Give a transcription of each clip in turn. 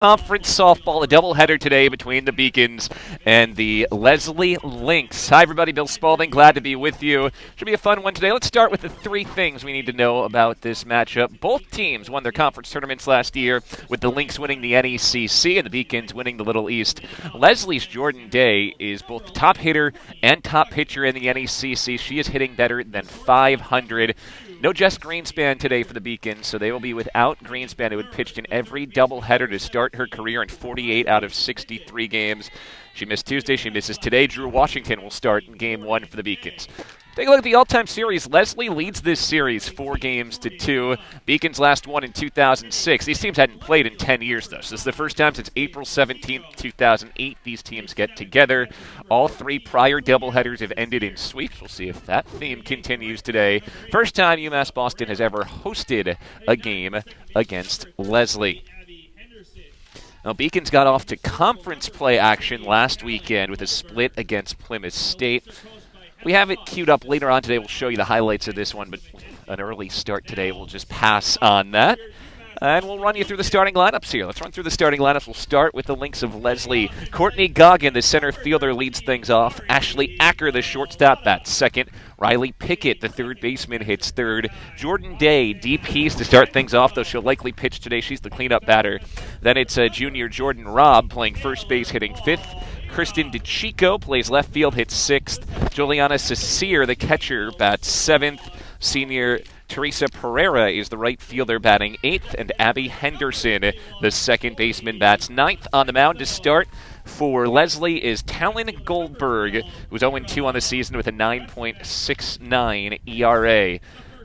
Conference softball, a doubleheader today between the Beacons and the Lesley Lynx. Hi, everybody. Bill Spalding, glad to be with you. Should be a fun one today. Let's start with the three things we need to know about this matchup. Both teams won their conference tournaments last year, with the Lynx winning the NECC and the Beacons winning the Little East. Lesley's Jordan Day is both the top hitter and top pitcher in the NECC. She is hitting better than 500. No Jess Greenspan today for the Beacons, so they will be without Greenspan, who had pitched in every doubleheader to start her career in 48 out of 63 games. She missed Tuesday. She misses today. Drew Washington will start in Game 1 for the Beacons. Take a look at the all-time series. Lesley leads this series 4-2. Beacons last won in 2006. These teams hadn't played in 10 years, though. So this is the first time since April 17, 2008 these teams get together. All three prior doubleheaders have ended in sweeps. We'll see if that theme continues today. First time UMass Boston has ever hosted a game against Lesley. Now, Beacons got off to conference play action last weekend with a split against Plymouth State. We have it queued up later on today. We'll show you the highlights of this one, but an early start today, we'll just pass on that. And we'll run you through the starting lineups here. Let's run through the starting lineups. We'll start with the Lynx of Lesley. Courtney Goggin, the center fielder, leads things off. Ashley Acker, the shortstop, bats second. Riley Pickett, the third baseman, hits third. Jordan Day, DPs to start things off, though she'll likely pitch today. She's the cleanup batter. Then it's junior Jordan Robb playing first base, hitting fifth. Kristen DeChico plays left field, hits sixth. Juliana Cecere, the catcher, bats seventh. Senior Teresa Pereira is the right fielder, batting eighth. And Abby Henderson, the second baseman, bats ninth. On the mound to start for Lesley is Talon Goldberg, who's 0-2 on the season with a 9.69 ERA.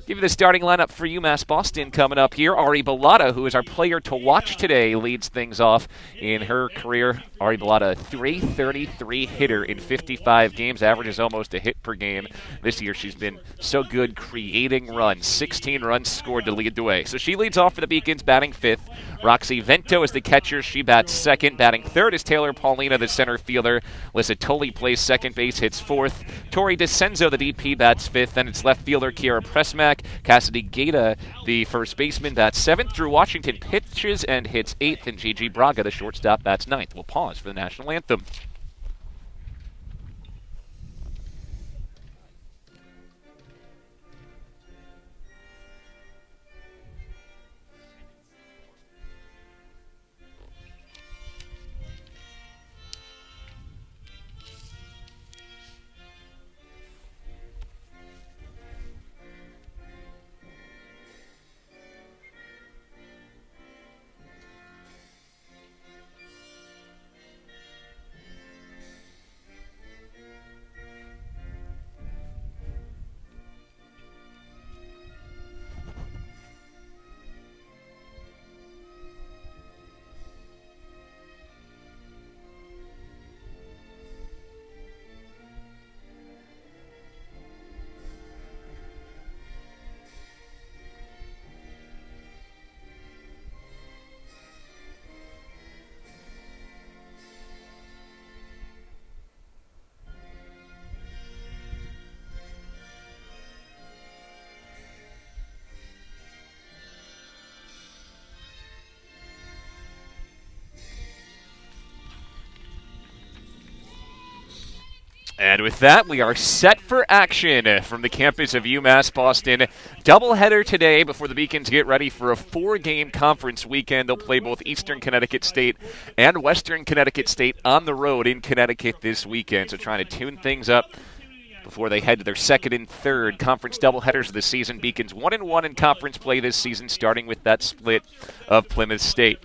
Give you the starting lineup for UMass Boston coming up here. Ari Bellata, who is our player to watch today, leads things off in her career. Ari Bellata, .333 hitter in 55 games, averages almost a hit per game. This year she's been so good creating runs. 16 runs scored to lead the way. So she leads off for the Beacons, batting fifth. Roxy Vento is the catcher. She bats second. Batting third is Taylor Paulina, the center fielder. Alyssa Tulley plays second base, hits fourth. Tori DeCenzo, the DP, bats fifth. Then it's left fielder Kiera Prusmack. Cassidy Gaeta, the first baseman, bats seventh. Drew Washington pitches and hits eighth. And Gigi Braga, the shortstop, bats ninth. We'll pause for the national anthem. And with that, we are set for action from the campus of UMass Boston. Doubleheader today before the Beacons get ready for a 4-game conference weekend. They'll play both Eastern Connecticut State and Western Connecticut State on the road in Connecticut this weekend. So trying to tune things up before they head to their second and third conference doubleheaders of the season. Beacons 1-1 in conference play this season, starting with that split of Plymouth State.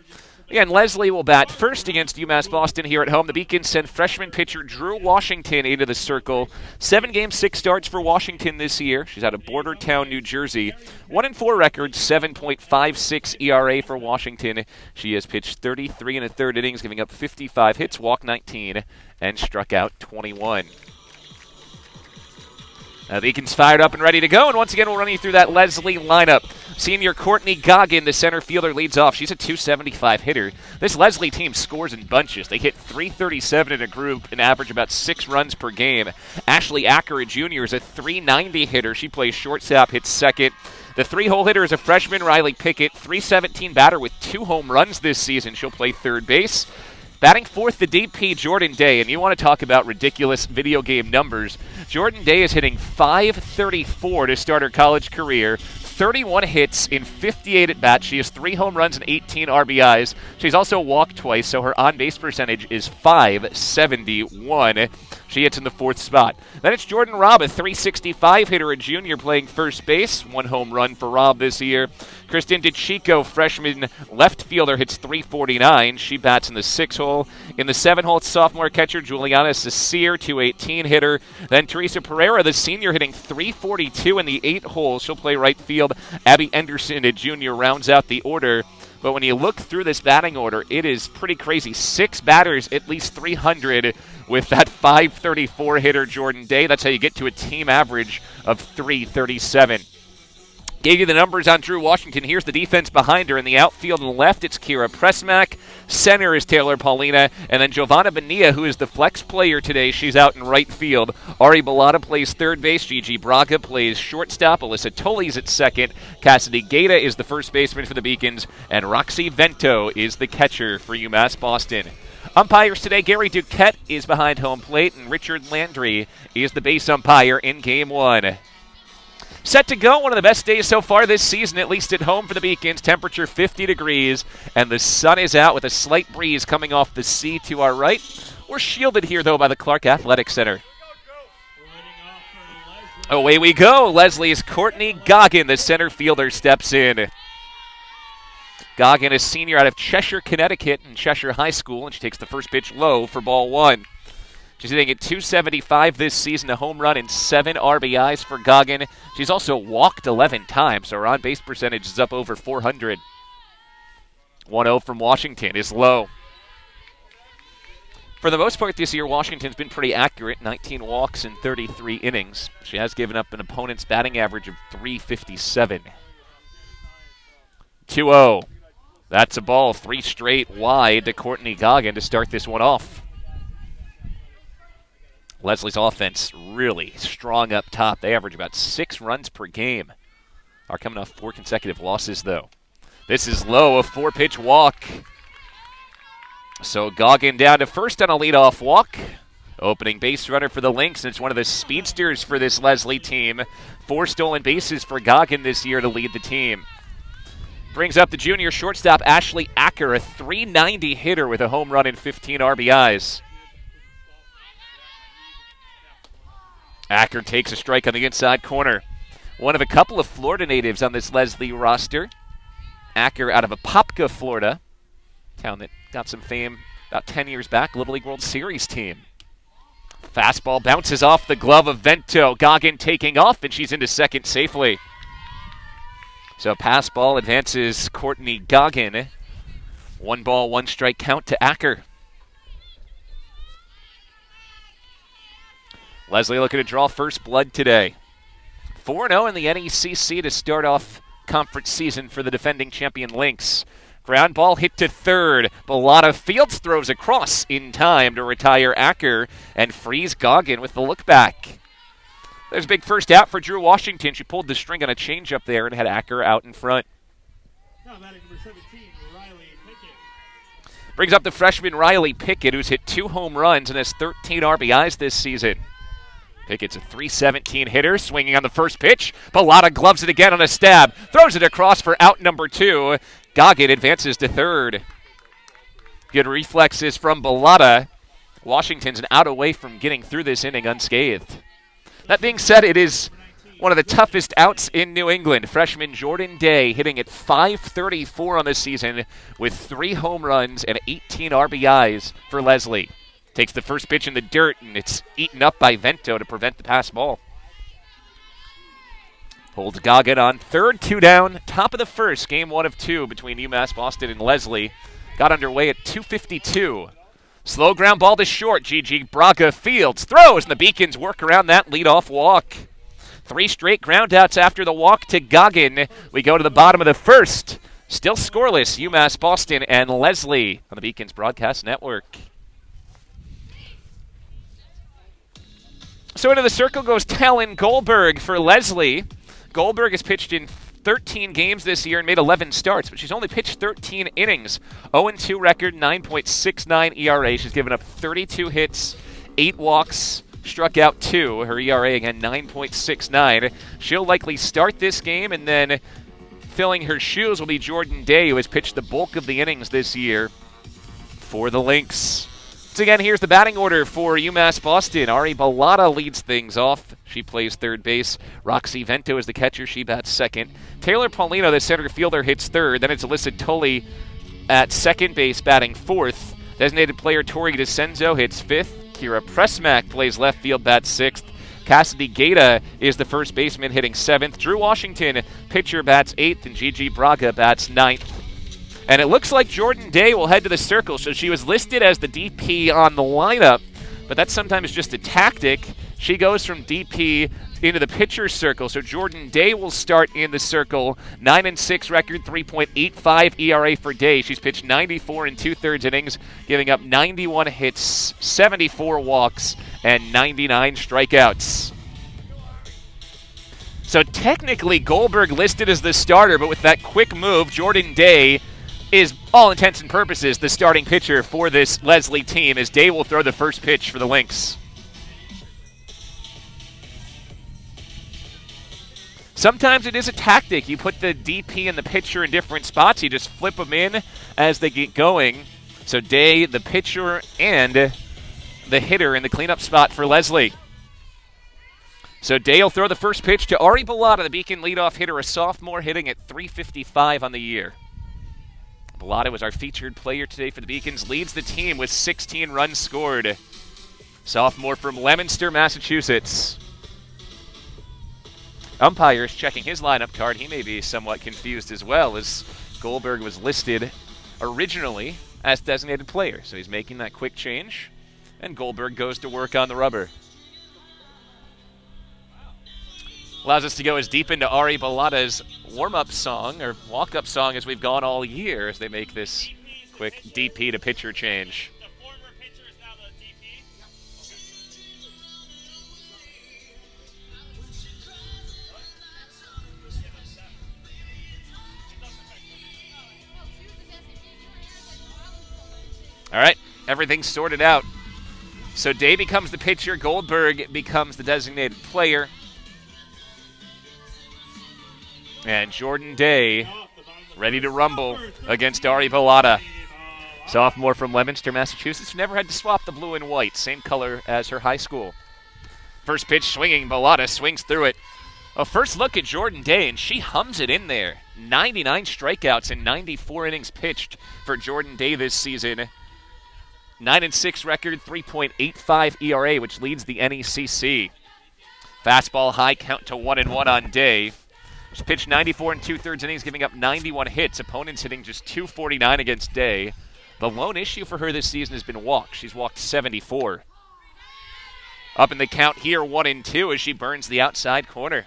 Again, Lesley will bat first against UMass Boston here at home. The Beacons send freshman pitcher Drew Washington into the circle. 7 games, 6 starts for Washington this year. She's out of Bordertown, New Jersey. 1-4 record, 7.56 ERA for Washington. She has pitched 33 1/3 innings, giving up 55 hits, walked 19, and struck out 21. Beacons fired up and ready to go, and once again we'll run you through that Lesley lineup. Senior Courtney Goggin, the center fielder, leads off. She's a .275 hitter. This Lesley team scores in bunches. They hit .337 in a group and average about 6 runs per game. Ashley Acker, a junior, is a .390 hitter. She plays shortstop, hits second. The 3-hole hitter is a freshman, Riley Pickett, .317 batter with 2 home runs this season. She'll play third base. Batting fourth, the DP, Jordan Day, and you want to talk about ridiculous video game numbers. Jordan Day is hitting .534 to start her college career, 31 hits in 58 at-bats. She has 3 home runs and 18 RBIs. She's also walked twice, so her on-base percentage is .571. She hits in the 4th spot. Then it's Jordan Robb, a .365 hitter, a junior playing first base. 1 home run for Robb this year. Kristen DeChico, freshman left fielder, hits .349. She bats in the 6-hole. In the 7-hole, it's sophomore catcher Juliana Sasir, .218 hitter. Then Teresa Pereira, the senior, hitting .342 in the 8-hole. She'll play right field. Abby Anderson, a junior, rounds out the order. But when you look through this batting order, it is pretty crazy. 6 batters, at least 300 with that .534 hitter, Jordan Day. That's how you get to a team average of .337. Gave you the numbers on Drew Washington. Here's the defense behind her. In the outfield on the left, it's Kiera Prusmack. Center is Taylor Paulina. And then Giovanna Bonilla, who is the flex player today. She's out in right field. Ari Bellata plays third base. Gigi Braga plays shortstop. Alyssa Tulley's at second. Cassidy Gaeta is the first baseman for the Beacons. And Roxy Vento is the catcher for UMass Boston. Umpires today, Gary Duquette is behind home plate. And Richard Landry is the base umpire in Game 1. Set to go, one of the best days so far this season, at least at home for the Beacons. Temperature 50 degrees, and the sun is out with a slight breeze coming off the sea to our right. We're shielded here, though, by the Clark Athletic Center. Away we go. Lesley's Courtney Goggin, the center fielder, steps in. Goggin is senior out of Cheshire, Connecticut, in Cheshire High School, and she takes the first pitch low for ball 1. She's hitting at .275 this season, a home run and 7 RBIs for Goggin. She's also walked 11 times, so her on-base percentage is up over 400. 1-0 from Washington is low. For the most part this year, Washington's been pretty accurate, 19 walks in 33 innings. She has given up an opponent's batting average of .357. 2-0. That's a ball, 3 straight wide to Courtney Goggin to start this one off. Lesley's offense really strong up top. They average about 6 runs per game. Are coming off 4 consecutive losses, though. This is low, a 4-pitch walk. So Goggin down to first on a leadoff walk. Opening base runner for the Lynx, and it's one of the speedsters for this Lesley team. 4 stolen bases for Goggin this year to lead the team. Brings up the junior shortstop Ashley Acker, a .390 hitter with a home run and 15 RBIs. Acker takes a strike on the inside corner. One of a couple of Florida natives on this Lesley roster. Acker out of Apopka, Florida. Town that got some fame about 10 years back. Little League World Series team. Fastball bounces off the glove of Vento. Goggin taking off, and she's into second safely. So pass ball advances Courtney Goggin. 1 ball, 1 strike count to Acker. Lesley looking to draw first blood today. 4-0 in the NECC to start off conference season for the defending champion Lynx. Ground ball hit to third. Bellata Fields throws across in time to retire Acker and frees Goggin with the look back. There's a big first out for Drew Washington. She pulled the string on a changeup there and had Acker out in front. Brings up the freshman Riley Pickett, who's hit 2 home runs and has 13 RBIs this season. Pickett's a .317 hitter, swinging on the first pitch. Bellata gloves it again on a stab. Throws it across for out number 2. Goggin advances to third. Good reflexes from Bellata. Washington's an out away from getting through this inning unscathed. That being said, it is one of the toughest outs in New England. Freshman Jordan Day hitting at .534 on the season with 3 home runs and 18 RBIs for Lesley. Takes the first pitch in the dirt, and it's eaten up by Vento to prevent the pass ball. Holds Goggin on third, 2 down, top of the first, game 1 of 2 between UMass Boston and Lesley. Got underway at .252. Slow ground ball to short. Gigi Braga Fields throws, and the Beacons work around that leadoff walk. 3 straight groundouts after the walk to Goggin. We go to the bottom of the first. Still scoreless, UMass Boston and Lesley on the Beacons Broadcast Network. So into the circle goes Talon Goldberg for Lesley. Goldberg has pitched in 13 games this year and made 11 starts, but she's only pitched 13 innings. 0-2 record, 9.69 ERA. She's given up 32 hits, 8 walks, struck out 2. Her ERA, again, 9.69. She'll likely start this game, and then filling her shoes will be Jordan Day, who has pitched the bulk of the innings this year for the Lynx. Once again, here's the batting order for UMass Boston. Ari Bellata leads things off. She plays third base. Roxy Vento is the catcher. She bats second. Taylor Paulino, the center fielder, hits third. Then it's Alyssa Tulley at second base, batting fourth. Designated player Tori DeCenzo hits fifth. Kiera Prusmack plays left field, bats sixth. Cassidy Gaeta is the first baseman, hitting seventh. Drew Washington, pitcher, bats eighth. And Gigi Braga bats ninth. And it looks like Jordan Day will head to the circle. So she was listed as the DP on the lineup, but that's sometimes just a tactic. She goes from DP into the pitcher's circle. So Jordan Day will start in the circle. 9-6 record, 3.85 ERA for Day. She's pitched 94 and 2/3 innings, giving up 91 hits, 74 walks, and 99 strikeouts. So technically Goldberg listed as the starter, but with that quick move, Jordan Day is, all intents and purposes, the starting pitcher for this Lesley team, as Day will throw the first pitch for the Lynx. Sometimes it is a tactic. You put the DP and the pitcher in different spots. You just flip them in as they get going. So Day, the pitcher, and the hitter in the cleanup spot for Lesley. So Day will throw the first pitch to Ari Bellata, the Beacon leadoff hitter, a sophomore, hitting at .355 on the year. Bellata was our featured player today for the Beacons, leads the team with 16 runs scored. Sophomore from Leominster, Massachusetts. Umpires checking his lineup card. He may be somewhat confused as well, as Goldberg was listed originally as designated player. So he's making that quick change, and Goldberg goes to work on the rubber. Allows us to go as deep into Ari Bellata's warm-up song, or walk-up song, as we've gone all year, as they make this quick DP to pitcher change. The former pitcher is now the DP. All right, everything's sorted out. So Day becomes the pitcher, Goldberg becomes the designated player. And Jordan Day ready to rumble against Ari Bellata. Sophomore from Leominster, Massachusetts, who never had to swap the blue and white, same color as her high school. First pitch swinging, Bellata swings through it. A first look at Jordan Day, and she hums it in there. 99 strikeouts and 94 innings pitched for Jordan Day this season. 9-6 record, 3.85 ERA, which leads the NECC. Fastball high, count to 1-1 on Day. She's pitched 94 and 2/3 innings, giving up 91 hits. Opponents hitting just .249 against Day. The lone issue for her this season has been walks. She's walked 74. Up in the count here, 1-2, as she burns the outside corner.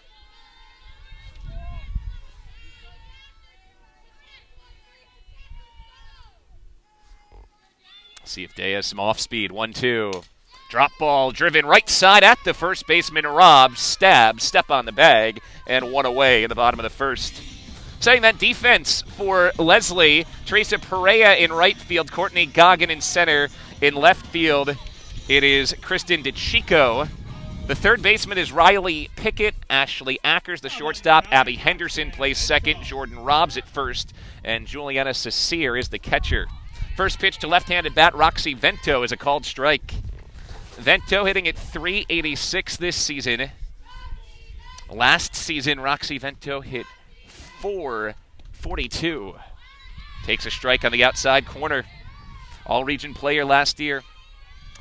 See if Day has some off speed. 1-2. Drop ball driven right side at the first baseman, Rob. Stab, step on the bag, and one away in the bottom of the first. Setting that defense for Lesley, Teresa Perea in right field, Courtney Goggin in center. In left field, it is Kristen DeChico. The third baseman is Riley Pickett. Ashley Ackers, the shortstop. Abby Henderson plays second. Jordan Robbs at first. And Juliana Sasir is the catcher. First pitch to left-handed bat, Roxy Vento, is a called strike. Vento hitting at .386 this season. Last season, Roxy Vento hit .442. Takes a strike on the outside corner. All-region player last year.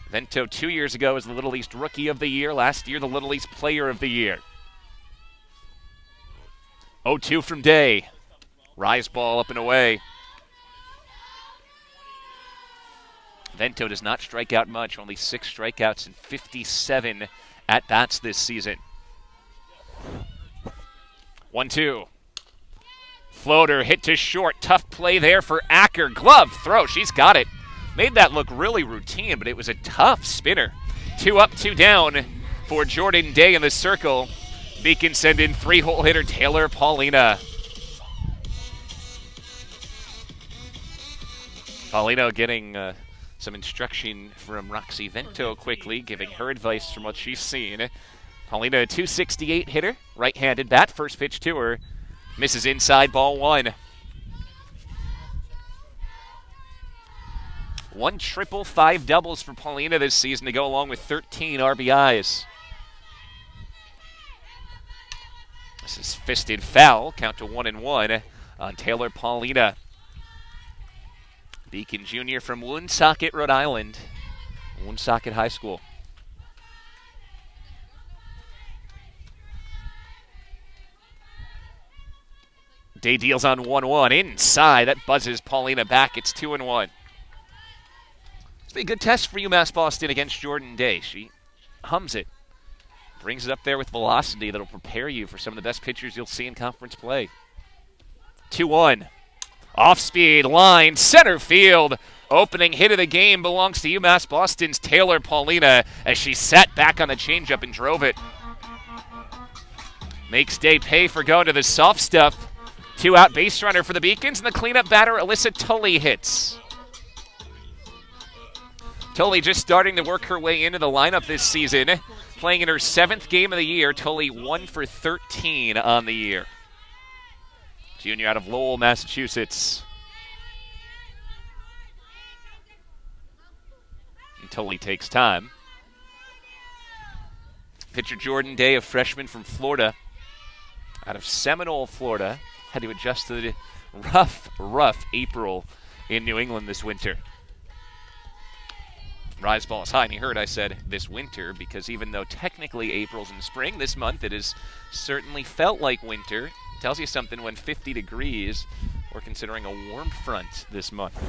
Vento 2 years ago was the Little East Rookie of the Year. Last year, the Little East Player of the Year. 0-2 from Day. Rise ball up and away. Vento does not strike out much, only 6 strikeouts and 57 at-bats this season. 1-2. Floater hit to short. Tough play there for Acker. Glove throw. She's got it. Made that look really routine, but it was a tough spinner. 2 up, 2 down for Jordan Day in the circle. Beacon send in 3-hole hitter Taylor Paulina. Paulino getting some instruction from Roxy Vento quickly, giving her advice from what she's seen. Paulino, a 268 hitter, right-handed bat. First pitch to her. Misses inside, ball one. One triple, 5 doubles for Paulina this season to go along with 13 RBIs. This is fisted foul. Count to 1-1 on Taylor Paulina. Beacon Jr. from Woonsocket, Rhode Island. Woonsocket High School. Day deals on 1-1. Inside. That buzzes Paulina back. It's 2-1. It's been a good test for UMass Boston against Jordan Day. She hums it. Brings it up there with velocity that'll prepare you for some of the best pitchers you'll see in conference play. 2-1. Off-speed line, center field. Opening hit of the game belongs to UMass Boston's Taylor Paulina as she sat back on the changeup and drove it. Makes Day pay for going to the soft stuff. 2-out base runner for the Beacons, and the cleanup batter Alyssa Tulley hits. Tulley just starting to work her way into the lineup this season. Playing in her 7th game of the year, Tulley 1 for 13 on the year. Junior out of Lowell, Massachusetts. And Tulley takes time. Pitcher Jordan Day, a freshman from Florida. Out of Seminole, Florida. Had to adjust to the rough April in New England this winter. Rise ball is high, and you heard I said this winter because even though technically April's in spring, this month it has certainly felt like winter. Tells you something when 50 degrees. We're considering a warm front this month.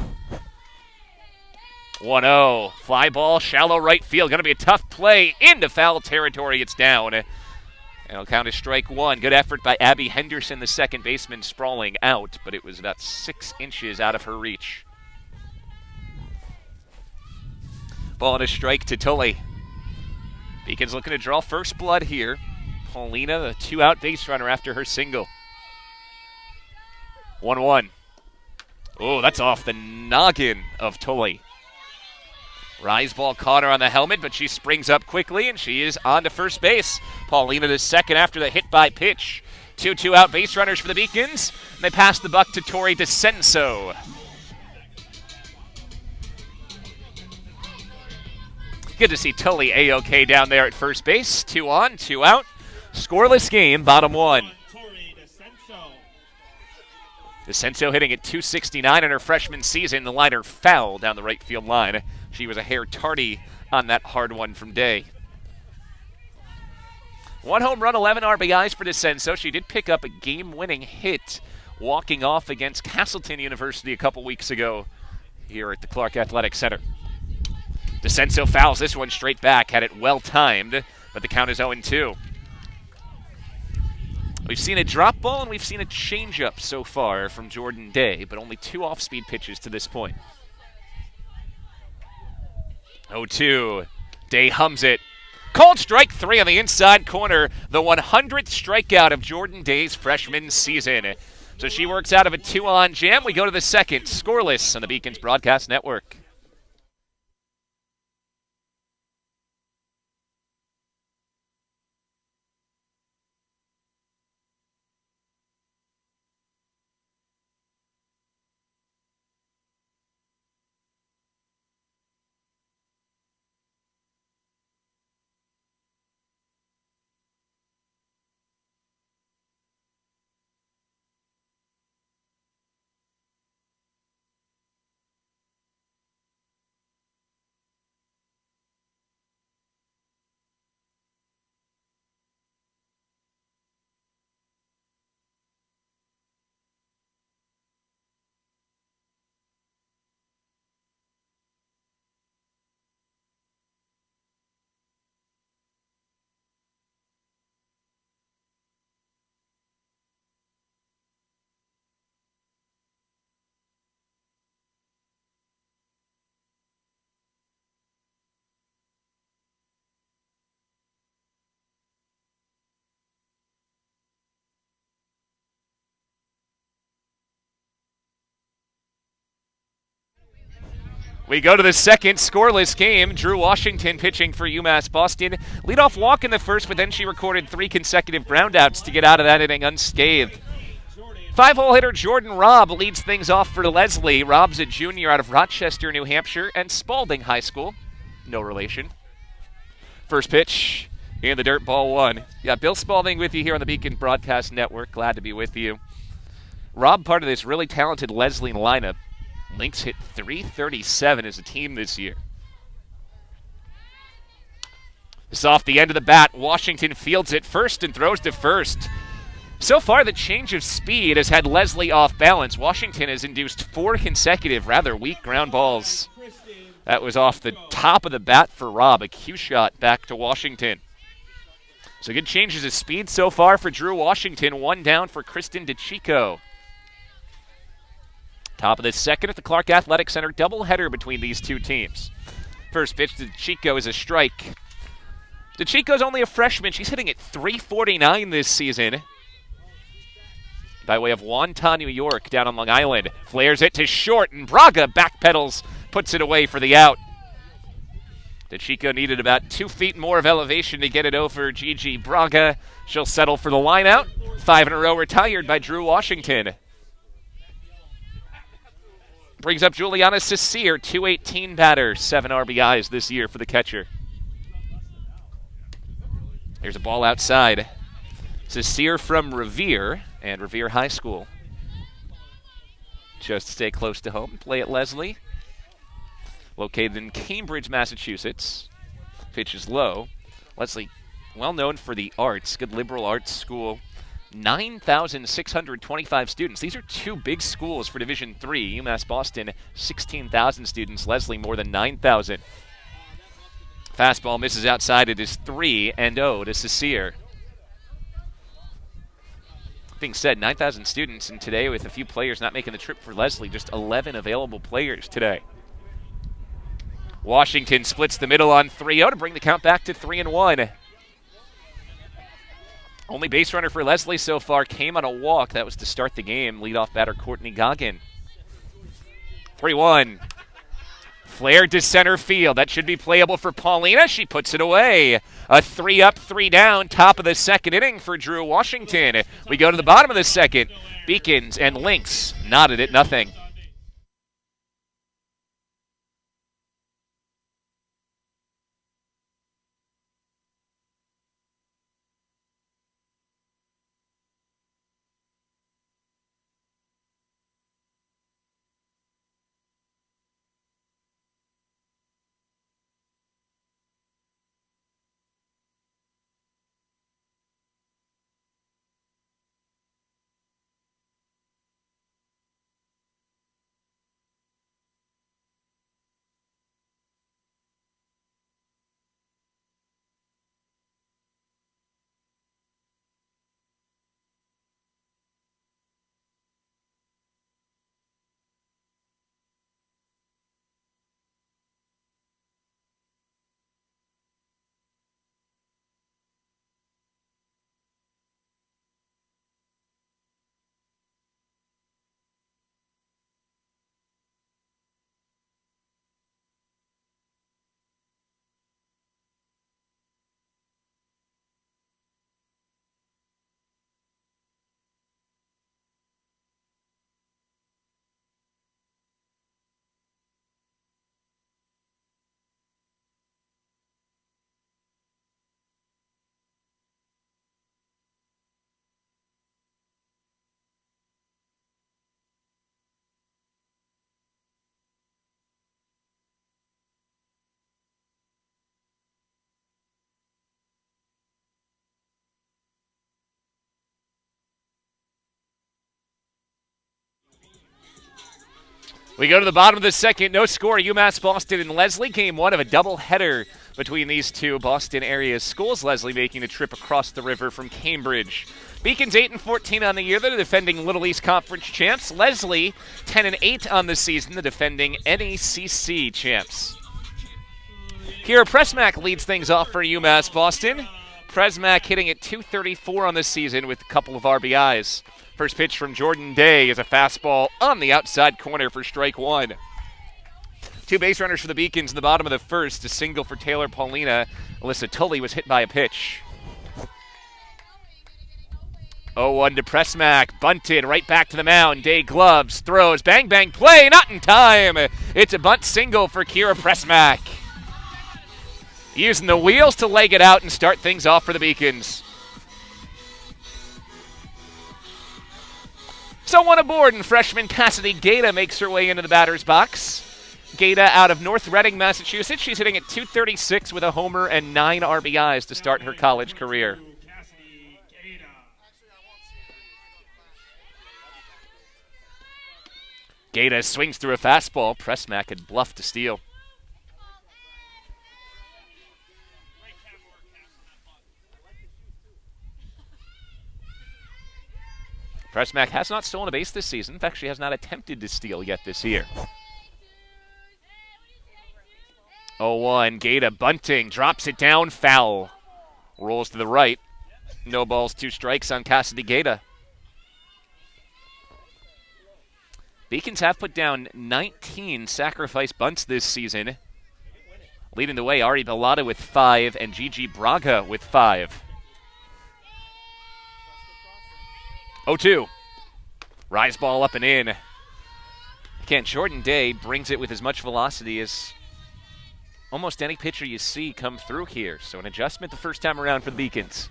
1-0. Fly ball, shallow right field. Going to be a tough play into foul territory. It's down. And it'll count as strike one. Good effort by Abby Henderson, the second baseman, sprawling out, but it was about 6 inches out of her reach. Ball and a strike to Tulley. Beacon's looking to draw first blood here. Paulina, the 2-out base runner after her single. 1-1. Oh, that's off the noggin of Tulley. Rise ball caught her on the helmet, but she springs up quickly, and she is on to first base. Paulina to second after the hit by pitch. 2 2-out base runners for the Beacons. And they pass the buck to Tori DeCenso. Good to see Tulley A-OK down there at first base. 2 on, 2 out. Scoreless game, bottom 1. DeCenso hitting at .269 in her freshman season. The liner foul down the right field line. She was a hair tardy on that hard one from Day. 1 home run, 11 RBIs for DeCenso. She did pick up a game-winning hit walking off against Castleton University a couple weeks ago here at the Clark Athletic Center. DeCenso fouls this one straight back. Had it well-timed, but the count is 0-2. We've seen a drop ball and we've seen a changeup so far from Jordan Day, but only 2 off-speed pitches to this point. 0-2. Day hums it. Called strike 3 on the inside corner. The 100th strikeout of Jordan Day's freshman season. So she works out of a 2-on jam. We go to the second. Scoreless on the Beacons Broadcast Network. We go to the second scoreless game. Drew Washington pitching for UMass Boston. Leadoff walk in the first, but then she recorded 3 consecutive groundouts to get out of that inning unscathed. 5-hole hitter Jordan Robb leads things off for Lesley. Robb's a junior out of Rochester, New Hampshire, and Spalding High School. No relation. First pitch in the dirt, ball 1. Yeah, Bill Spalding with you here on the Beacon Broadcast Network. Glad to be with you. Robb, part of this really talented Lesley lineup. Lynx hit .337 as a team this year. This off the end of the bat. Washington fields it first and throws to first. So far, the change of speed has had Lesley off balance. Washington has induced 4 consecutive rather weak ground balls. That was off the top of the bat for Robb. A cue shot back to Washington. So good changes of speed so far for Drew Washington. 1 down for Kristen DeChico. Top of the second at the Clark Athletic Center. Doubleheader between these two teams. First pitch to DeChico is a strike. DeChico's only a freshman. She's hitting at .349 this season. By way of Wonton, New York, down on Long Island. Flares it to short, and Braga backpedals, puts it away for the out. DeChico needed about 2 feet more of elevation to get it over Gigi Braga. She'll settle for the line out. 5 in a row retired by Drew Washington. Brings up Juliana Cecere, .218 batter, 7 RBIs this year for the catcher. Here's a ball outside. Cecere from Revere and Revere High School. Just stay close to home, play at Lesley. Located in Cambridge, Massachusetts. Pitch is low. Lesley, well known for the arts, good liberal arts school. 9,625 students. These are 2 big schools for Division III. UMass Boston, 16,000 students. Lesley, more than 9,000. Fastball misses outside. It is 3-0 to Cecere. Being said, 9,000 students, and today with a few players not making the trip for Lesley, just 11 available players today. Washington splits the middle on 3-0 to bring the count back to 3-1. Only base runner for Lesley so far came on a walk. That was to start the game. Leadoff batter Courtney Goggin. 3-1. Flared to center field. That should be playable for Paulina. She puts it away. A 3-up, 3-down, top of the second inning for Drew Washington. We go to the bottom of the second. Beacons and Lynx knotted at 0. We go to the bottom of the second. No score. UMass Boston and Lesley. Game 1 of a doubleheader between these two Boston area schools. Lesley making the trip across the river from Cambridge. Beacons 8-14 on the year. They're the defending Little East Conference champs. Lesley 10-8 on the season. The defending NECC champs. Kiera Prusmack leads things off for UMass Boston. Prusmack hitting at .234 on the season with a couple of RBIs. First pitch from Jordan Day is a fastball on the outside corner for strike one. Two base runners for the Beacons in the bottom of the first. A single for Taylor Paulina. Alyssa Tulley was hit by a pitch. 0-1 to Prusmack. Bunted right back to the mound. Day gloves, throws, bang, bang, play. Not in time. It's a bunt single for Kiera Prusmack. Using the wheels to leg it out and start things off for the Beacons. So one aboard, and freshman Cassidy Gata makes her way into the batter's box. Gata out of North Reading, Massachusetts. She's hitting at .236 with a homer and 9 RBIs to start her college career. Gata swings through a fastball. Prusmack had bluffed to steal. Prusmack has not stolen a base this season. In fact, she has not attempted to steal yet this year. 0-1, Gata bunting, drops it down, foul. Rolls to the right. No balls, 2 strikes on Cassidy Gata. Beacons have put down 19 sacrifice bunts this season. Leading the way, Ari Bellata with 5 and Gigi Braga with 5. 0-2. Rise ball up and in. Again, Jordan Day brings it with as much velocity as almost any pitcher you see come through here. So an adjustment the first time around for the Beacons.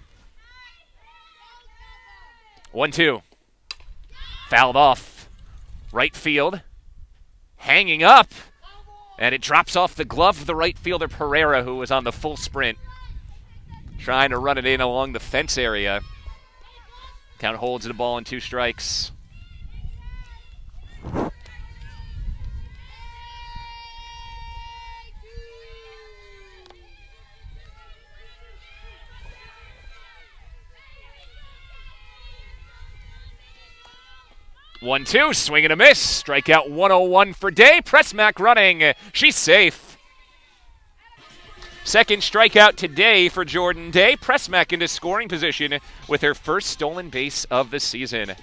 1-2. Fouled off. Right field. Hanging up. And it drops off the glove of the right fielder Pereira, who was on the full sprint. Trying to run it in along the fence area. Count holds the ball in 2 strikes. One, two, swing and a miss. Strikeout 101 for Day. Prusmack running. She's safe. Second strikeout today for Jordan Day. Prusmack into scoring position with her first stolen base of the season.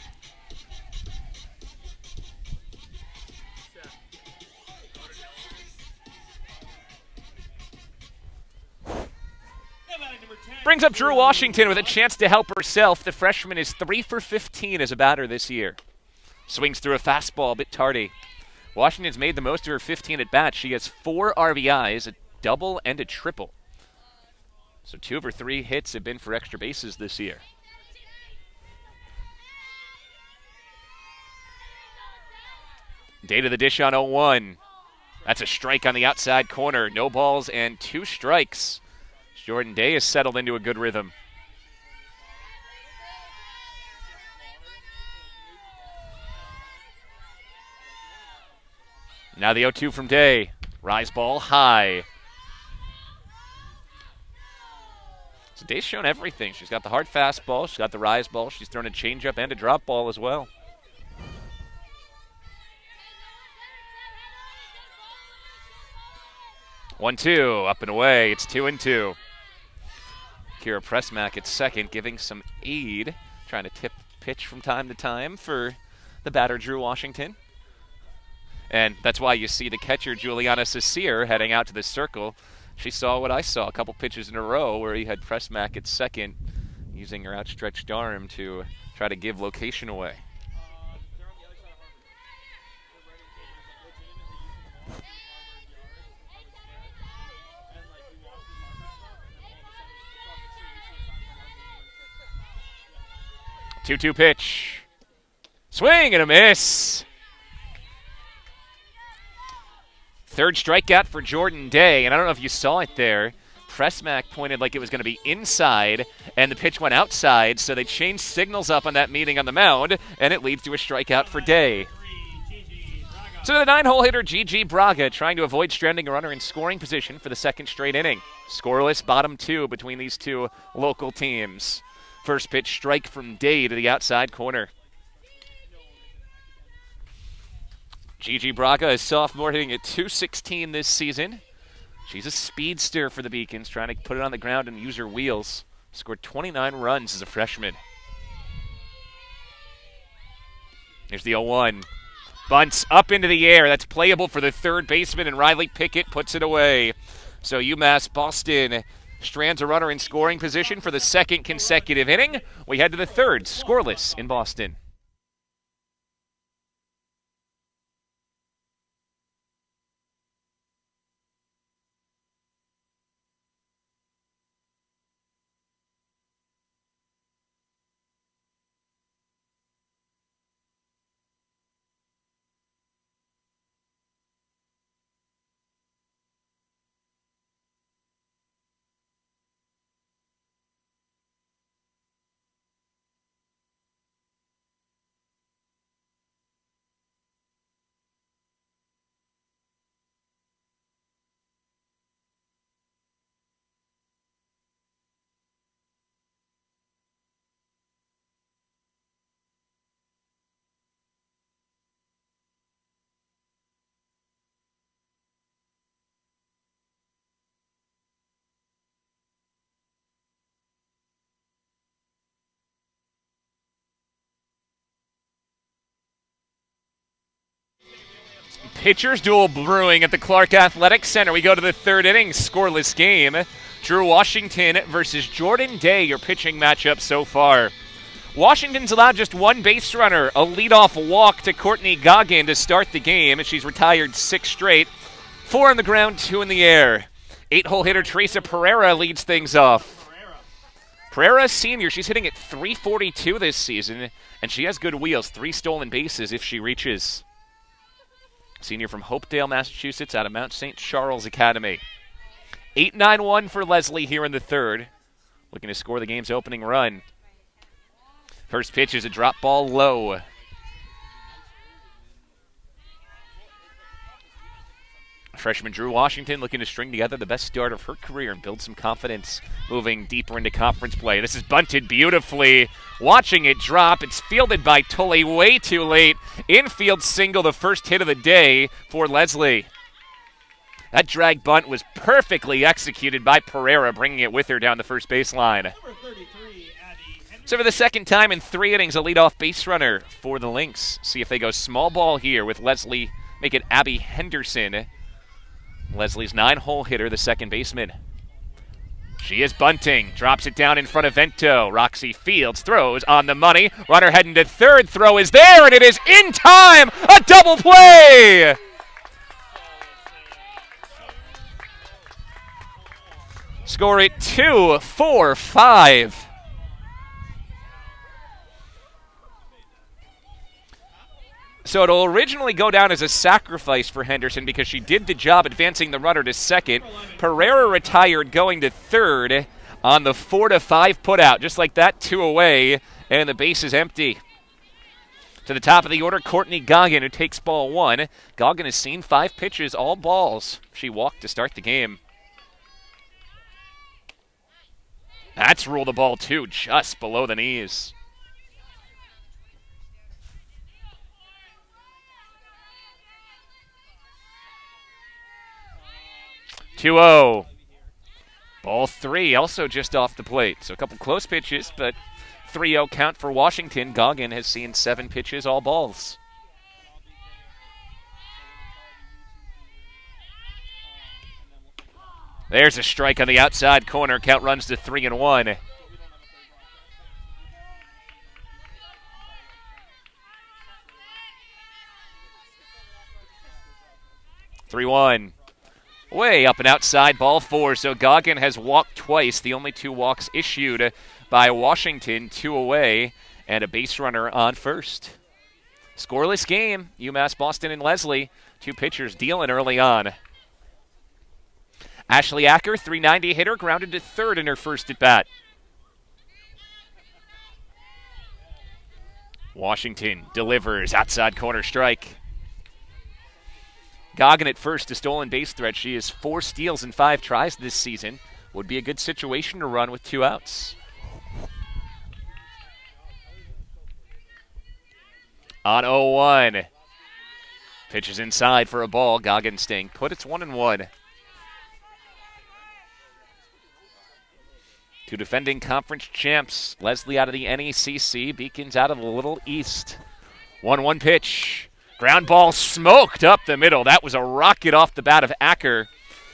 Brings up Drew Washington with a chance to help herself. The freshman is 3 for 15 as a batter this year. Swings through a fastball, a bit tardy. Washington's made the most of her 15 at bats. She has 4 RBIs, a double and a triple. So 2 of her 3 hits have been for extra bases this year. Day to the dish on 0-1. That's a strike on the outside corner. No balls and 2 strikes. Jordan Day has settled into a good rhythm. Now the 0-2 from Day. Rise ball high. So Day's shown everything. She's got the hard fastball. She's got the rise ball. She's thrown a changeup and a drop ball as well. One, two, up and away. It's 2-2. Kiera Prusmack at second, giving some aid, trying to tip pitch from time to time for the batter Drew Washington. And that's why you see the catcher, Juliana Cecere, heading out to the circle. She saw what I saw, a couple pitches in a row where he had Prusmack at second, using her outstretched arm to try to give location away. Two-two pitch. Swing and a miss. Third strikeout for Jordan Day, and I don't know if you saw it there. Prusmack pointed like it was going to be inside, and the pitch went outside, so they changed signals up on that meeting on the mound, and it leads to a strikeout for Day. So the 9-hole hitter, Gigi Braga, trying to avoid stranding a runner in scoring position for the second straight inning. Scoreless bottom 2 between these 2 local teams. First pitch strike from Day to the outside corner. Gigi Braga, a sophomore, hitting at .216 this season. She's a speedster for the Beacons, trying to put it on the ground and use her wheels. Scored 29 runs as a freshman. Here's the 0-1. Bunts up into the air. That's playable for the third baseman, and Riley Pickett puts it away. So UMass Boston strands a runner in scoring position for the second consecutive inning. We head to the third, scoreless in Boston. Pitchers duel brewing at the Clark Athletic Center. We go to the third inning, scoreless game. Drew Washington versus Jordan Day, your pitching matchup so far. Washington's allowed just one base runner, a leadoff walk to Courtney Goggin to start the game, and she's retired 6 straight. 4 on the ground, 2 in the air. 8-hole hitter Teresa Pereira leads things off. Pereira, senior, she's hitting at .342 this season, and she has good wheels, 3 stolen bases if she reaches. Senior from Hopedale, Massachusetts, out of Mount St. Charles Academy. 8-9-1 for Lesley here in the third. Looking to score the game's opening run. First pitch is a drop ball low. Freshman Drew Washington looking to string together the best start of her career and build some confidence moving deeper into conference play. This is bunted beautifully. Watching it drop. It's fielded by Tulley way too late. Infield single, the first hit of the day for Lesley. That drag bunt was perfectly executed by Pereira, bringing it with her down the first baseline. So for the second time in 3 innings, a leadoff base runner for the Lynx. See if they go small ball here with Lesley. Make it Abby Henderson. Lesley's 9-hole hitter, the second baseman. She is bunting, drops it down in front of Vento. Roxy Fields throws on the money. Runner heading to third, throw is there, and it is in time! A double play! Score it 2-4-5. So it'll originally go down as a sacrifice for Henderson because she did the job advancing the runner to second. Pereira retired going to third on the 4-5 putout. Just like that, 2 away, and the base is empty. To the top of the order, Courtney Goggin, who takes ball 1. Goggin has seen 5 pitches, all balls. She walked to start the game. That's ruled a ball 2, just below the knees. 2-0. Ball 3, also just off the plate. So a couple close pitches, but 3-0 count for Washington. Goggin has seen 7 pitches, all balls. There's a strike on the outside corner. Count runs to 3-1. 3-1. Way up and outside, ball 4. So Goggin has walked twice. The only 2 walks issued by Washington, 2 away, and a base runner on first. Scoreless game. UMass Boston and Lesley. 2 pitchers dealing early on. Ashley Acker, .390 hitter, grounded to third in her first at bat. Washington delivers outside corner strike. Goggin at first, a stolen base threat. She has 4 steals and 5 tries this season. Would be a good situation to run with 2 outs. On 0-1. Pitches inside for a ball. Goggin staying put. It's 1-1. 2 defending conference champs. Lesley out of the NECC. Beacons out of the Little East. 1-1 pitch. Ground ball smoked up the middle. That was a rocket off the bat of Acker.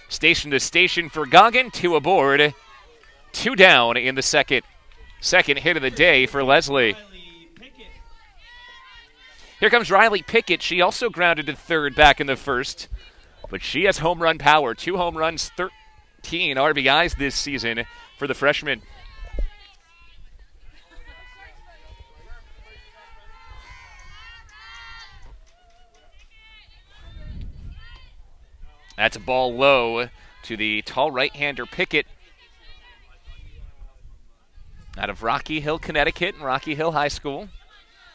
Station to station for Goggin, 2 aboard. 2 down in the second. Second hit of the day for Lesley. Here comes Riley Pickett. She also grounded to third back in the first. But she has home run power. 2 home runs, 13 RBIs this season for the freshman. That's a ball low to the tall right-hander Pickett out of Rocky Hill, Connecticut, and Rocky Hill High School.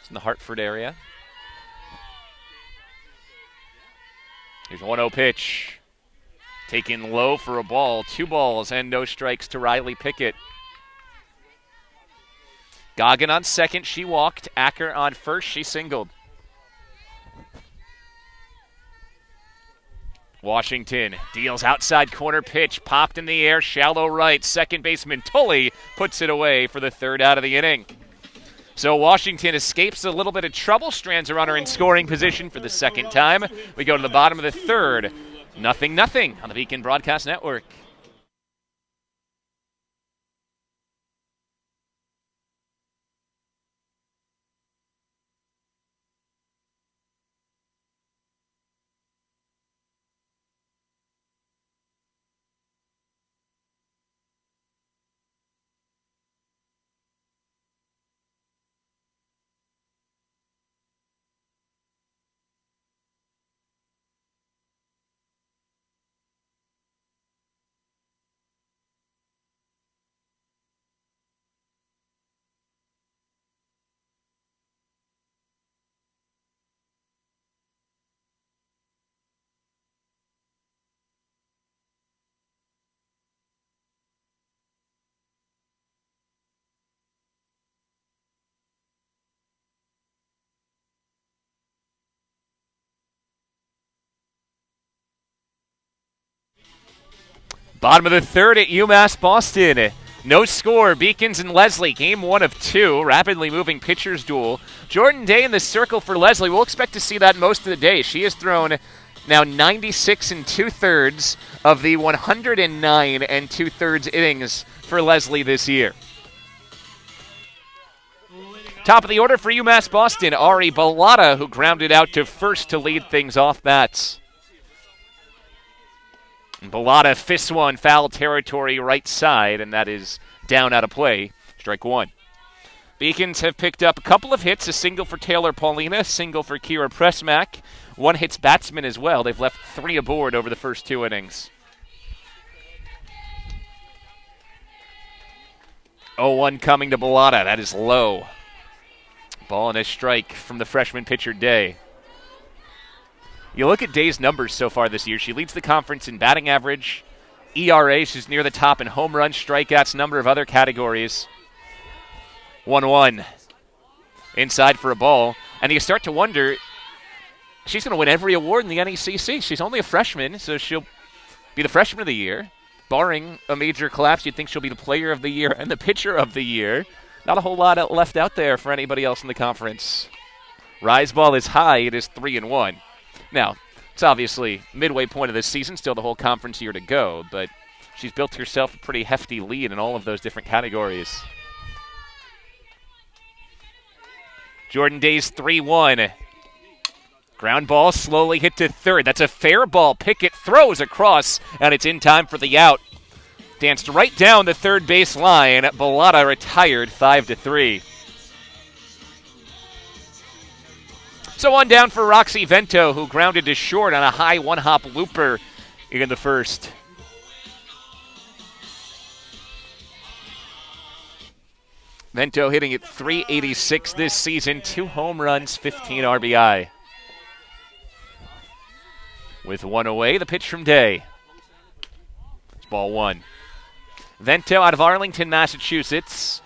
It's in the Hartford area. Here's a 1-0 pitch. Taken low for a ball. 2 balls and no strikes to Riley Pickett. Goggin on second. She walked. Acker on first. She singled. Washington deals outside corner pitch. Popped in the air. Shallow right. Second baseman Tulley puts it away for the third out of the inning. So Washington escapes a little bit of trouble. Strands a runner in scoring position for the second time. We go to the bottom of the third. 0-0 on the Beacon Broadcast Network. Bottom of the third at UMass Boston. No score. Beacons and Lesley. Game 1 of 2. Rapidly moving pitchers duel. Jordan Day in the circle for Lesley. We'll expect to see that most of the day. She has thrown now 96 2/3 of the 109 2/3 innings for Lesley this year. Top of the order for UMass Boston. Ari Bellata, who grounded out to first to lead things off bats. Bellata fists one, foul territory right side, and that is down out of play. Strike 1. Beacons have picked up a couple of hits, a single for Taylor Paulina, a single for Kiera Prusmack. 1 hits batsman as well. They've left 3 aboard over the first 2 innings. 0-1 coming to Bellata. That is low. Ball and a strike from the freshman pitcher Day. You look at Day's numbers so far this year. She leads the conference in batting average, ERA. She's near the top in home runs, strikeouts, number of other categories. 1-1. Inside for a ball. And you start to wonder, she's going to win every award in the NECC. She's only a freshman, so she'll be the freshman of the year. Barring a major collapse, you'd think she'll be the player of the year and the pitcher of the year. Not a whole lot left out there for anybody else in the conference. Rise ball is high. It is 3-1. Now, it's obviously midway point of this season, still the whole conference year to go, but she's built herself a pretty hefty lead in all of those different categories. Jordan Day's 3-1. Ground ball slowly hit to third. That's a fair ball. Pickett throws across, and it's in time for the out. Danced right down the third base line. Bellata retired 5-3. So one down for Roxy Vento, who grounded to short on a high one-hop looper in the first. Vento hitting at .386 this season, 2 home runs, 15 RBI. With 1 away, the pitch from Day. It's ball 1. Vento out of Arlington, Massachusetts,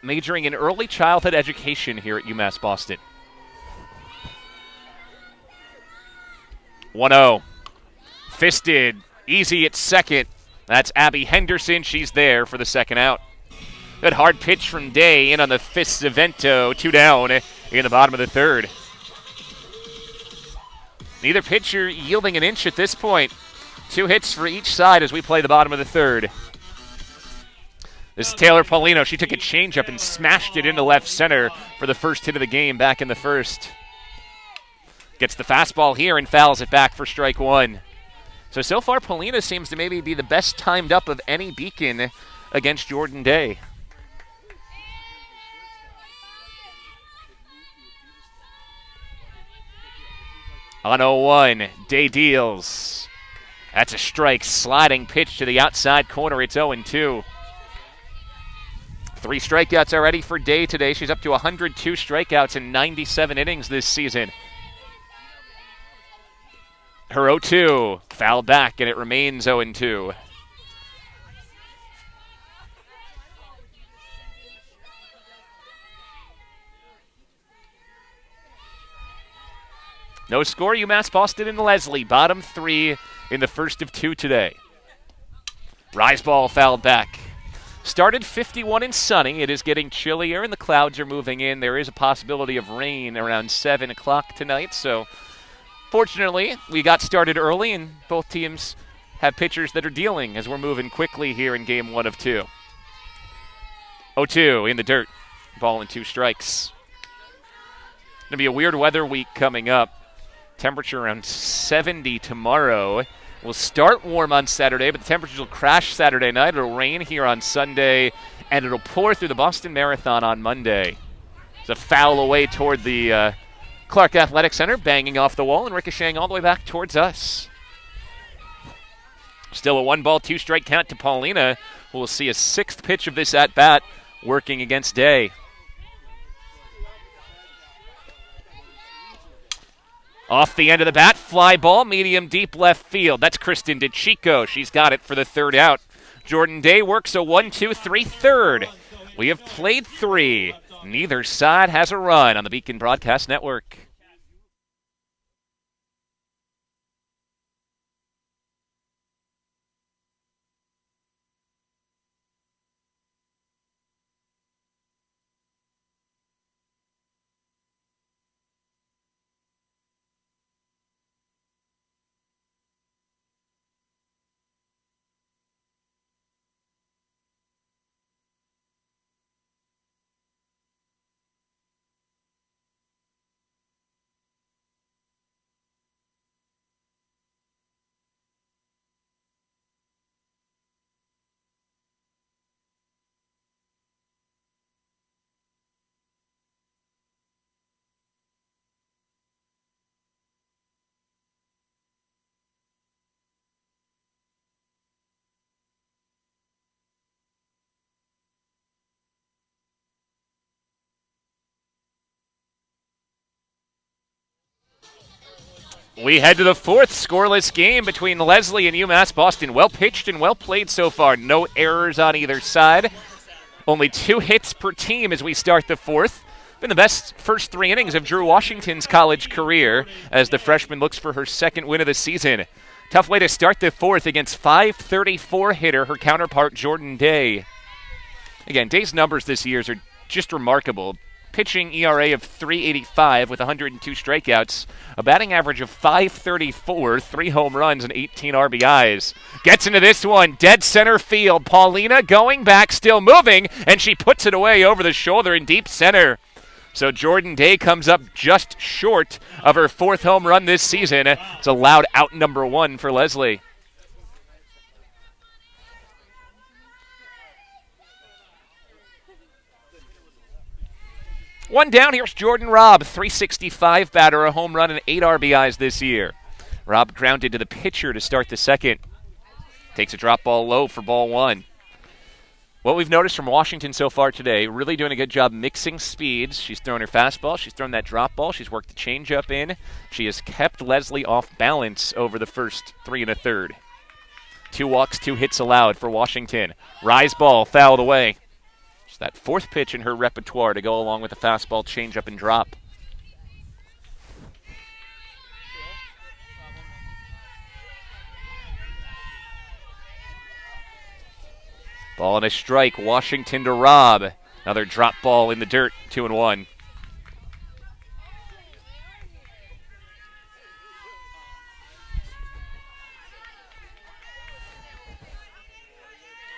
majoring in early childhood education here at UMass Boston. 1-0. Fisted. Easy at second. That's Abby Henderson. She's there for the second out. Good hard pitch from Day in on the fists of Vento. 2 down in the bottom of the third. Neither pitcher yielding an inch at this point. 2 hits for each side as we play the bottom of the third. This is Taylor Paulino. She took a changeup and smashed it into left center for the first hit of the game back in the first. Gets the fastball here and fouls it back for strike one. So far, Paulino seems to maybe be the best timed up of any Beacon against Jordan Day. On 0-1, Day deals. That's a strike, sliding pitch to the outside corner. It's 0-2. 3 strikeouts already for Day today. She's up to 102 strikeouts in 97 innings this season. Her 0-2 fouled back, and it remains 0-2. No score, UMass Boston and Lesley. Bottom 3 in the first of 2 today. Rise ball fouled back. Started 51 and sunny. It is getting chillier and the clouds are moving in. There is a possibility of rain around 7 o'clock tonight. So fortunately, we got started early and both teams have pitchers that are dealing as we're moving quickly here in game 1 of 2. 0-2 in the dirt. Ball and 2 strikes. Going to be a weird weather week coming up. Temperature around 70 tomorrow. We'll start warm on Saturday, but the temperatures will crash Saturday night. It'll rain here on Sunday, and it'll pour through the Boston Marathon on Monday. It's a foul away toward the Clark Athletic Center, banging off the wall and ricocheting all the way back towards us. Still a 1-ball, 2-strike count to Paulina, who will see a 6th pitch of this at-bat working against Day. Off the end of the bat, fly ball, medium deep left field. That's Kristen DeChico. She's got it for the 3rd out. Jordan Day works a 1-2-3 third. We have played 3. Neither side has a run on the Beacon Broadcast Network. We head to the 4th scoreless game between Lesley and UMass Boston. Well pitched and well played so far. No errors on either side. Only 2 hits per team as we start the 4th. Been the best first 3 innings of Drew Washington's college career as the freshman looks for her 2nd win of the season. Tough way to start the 4th against .534 hitter, her counterpart Jordan Day. Again, Day's numbers this year are just remarkable. Pitching ERA of 3.85 with 102 strikeouts, a batting average of .534, 3 home runs and 18 RBIs. Gets into this one, dead center field. Paulina going back, still moving, and she puts it away over the shoulder in deep center. So Jordan Day comes up just short of her 4th home run this season. It's a loud out number 1 for Lesley. One down, here's Jordan Robb, 365 batter, a home run and 8 RBIs this year. Robb grounded to the pitcher to start the 2nd. Takes a drop ball low for ball 1. What we've noticed from Washington so far today, really doing a good job mixing speeds. She's thrown her fastball, she's thrown that drop ball, she's worked the changeup in. She has kept Lesley off balance over the first 3 1/3. 2 walks, 2 hits allowed for Washington. Rise ball fouled away. It's that 4th pitch in her repertoire to go along with the fastball, changeup, and drop. Ball and a strike, Washington to Robb. Another drop ball in the dirt, 2-1.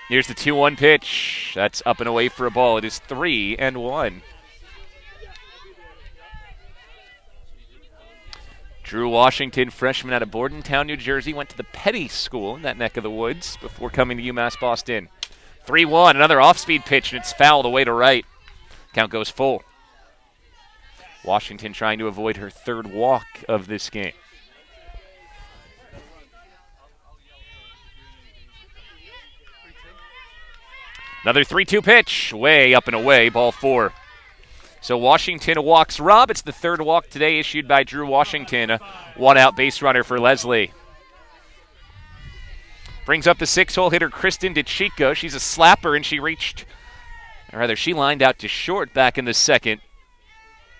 Here's the 2-1 pitch. That's up and away for a ball. It is 3-1. Drew Washington, freshman out of Bordentown, New Jersey, went to the Petty School in that neck of the woods before coming to UMass Boston. 3-1, another off-speed pitch, and it's fouled away to right. Count goes full. Washington trying to avoid her third walk of this game. Another 3-2 pitch, way up and away, ball 4. So Washington walks Rob. It's the third walk today issued by Drew Washington. One out base runner for Lesley. Brings up the 6-hole hitter Kristen DeChico. She's a slapper, and she lined out to short back in the second.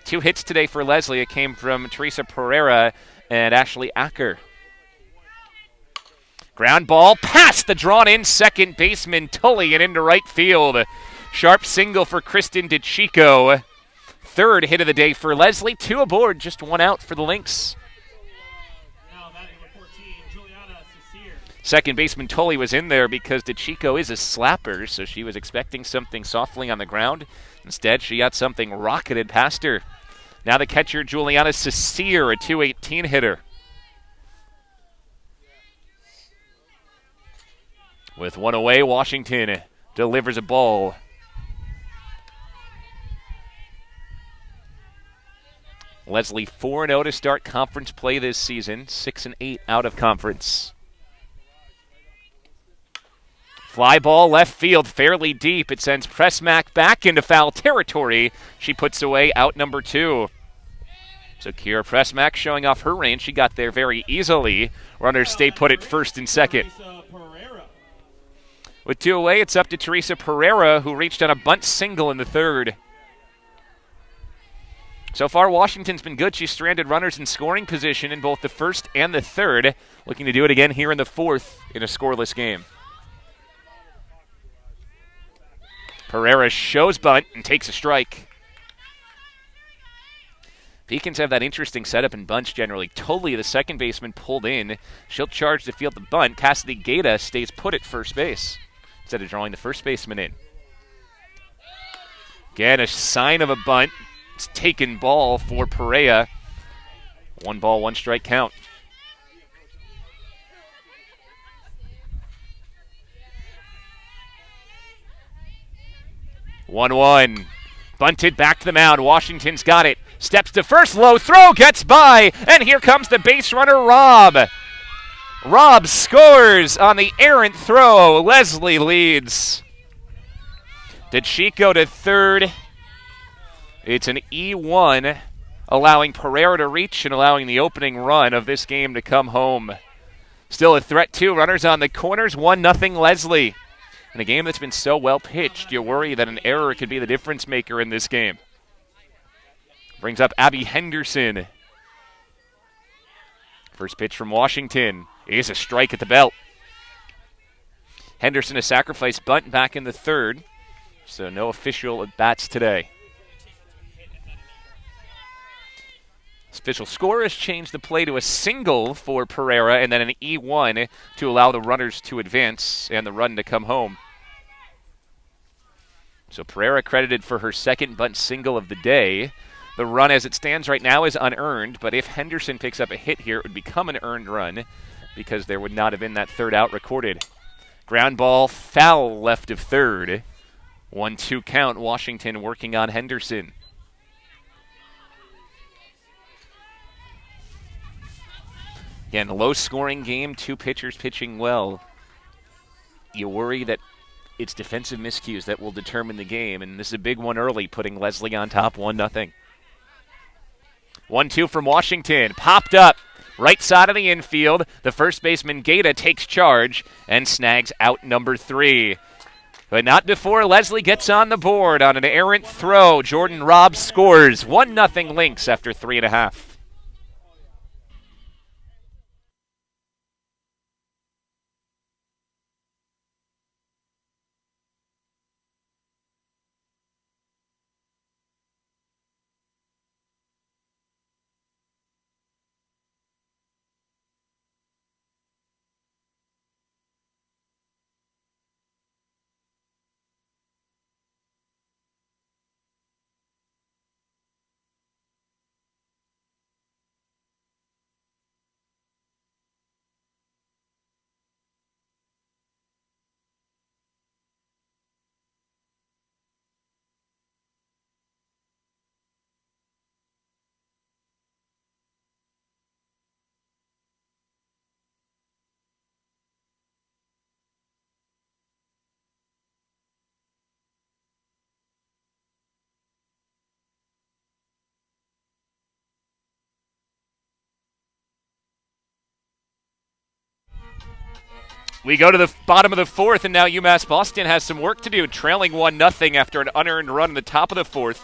2 hits today for Lesley. It came from Teresa Pereira and Ashley Acker. Ground ball past the drawn-in second baseman Tulley and into right field. Sharp single for Kristen DeChico. Third hit of the day for Lesley. 2 aboard, just 1 out for the Lynx. Second baseman Tulley was in there because DeChico is a slapper, so she was expecting something softly on the ground. Instead, she got something rocketed past her. Now the catcher, Juliana Cecere, a .218 hitter. With 1 away, Washington delivers a ball. Lesley 4-0 to start conference play this season, 6-8 out of conference. Fly ball left field, fairly deep. It sends Prusmack back into foul territory. She puts away out number 2. So Kiera Prusmack showing off her range. She got there very easily. Runners stay put at first and second. With 2 away, it's up to Teresa Pereira, who reached on a bunt single in the third. So far, Washington's been good. She's stranded runners in scoring position in both the first and the third. Looking to do it again here in the fourth in a scoreless game. Pereira shows bunt and takes a strike. Peakins have that interesting setup in bunts generally. Tulley, the second baseman, pulled in. She'll charge to field the bunt. Cassidy Gaeta stays put at first base instead of drawing the first baseman in. Again, a sign of a bunt. It's taken ball for Pereira. 1 ball, 1 strike count. One. Bunted back to the mound. Washington's got it. Steps to first, low throw, gets by, and here comes the base runner, Rob. Rob scores on the errant throw. Lesley leads. DeChico to third. It's an E1, allowing Pereira to reach and allowing the opening run of this game to come home. Still a threat, 2 runners on the corners, 1-0 Lesley. In a game that's been so well pitched, you worry that an error could be the difference maker in this game. Brings up Abby Henderson. First pitch from Washington is a strike at the belt. Henderson a sacrifice bunt back in the third, so no official at bats today. Official score has changed the play to a single for Pereira and then an E1 to allow the runners to advance and the run to come home. So Pereira credited for her second bunt single of the day. The run as it stands right now is unearned, but if Henderson picks up a hit here, it would become an earned run because there would not have been that third out recorded. Ground ball, foul left of third. 1-2 count, Washington working on Henderson. Again, low-scoring game, 2 pitchers pitching well. You worry that it's defensive miscues that will determine the game, and this is a big one early, putting Lesley on top 1-0. 1-2 from Washington, popped up, right side of the infield. The first baseman, Gaeta, takes charge and snags out number 3. But not before Lesley gets on the board on an errant throw. Jordan Robb scores 1-0 Lynx after 3.5. We go to the bottom of the fourth, and now UMass Boston has some work to do, trailing 1-0 after an unearned run in the top of the fourth.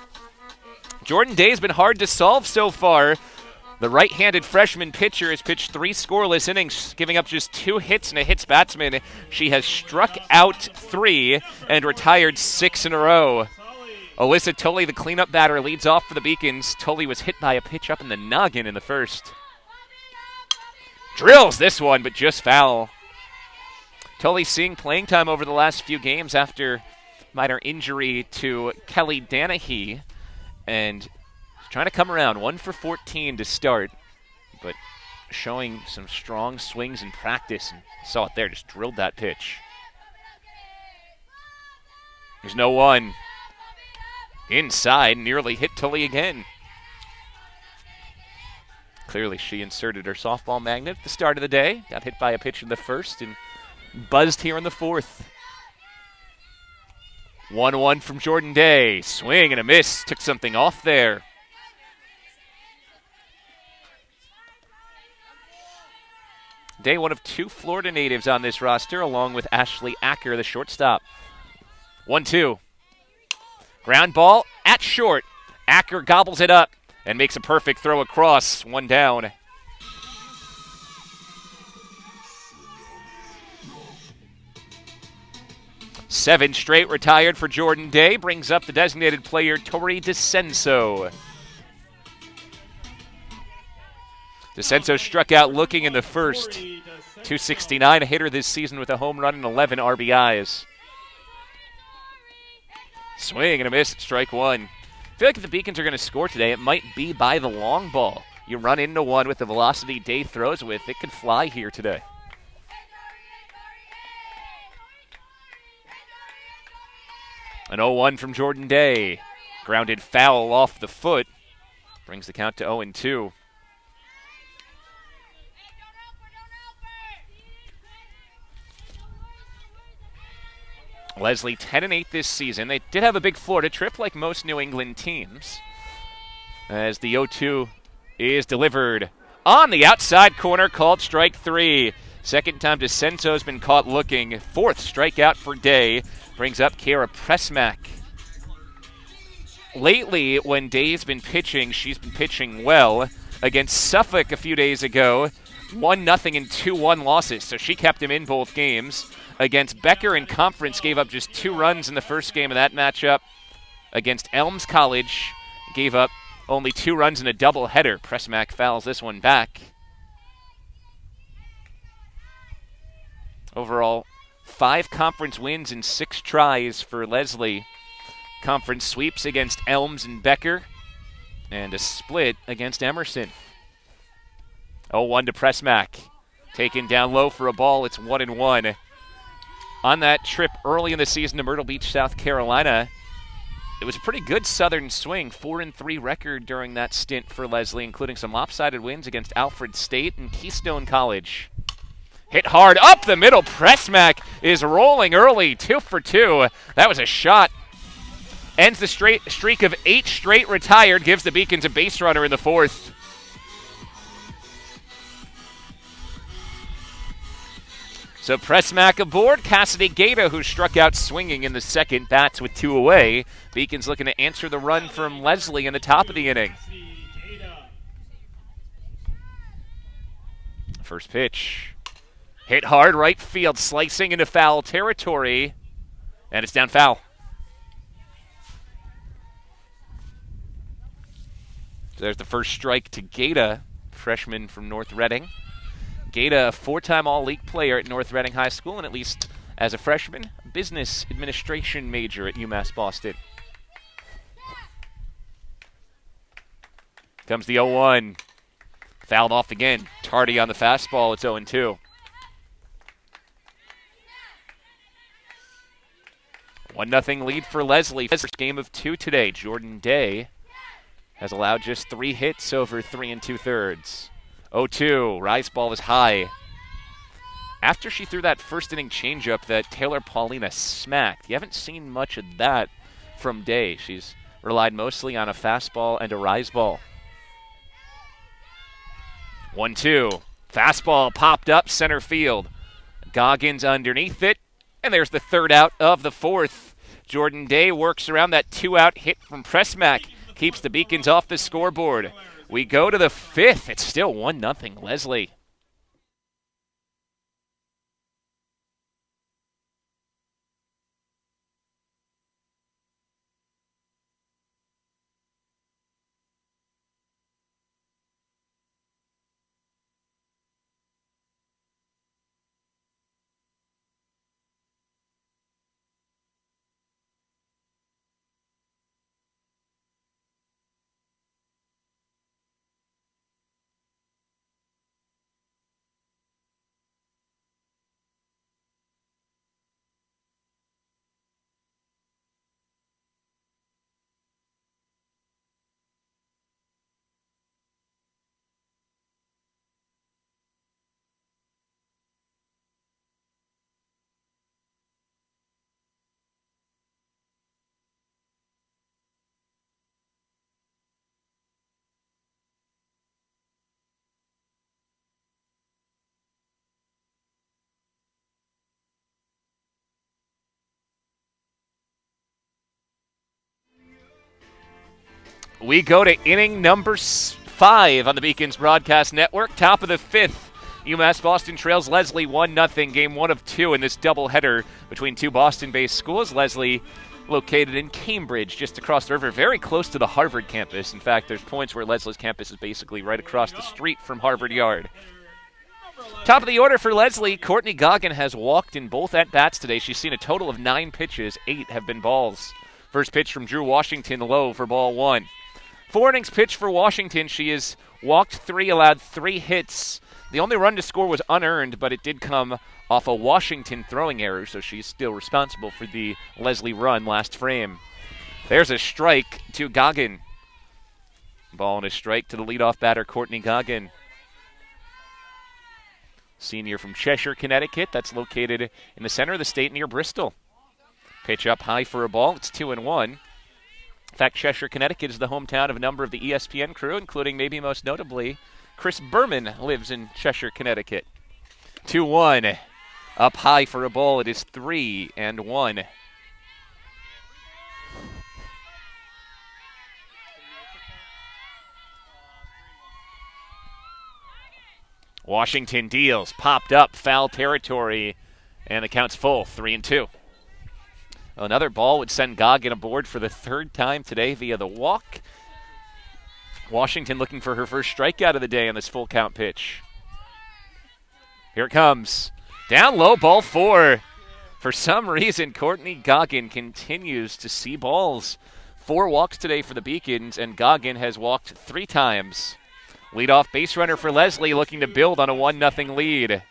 Jordan Day's been hard to solve so far. The right-handed freshman pitcher has pitched 3 scoreless innings, giving up just 2 hits and a hits batsman. She has struck out 3 and retired 6 in a row. Alyssa Tulley, the cleanup batter, leads off for the Beacons. Tulley was hit by a pitch up in the noggin in the first. Drills this one, but just foul. Tulley seeing playing time over the last few games after minor injury to Kelly Danahy, and trying to come around. 1 for 14 to start, but showing some strong swings in practice, and saw it there, just drilled that pitch. There's no one. Inside, nearly hit Tulley again. Clearly she inserted her softball magnet at the start of the day. Got hit by a pitch in the first and buzzed here in the fourth. 1-1 from Jordan Day. Swing and a miss. Took something off there. Day, one of 2 Florida natives on this roster, along with Ashley Acker, the shortstop. 1-2. Ground ball at short. Acker gobbles it up and makes a perfect throw across. 1 down. Seven straight retired for Jordan Day. Brings up the designated player, Tori DeCenso. DeCenso struck out looking in the first. 269, a hitter this season with a home run and 11 RBIs. Swing and a miss, strike 1. I feel like if the Beacons are going to score today, it might be by the long ball. You run into one with the velocity Day throws with, it could fly here today. An 0-1 from Jordan Day. Grounded foul off the foot. Brings the count to 0-2. Lesley 10-8 this season. They did have a big Florida trip like most New England teams. As the 0-2 is delivered on the outside corner, called strike 3. Second time DeCenso's been caught looking. 4th strikeout for Day. Brings up Kiera Prusmack. Lately, when Day's been pitching, she's been pitching well. Against Suffolk a few days ago, 1-0 and 2-1 losses, so she kept him in both games. Against Becker in conference, gave up just 2 runs in the first game of that matchup. Against Elms College, gave up only 2 runs in a doubleheader. Prusmack fouls this one back. Overall, 5 conference wins in 6 tries for Lesley. Conference sweeps against Elms and Becker, and a split against Emerson. 0-1 to Prusmack. Taken down low for a ball, it's 1-1. On that trip early in the season to Myrtle Beach, South Carolina, it was a pretty good Southern swing. 4-3 record during that stint for Lesley, including some lopsided wins against Alfred State and Keystone College. Hit hard up the middle. Prusmack is rolling early. 2 for 2. That was a shot. Ends the streak of 8 straight retired. Gives the Beacons a base runner in the 4th. So Prusmack aboard. Cassidy Gaeta, who struck out swinging in the second, bats with 2 away. Beacons looking to answer the run from Lesley in the top of the inning. First pitch. Hit hard right field, slicing into foul territory. And it's down foul. So there's the first strike to Gaeta, freshman from North Reading. Gaeta, a 4-time All-League player at North Reading High School, and at least as a freshman, business administration major at UMass Boston. Comes the 0-1. Fouled off again. Tardy on the fastball. It's 0-2. 1-0 lead for Lesley. First game of 2 today. Jordan Day has allowed just 3 hits over 3 2/3. 0-2. Rise ball is high. After she threw that first inning changeup that Taylor Paulina smacked, you haven't seen much of that from Day. She's relied mostly on a fastball and a rise ball. 1-2. Fastball popped up center field. Goggins underneath it, and there's the third out of the fourth. Jordan Day works around that 2-out hit from Prusmack, keeps the Beacons off the scoreboard. We go to the fifth. It's still 1-0 Lesley. We go to inning number 5 on the Beacons Broadcast Network. Top of the fifth. UMass Boston trails Lesley 1-0. Game 1 of 2 in this doubleheader between two Boston-based schools. Lesley located in Cambridge, just across the river, very close to the Harvard campus. In fact, there's points where Lesley's campus is basically right across the street from Harvard Yard. Top of the order for Lesley, Courtney Goggin has walked in both at-bats today. She's seen a total of 9 pitches. 8 have been balls. First pitch from Drew Washington, low for ball 1. 4 innings pitched for Washington. She has walked 3, allowed 3 hits. The only run to score was unearned, but it did come off a Washington throwing error, so she's still responsible for the Lesley run last frame. There's a strike to Goggin. Ball and a strike to the leadoff batter, Courtney Goggin. Senior from Cheshire, Connecticut. That's located in the center of the state near Bristol. Pitch up high for a ball. It's 2-1. In fact, Cheshire, Connecticut is the hometown of a number of the ESPN crew, including maybe most notably Chris Berman lives in Cheshire, Connecticut. 2-1. Up high for a ball. It is 3-1. Washington deals. Popped up. Foul territory. And the count's full. 3-2. Another ball would send Goggin aboard for the 3rd time today via the walk. Washington looking for her first strikeout of the day on this full count pitch. Here it comes. Down low, ball 4. For some reason, Courtney Goggin continues to see balls. 4 walks today for the Beacons, and Goggin has walked 3 times. Leadoff base runner for Lesley, looking to build on a 1-0 lead.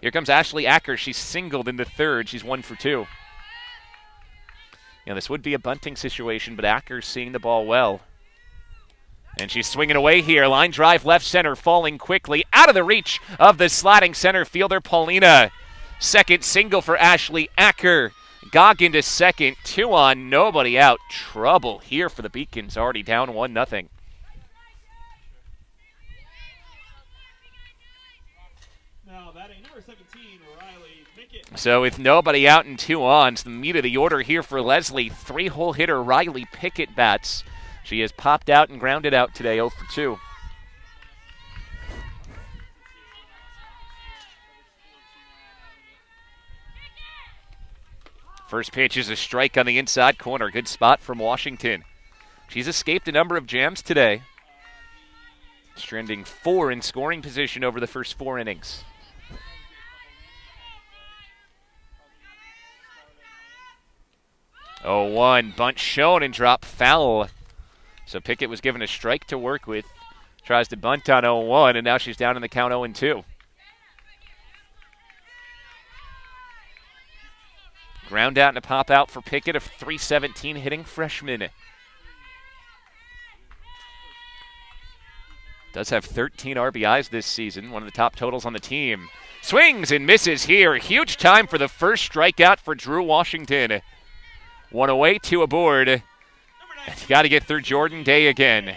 Here comes Ashley Acker. She's singled in the 3rd. She's 1 for 2. This would be a bunting situation, but Acker's seeing the ball well. And she's swinging away here. Line drive left center, falling quickly out of the reach of the sliding center fielder, Paulina. Second single for Ashley Acker. Goggin to second. 2 on, nobody out. Trouble here for the Beacons, already down 1-0. Now batting number 17, Riley Pickett. So with nobody out and 2 ons, the meat of the order here for Lesley. 3-hole hitter Riley Pickett bats. She has popped out and grounded out today, 0 for 2. First pitch is a strike on the inside corner. Good spot from Washington. She's escaped a number of jams today. Trending 4 in scoring position over the first 4 innings. Oh, 1 bunt shown and drop foul. So Pickett was given a strike to work with. Tries to bunt on 0-1, and now she's down in the count 0-2. Ground out and a pop out for Pickett, a .317 hitting freshman. Does have 13 RBIs this season, one of the top totals on the team. Swings and misses here. Huge time for the first strikeout for Drew Washington. 1 away, 2 aboard. You got to get through Jordan Day again.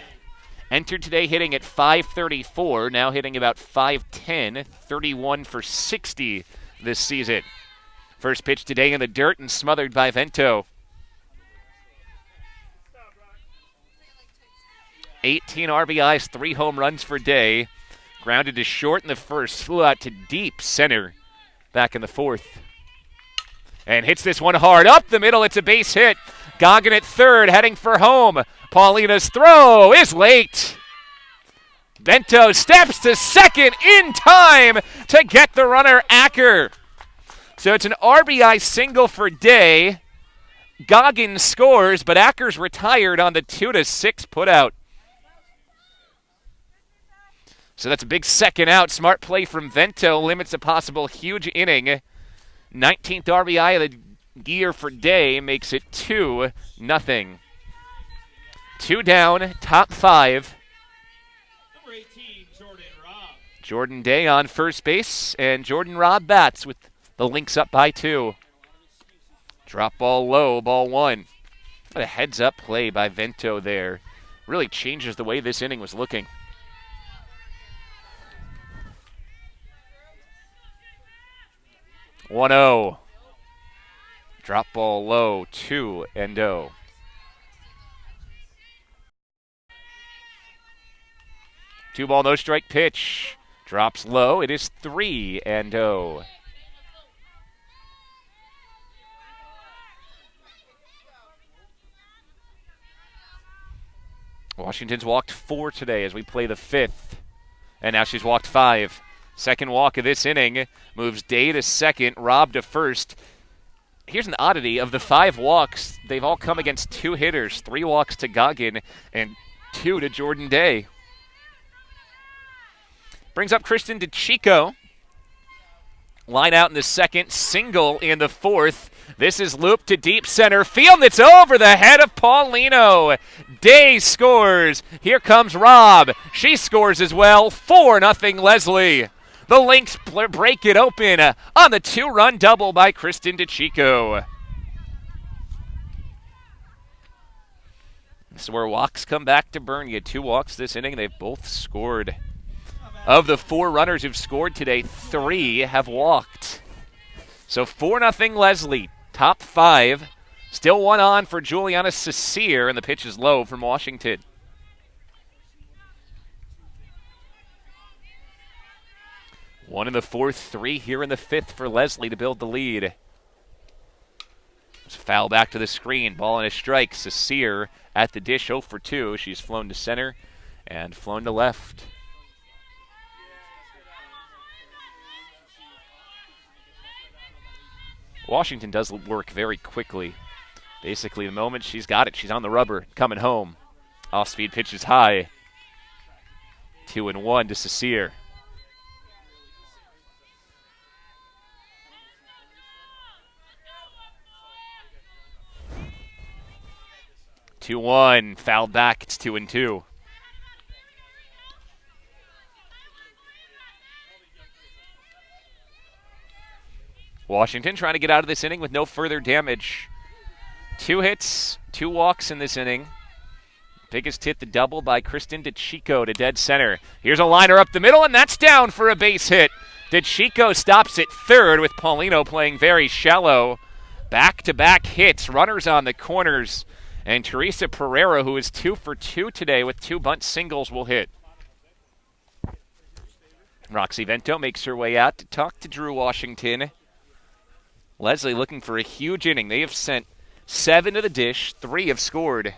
Entered today hitting at .534, now hitting about .510, 31 for 60 this season. First pitch today in the dirt and smothered by Vento. 18 RBIs, 3 home runs for Day. Grounded to short in the first, flew out to deep center back in the fourth. And hits this one hard up the middle. It's a base hit. Goggin at third, heading for home. Paulina's throw is late. Vento steps to second in time to get the runner Acker. So it's an RBI single for Day. Goggin scores, but Acker's retired on the 2-6 putout. So that's a big second out. Smart play from Vento limits a possible huge inning. 19th RBI of the year for Day makes it 2-0. 2 down, top 5. Number 18, Jordan Robb. Jordan Day on first base, and Jordan Robb bats with the Lynx up by 2. Drop ball low, ball 1. What a heads-up play by Vento there. Really changes the way this inning was looking. 1-0. Drop ball low, 2-0. Two ball, no strike pitch. Drops low. It is 3-0. Washington's walked 4 today as we play the 5th. And now she's walked 5. Second walk of this inning moves Day to second, Robb to first. Here's an oddity. Of the 5 walks, they've all come against 2 hitters. 3 walks to Goggin and 2 to Jordan Day. Brings up Kristen DeChico. Line out in the second, single in the fourth. This is looped to deep center field. It's over the head of Paulino. Day scores. Here comes Robb. She scores as well. 4-0 Lesley. The Lynx break it open on the 2-run double by Kristen DeChico. This is where walks come back to burn you. 2 walks this inning. They've both scored. Of the 4 runners who've scored today, 3 have walked. So 4-0 Lesley. Top 5. Still 1 on for Juliana Cecere, and the pitch is low from Washington. One in the fourth, 3 here in the 5th for Lesley to build the lead. It's a foul back to the screen. Ball and a strike. Cecere at the dish, 0 for 2. She's flown to center and flown to left. Washington does work very quickly. Basically, the moment she's got it, she's on the rubber, coming home. Off-speed pitch is high. 2-1 to Cecere. 2-1, fouled back, it's 2-2. Washington trying to get out of this inning with no further damage. 2 hits, 2 walks in this inning. Biggest hit, the double by Kristen DeChico to dead center. Here's a liner up the middle, and that's down for a base hit. DeChico stops at third with Paulino playing very shallow. Back-to-back hits, runners on the corners. And Teresa Pereira, who is 2 for 2 today with 2 bunt singles, will hit. Roxy Vento makes her way out to talk to Drew Washington. Lesley looking for a huge inning. They have sent 7 to the dish. 3 have scored.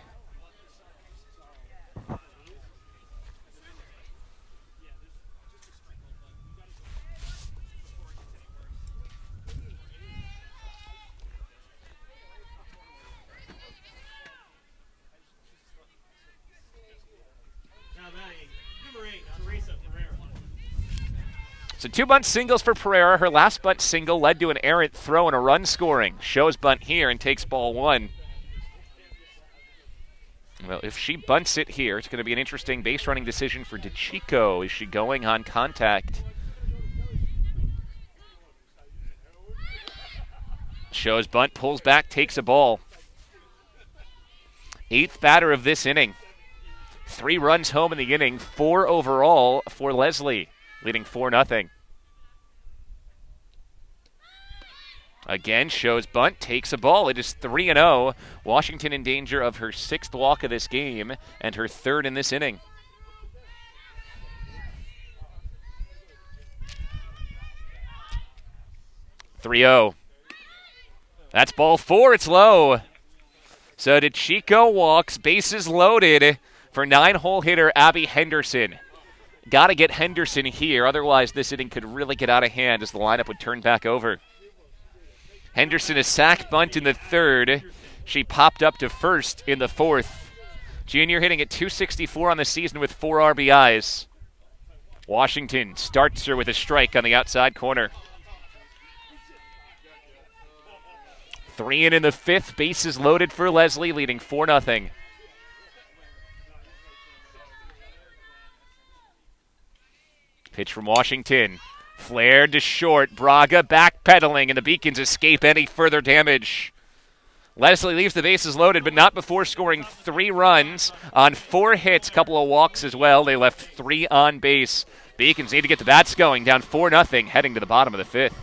So 2 bunt singles for Pereira. Her last bunt single led to an errant throw and a run scoring. Shows bunt here and takes ball 1. Well, if she bunts it here, it's going to be an interesting base running decision for DeChico. Is she going on contact? Shows bunt, pulls back, takes a ball. 8th batter of this inning. 3 runs home in the inning, 4 overall for Lesley, leading 4-0. Again, shows bunt, takes a ball. It is 3-0. Washington in danger of her 6th walk of this game and her 3rd in this inning. (3-0). That's ball 4. It's low. So DeChico walks, bases loaded for 9-hole hitter Abby Henderson. Got to get Henderson here, otherwise this inning could really get out of hand as the lineup would turn back over. Henderson a sack bunt in the 3rd. She popped up to 1st in the 4th. Junior hitting at .264 on the season with 4 RBIs. Washington starts her with a strike on the outside corner. 3 in the 5th. Bases loaded for Lesley, leading 4-0. Pitch from Washington. Flared to short. Braga backpedaling, and the Beacons escape any further damage. Lesley leaves the bases loaded, but not before scoring 3 runs on 4 hits, couple of walks as well. They left 3 on base. Beacons need to get the bats going, down 4-0, heading to the bottom of the 5th.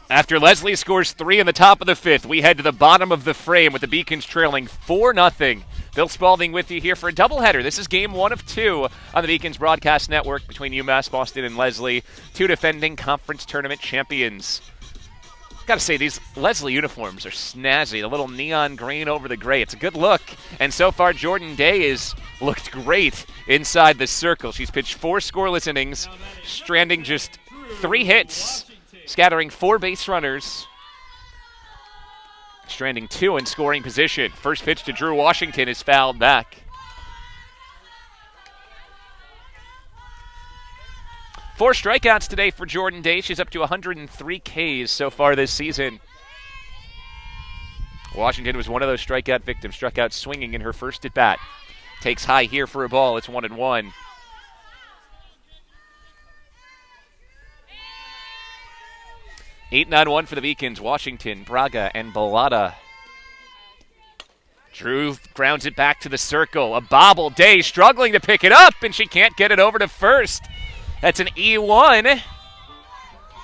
After Lesley scores 3 in the top of the 5th, we head to the bottom of the frame with the Beacons trailing 4-0. Bill Spalding with you here for a doubleheader. This is game 1 of 2 on the Beacons broadcast network between UMass Boston and Lesley, 2 defending conference tournament champions. Gotta say, these Lesley uniforms are snazzy. The little neon green over the gray. It's a good look. And so far, Jordan Day has looked great inside the circle. She's pitched 4 scoreless innings, stranding just 3 hits, scattering 4 base runners, stranding 2 in scoring position. First pitch to Drew Washington is fouled back. 4 strikeouts today for Jordan Day. She's up to 103 Ks so far this season. Washington was one of those strikeout victims, struck out swinging in her first at bat. Takes high here for a ball. It's 1-1. Eight 9-1 for the Beacons. Washington, Braga, and Bellata. Drew grounds it back to the circle. A bobble. Day struggling to pick it up, and she can't get it over to first. That's an E1,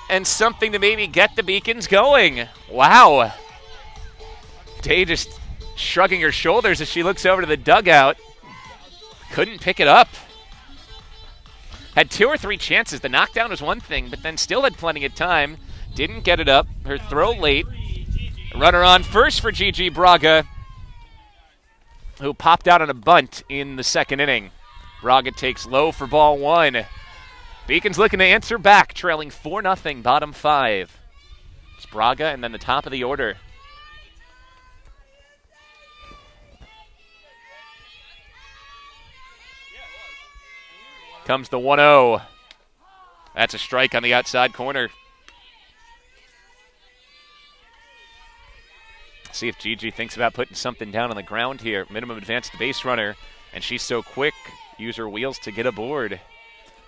and something to maybe get the Beacons going. Wow. Day just shrugging her shoulders as she looks over to the dugout. Couldn't pick it up. Had 2 or 3 chances. The knockdown was one thing, but then still had plenty of time. Didn't get it up. Her throw late. Runner on first for Gigi Braga, who popped out on a bunt in the 2nd inning. Braga takes low for ball 1. Beacons looking to answer back, trailing 4-0, bottom 5. It's Braga and then the top of the order. Comes the 1-0. That's a strike on the outside corner. See if Gigi thinks about putting something down on the ground here. Minimum advance to base runner, and she's so quick. Use her wheels to get aboard.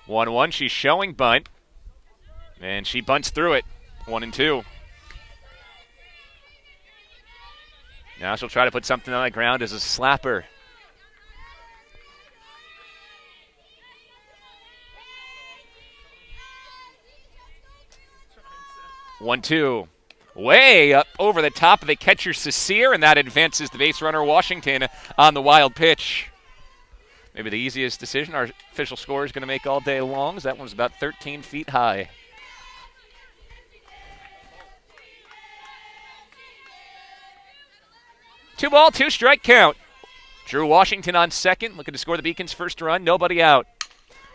1-1, she's showing bunt, and she bunts through it. 1-2. Now she'll try to put something on the ground as a slapper. 1-2. Way up over the top of the catcher, Cecere, and that advances the base runner, Washington, on the wild pitch. Maybe the easiest decision our official score is going to make all day long, as that one's about 13 feet high. Two ball, two strike count. Drew Washington on second, looking to score the Beacons' first run, nobody out.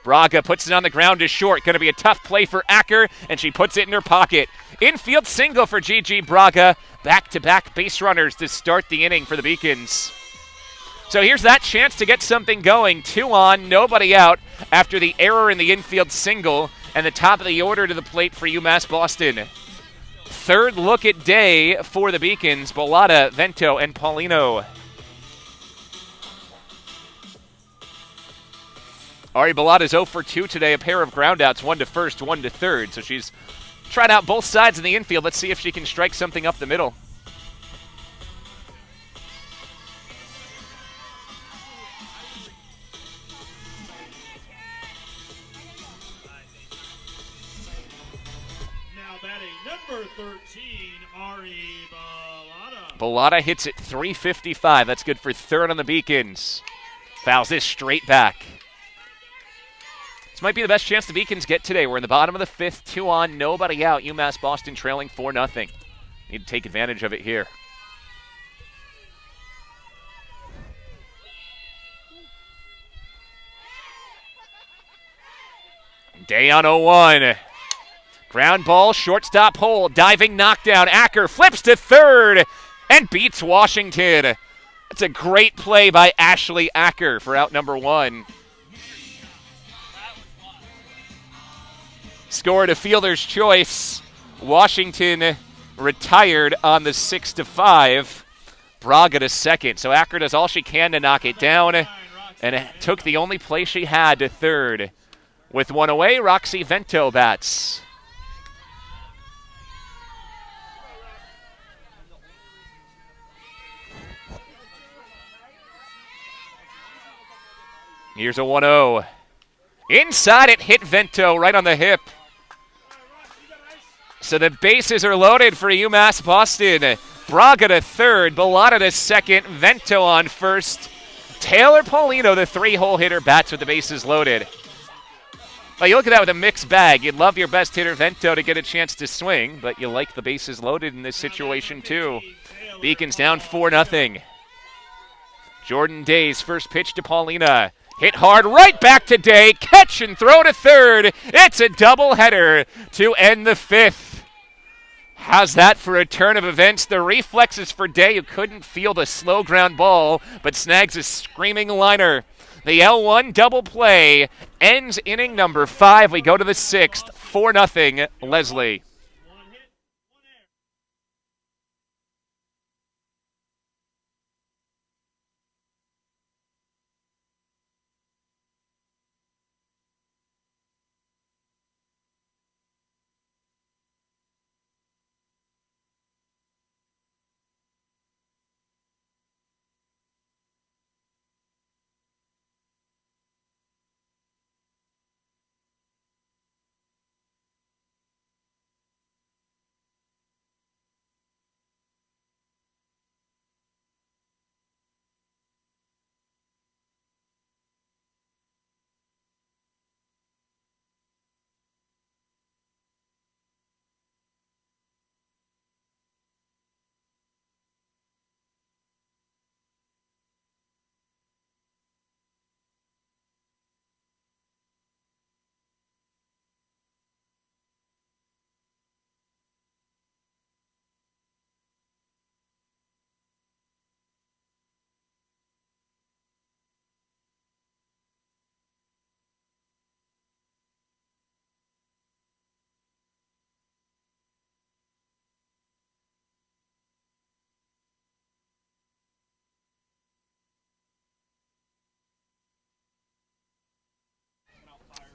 Braga puts it on the ground to short. Going to be a tough play for Acker, and she puts it in her pocket. Infield single for Gigi Braga. Back-to-back base runners to start the inning for the Beacons. So here's that chance to get something going. 2 on, nobody out after the error in the infield single, and the top of the order to the plate for UMass Boston. Third look at day for the Beacons. Bolata, Vento, and Paulino. Ari Bolata's 0 for 2 today, a pair of groundouts, 1 to first, 1 to third. So she's tried out both sides in the infield. Let's see if she can strike something up the middle. Now batting number 13, Ari Bolata. Bolata hits it .355. That's good for third on the Beacons. Fouls this straight back. This might be the best chance the Beacons get today. We're in the bottom of the fifth, 2 on, nobody out. UMass Boston trailing 4-0. Need to take advantage of it here. Day on 0-1. Ground ball, shortstop hole, diving knockdown. Acker flips to third and beats Washington. That's a great play by Ashley Acker for out number 1. Scored a fielder's choice. Washington retired on the 6-5. Braga to second. So Acker does all she can to knock it down, and it took the only play she had to third. With 1 away, Roxy Vento bats. Here's a 1-0. Inside it hit Vento right on the hip. So the bases are loaded for UMass Boston. Braga to third, Bolata to second, Vento on first. Taylor Paulino, the 3-hole hitter, bats with the bases loaded. Well, you look at that with a mixed bag. You'd love your best hitter, Vento, to get a chance to swing, but you like the bases loaded in this situation too. Beacons down 4-0. Jordan Day's first pitch to Paulina. Hit hard right back to Day. Catch and throw to third. It's a doubleheader to end the fifth. How's that for a turn of events? The reflexes for Day, who couldn't field a slow ground ball, but snags a screaming liner. The L1 double play ends inning number 5. We go to the 6th. 4-0, Lesley.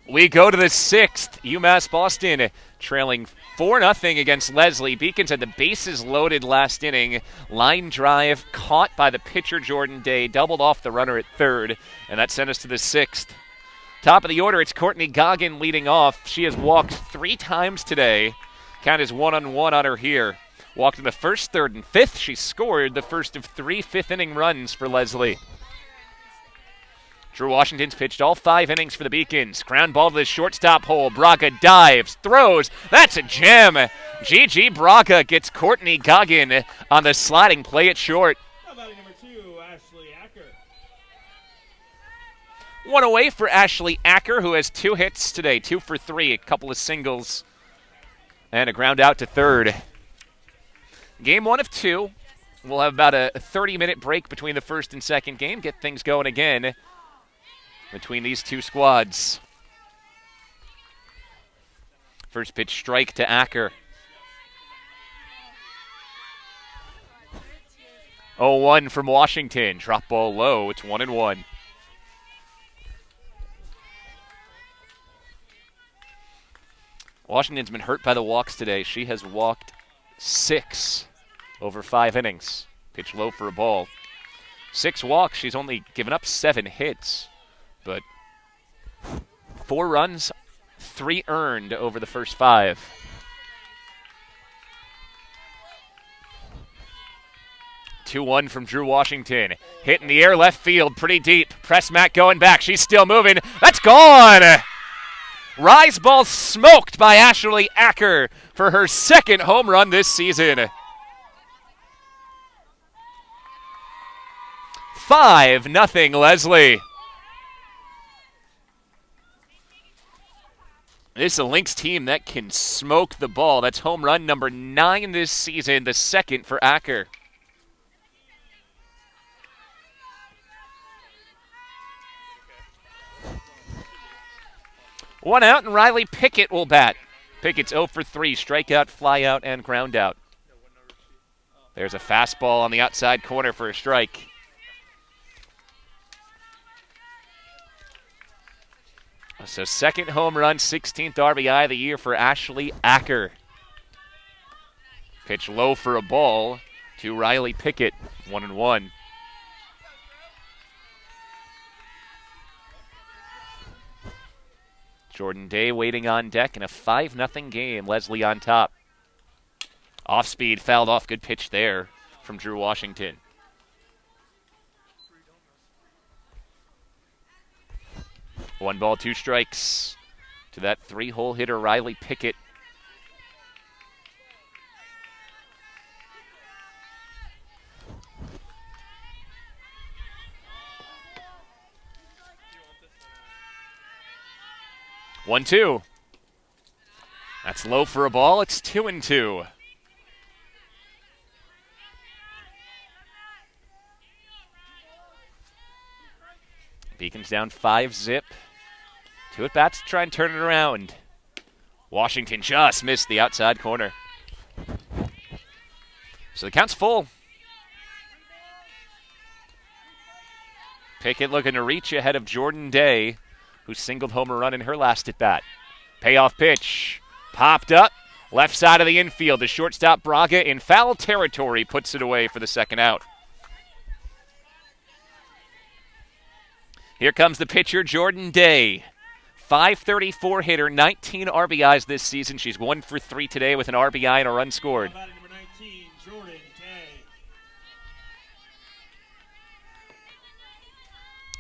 We go to the 6th. UMass Boston trailing 4-0 against Lesley. Beacons had the bases loaded last inning. Line drive caught by the pitcher Jordan Day, doubled off the runner at third, and that sent us to the 6th. Top of the order, it's Courtney Goggin leading off. She has walked 3 times today. Count is 1-on-1 on her here. Walked in the 1st, 3rd, and 5th. She scored the first of 3 fifth-inning runs for Lesley. Drew Washington's pitched all 5 innings for the Beacons. Ground ball to the shortstop hole. Braga dives, throws. That's a gem. Gigi Braga gets Courtney Goggin on the sliding play at short. How about number 2, Ashley Acker? 1 away for Ashley Acker, who has 2 hits today. 2 for 3, a couple of singles, and a ground out to third. Game 1 of 2. We'll have about a 30-minute break between the first and second game. Get things going again between these 2 squads. First pitch strike to Acker. 0-1 from Washington. Drop ball low. It's 1-1. Washington's been hurt by the walks today. She has walked 6 over 5 innings. Pitch low for a ball. 6 walks. She's only given up 7 hits, but 4 runs, 3 earned over the first 5. Two 2-1 from Drew Washington. Hit in the air left field, pretty deep. Prusmack going back. She's still moving. That's gone! Rise ball smoked by Ashley Acker for her 2nd home run this season. 5-0 Lesley. This is a Lynx team that can smoke the ball. That's home run number 9 this season, the 2nd for Acker. One out, and Riley Pickett will bat. Pickett's 0 for 3, strikeout, flyout, and ground out. There's a fastball on the outside corner for a strike. So 2nd home run, 16th RBI of the year for Ashley Acker. Pitch low for a ball to Riley Pickett, 1-1. Jordan Day waiting on deck in a 5-0 game. Lesley on top. Off speed, fouled off. Good pitch there from Drew Washington. One ball, 2 strikes to that 3-hole hitter, Riley Pickett. One, 2. That's low for a ball. It's 2-2. Beacons down 5-0. 2 at-bats to try and turn it around. Washington just missed the outside corner. So the count's full. Pickett looking to reach ahead of Jordan Day, who singled home a run in her last at-bat. Payoff pitch. Popped up. Left side of the infield. The shortstop Braga in foul territory puts it away for the 2nd out. Here comes the pitcher, Jordan Day. .534 hitter, 19 RBIs this season. She's 1 for 3 today with an RBI and a run scored. Number 19, Jordan Day.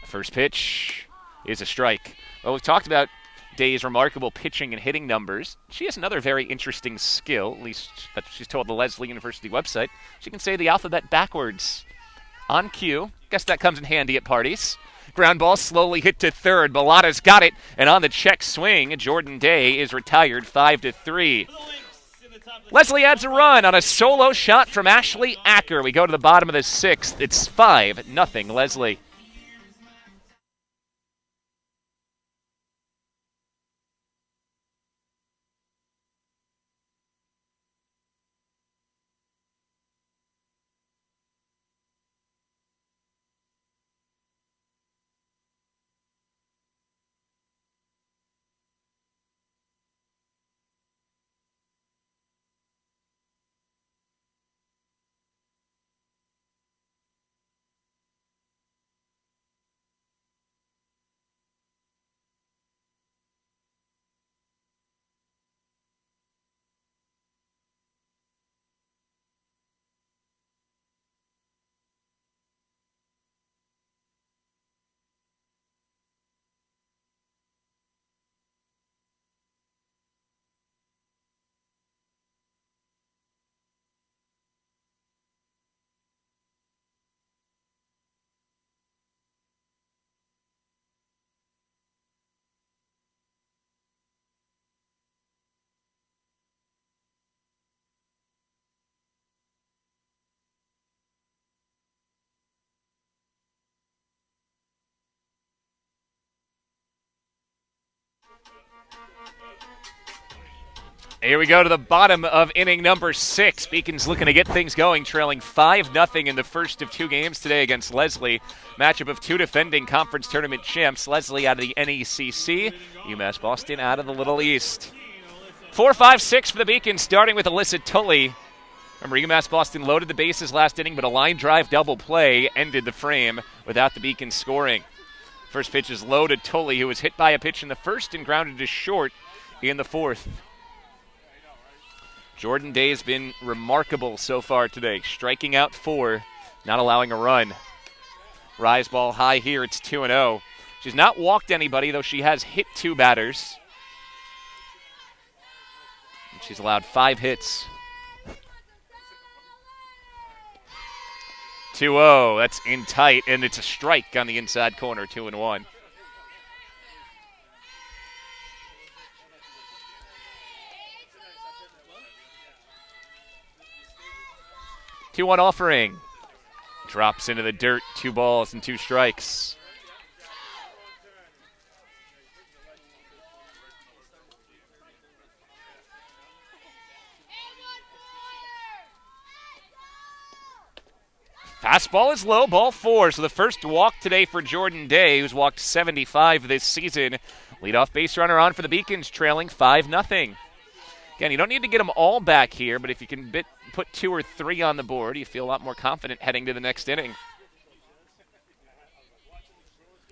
First pitch is a strike. Well, we've talked about Day's remarkable pitching and hitting numbers. She has another very interesting skill, at least that she's told the Lesley University website. She can say the alphabet backwards on cue. Guess that comes in handy at parties. Ground ball slowly hit to third. Mulata's got it, and on the check swing, Jordan Day is retired 5-3. Lesley adds a run on a solo shot from Ashley Acker. We go to the bottom of the 6th. It's 5-0 Lesley. Here we go to the bottom of inning number 6. Beacons looking to get things going, trailing 5-0 in the first of 2 games today against Lesley. Matchup of 2 defending conference tournament champs, Lesley out of the NECC, UMass Boston out of the Little East. 4-5-6 for the Beacons, starting with Alyssa Tulley. Remember, UMass Boston loaded the bases last inning, but a line drive double play ended the frame without the Beacons scoring. First pitch is low to Tulley, who was hit by a pitch in the first and grounded to short in the 4th. Jordan Day has been remarkable so far today, striking out 4, not allowing a run. Rise ball high here, it's 2-0. She's not walked anybody, though she has hit 2 batters. And she's allowed 5 hits. 2-0, that's in tight, and it's a strike on the inside corner, 2-1. 2-1 offering. Drops into the dirt, 2 balls and 2 strikes. Fastball is low, ball 4. So the first walk today for Jordan Day, who's walked 75 this season. Leadoff base runner on for the Beacons, trailing 5-0. Again, you don't need to get them all back here, but if you can put 2 or 3 on the board, you feel a lot more confident heading to the next inning.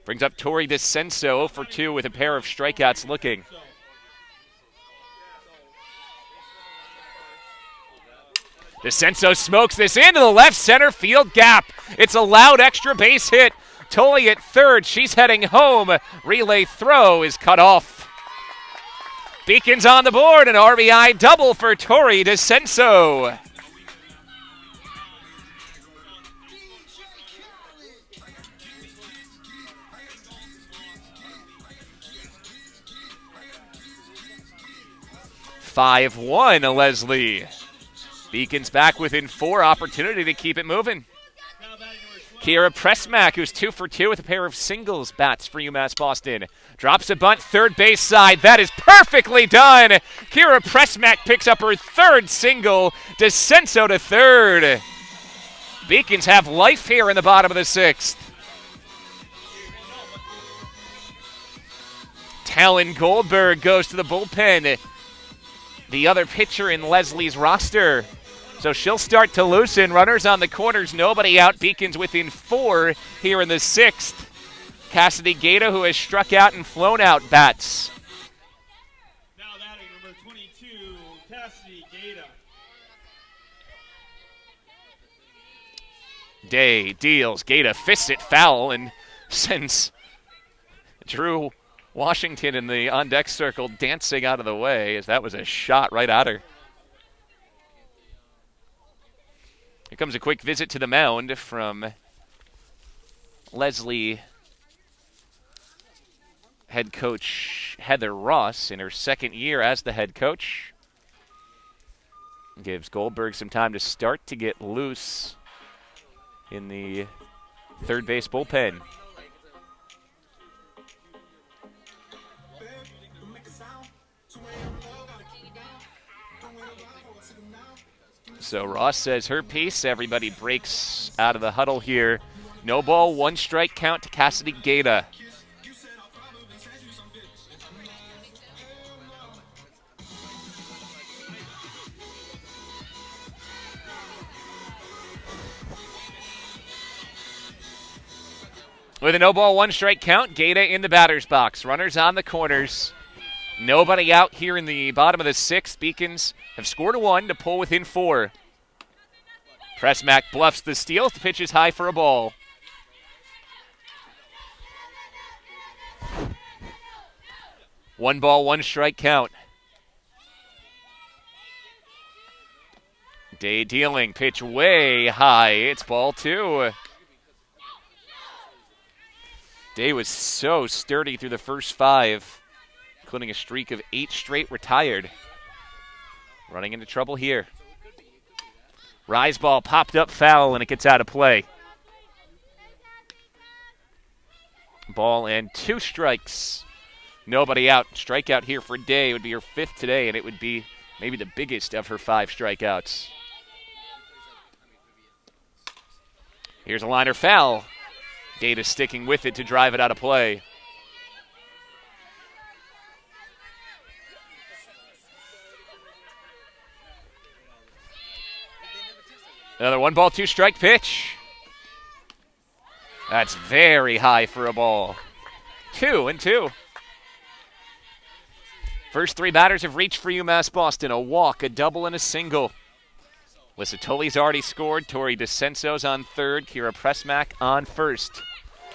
Brings up Tori DeCenso for 2 with a pair of strikeouts looking. DeCenso smokes this into the left center field gap. It's a loud extra base hit. Tulley at third. She's heading home. Relay throw is cut off. Beacons on the board, an RBI double for Tori DeCenso. (5-1) Lesley. Beacons back within 4, opportunity to keep it moving. Kiera Prusmack, who's 2 for 2 with a pair of singles bats for UMass Boston. Drops a bunt, third base side. That is perfectly done. Kiera Prusmack picks up her 3rd single. DeCenso to 3rd. Beacons have life here in the bottom of the 6th. Talon Goldberg goes to the bullpen. The other pitcher in Lesley's roster. So she'll start to loosen. Runners on the corners, nobody out. Beacons within 4 here in the 6th. Cassidy Gaeta, who has struck out and flown out bats. Now batting number 22, Cassidy Gaeta. Day deals. Gaeta fists it foul and sends Drew Washington in the on-deck circle dancing out of the way, as that was a shot right at her. Here comes a quick visit to the mound from Lesley head coach Heather Ross in her 2nd year as the head coach. Gives Goldberg some time to start to get loose in the third base bullpen. So Ross says her piece. Everybody breaks out of the huddle here. No ball, 1 strike count to Cassidy Gaeta. With a no ball, 1 strike count, Gaeta in the batter's box. Runners on the corners. Nobody out here in the bottom of the 6th. Beacons have scored a 1 to pull within 4. Prusmack bluffs the steal. The pitch is high for a ball. One ball, 1 strike count. Day dealing. Pitch way high. It's ball 2. Day was so sturdy through the first 5. Including a streak of 8 straight retired. Running into trouble here. Rise ball popped up foul, and it gets out of play. Ball and 2 strikes. Nobody out. Strikeout here for Day. It would be her 5th today, and it would be maybe the biggest of her 5 strikeouts. Here's a liner foul. Data sticking with it to drive it out of play. Another 1 ball, 2 strike pitch. That's very high for a ball. 2-2. First 3 batters have reached for UMass Boston. A walk, a double, and a single. Alyssa Tulley's already scored. Tori DeCenso's on third. Kiera Prusmack on first.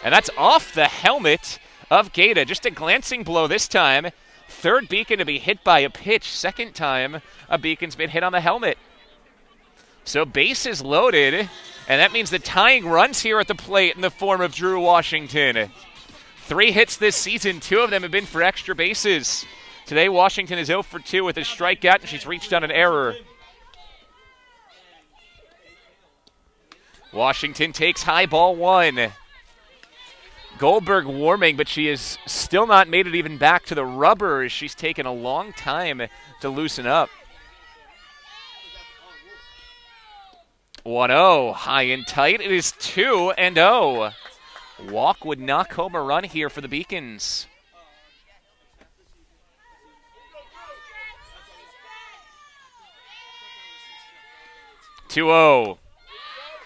And that's off the helmet of Gata. Just a glancing blow this time. Third Beacon to be hit by a pitch. Second time a Beacon's been hit on the helmet. So bases loaded, and that means the tying runs here at the plate in the form of Drew Washington. 3 hits this season. 2 of them have been for extra bases. Today, Washington is 0 for 2 with a strikeout, and she's reached on an error. Washington takes high ball 1. Goldberg warming, but she has still not made it even back to the rubber as she's taken a long time to loosen up. 1-0, high and tight. It is 2-0. Walk would knock home a run here for the Beacons. (2-0).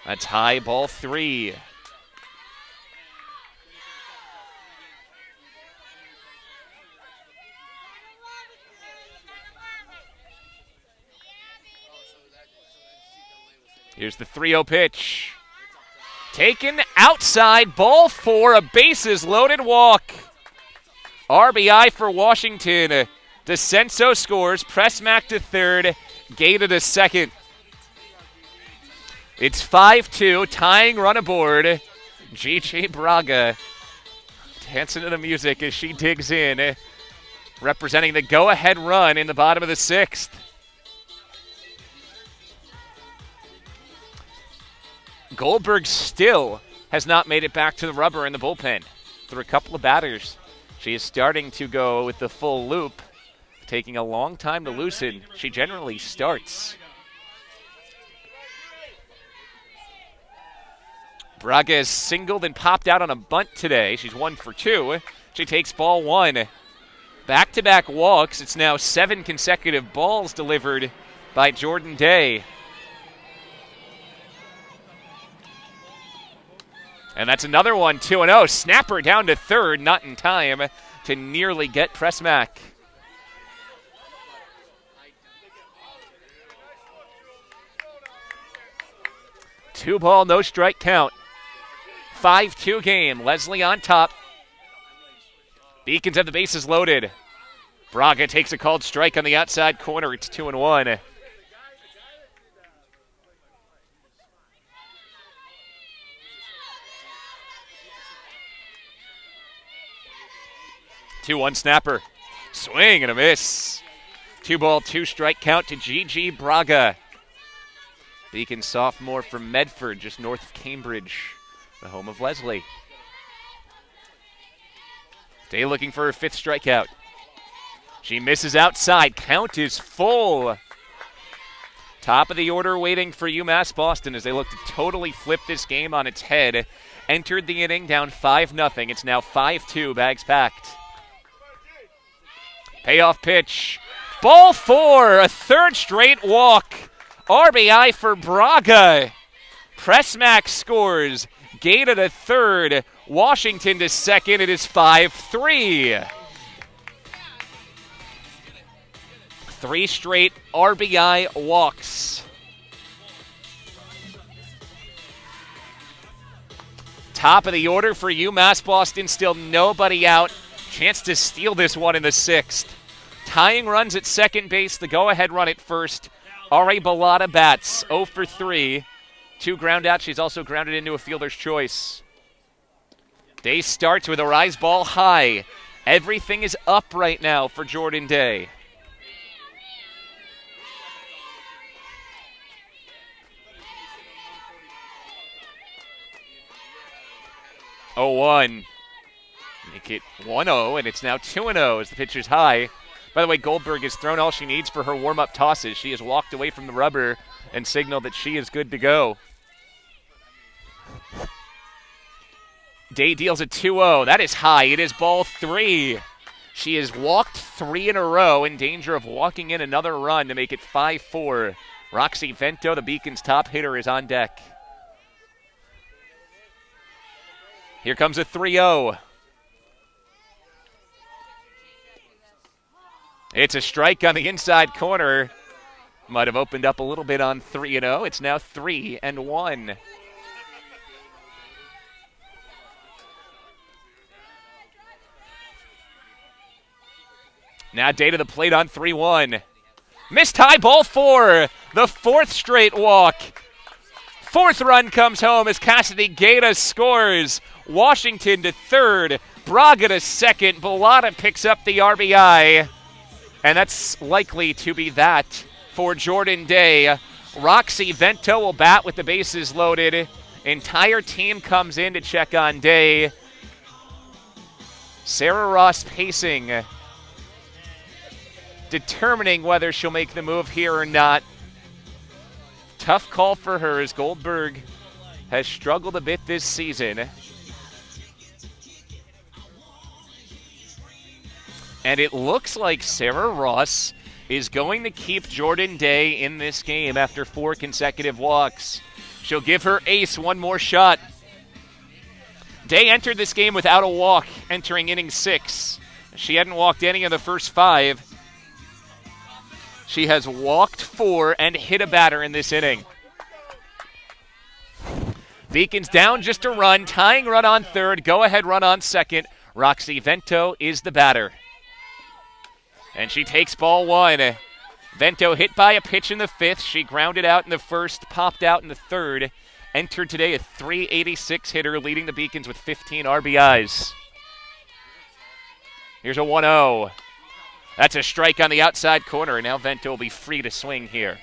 That's high ball 3. Here's the 3-0 pitch. Taken outside, ball 4, a bases loaded walk. RBI for Washington. DeCenso scores, Prusmack to third, Gata to second. It's 5-2, tying run aboard. Gigi Braga dancing to the music as she digs in, representing the go-ahead run in the bottom of the 6th. Goldberg still has not made it back to the rubber in the bullpen. Through a couple of batters, she is starting to go with the full loop, taking a long time to loosen. She generally starts. Braga has singled and popped out on a bunt today. She's 1 for 2. She takes ball 1. Back-to-back walks. It's now 7 consecutive balls delivered by Jordan Day. And that's another one, 2-0. Snapper down to third, not in time to nearly get Prusmack. Two ball, no strike count. 5-2 game. Lesley on top. Beacons have the bases loaded. Braga takes a called strike on the outside corner. It's 2-1. 2-1 snapper. Swing and a miss. 2 ball, 2 strike count to Gigi Braga. Beacon sophomore from Medford, just north of Cambridge, the home of Lesley. Day looking for her 5th strikeout. She misses outside. Count is full. Top of the order waiting for UMass Boston as they look to totally flip this game on its head. Entered the inning down 5-0. It's now 5-2, bags packed. Payoff pitch. Ball 4, a 3rd straight walk. RBI for Braga. Prusmack scores. Gata to 3rd. Washington to 2nd. It is 5-3. 3 straight RBI walks. Top of the order for UMass Boston. Still nobody out. Chance to steal this one in the 6th. Tying runs at second base. The go-ahead run at first. Ari Bellata bats 0 for 3. 2 ground outs. She's also grounded into a fielder's choice. Day starts with a rise ball high. Everything is up right now for Jordan Day. Oh, 1. Make it 1-0, and it's now 2-0 as the pitcher's high. By the way, Goldberg has thrown all she needs for her warm-up tosses. She has walked away from the rubber and signaled that she is good to go. Day deals a 2-0. That is high. It is ball 3. She has walked 3 in a row, in danger of walking in another run to make it 5-4. Roxy Vento, the Beacon's top hitter, is on deck. Here comes a 3-0. It's a strike on the inside corner. Might have opened up a little bit on 3-0. It's now 3-1. Now Day to the plate on 3-1. Missed high, ball 4. The 4th straight walk. 4th run comes home as Cassidy Gaeta scores. Washington to 3rd. Braga to 2nd. Bellata picks up the RBI. And that's likely to be that for Jordan Day. Roxy Vento will bat with the bases loaded. Entire team comes in to check on Day. Sarah Ross pacing, determining whether she'll make the move here or not. Tough call for her as Goldberg has struggled a bit this season. And it looks like Sarah Ross is going to keep Jordan Day in this game after 4 consecutive walks. She'll give her ace one more shot. Day entered this game without a walk entering inning 6. She hadn't walked any of the first 5. She has walked 4 and hit a batter in this inning. Beacons down just a run, tying run on 3rd, go-ahead run on 2nd. Roxy Vento is the batter. And she takes ball 1. Vento hit by a pitch in the 5th. She grounded out in the 1st, popped out in the 3rd. Entered today a .386 hitter, leading the Beacons with 15 RBIs. Here's a 1-0. That's a strike on the outside corner, and now Vento will be free to swing here.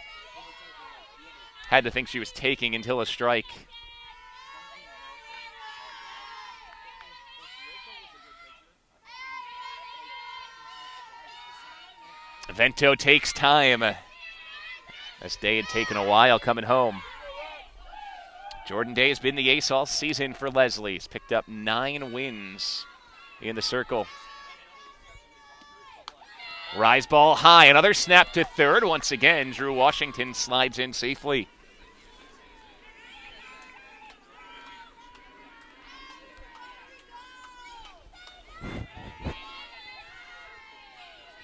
Had to think she was taking until a strike. Vento takes time. This Day had taken a while coming home. Jordan Day has been the ace all season for Lesley. He's picked up 9 wins in the circle. Rise ball high. Another snap to 3rd. Once again, Drew Washington slides in safely.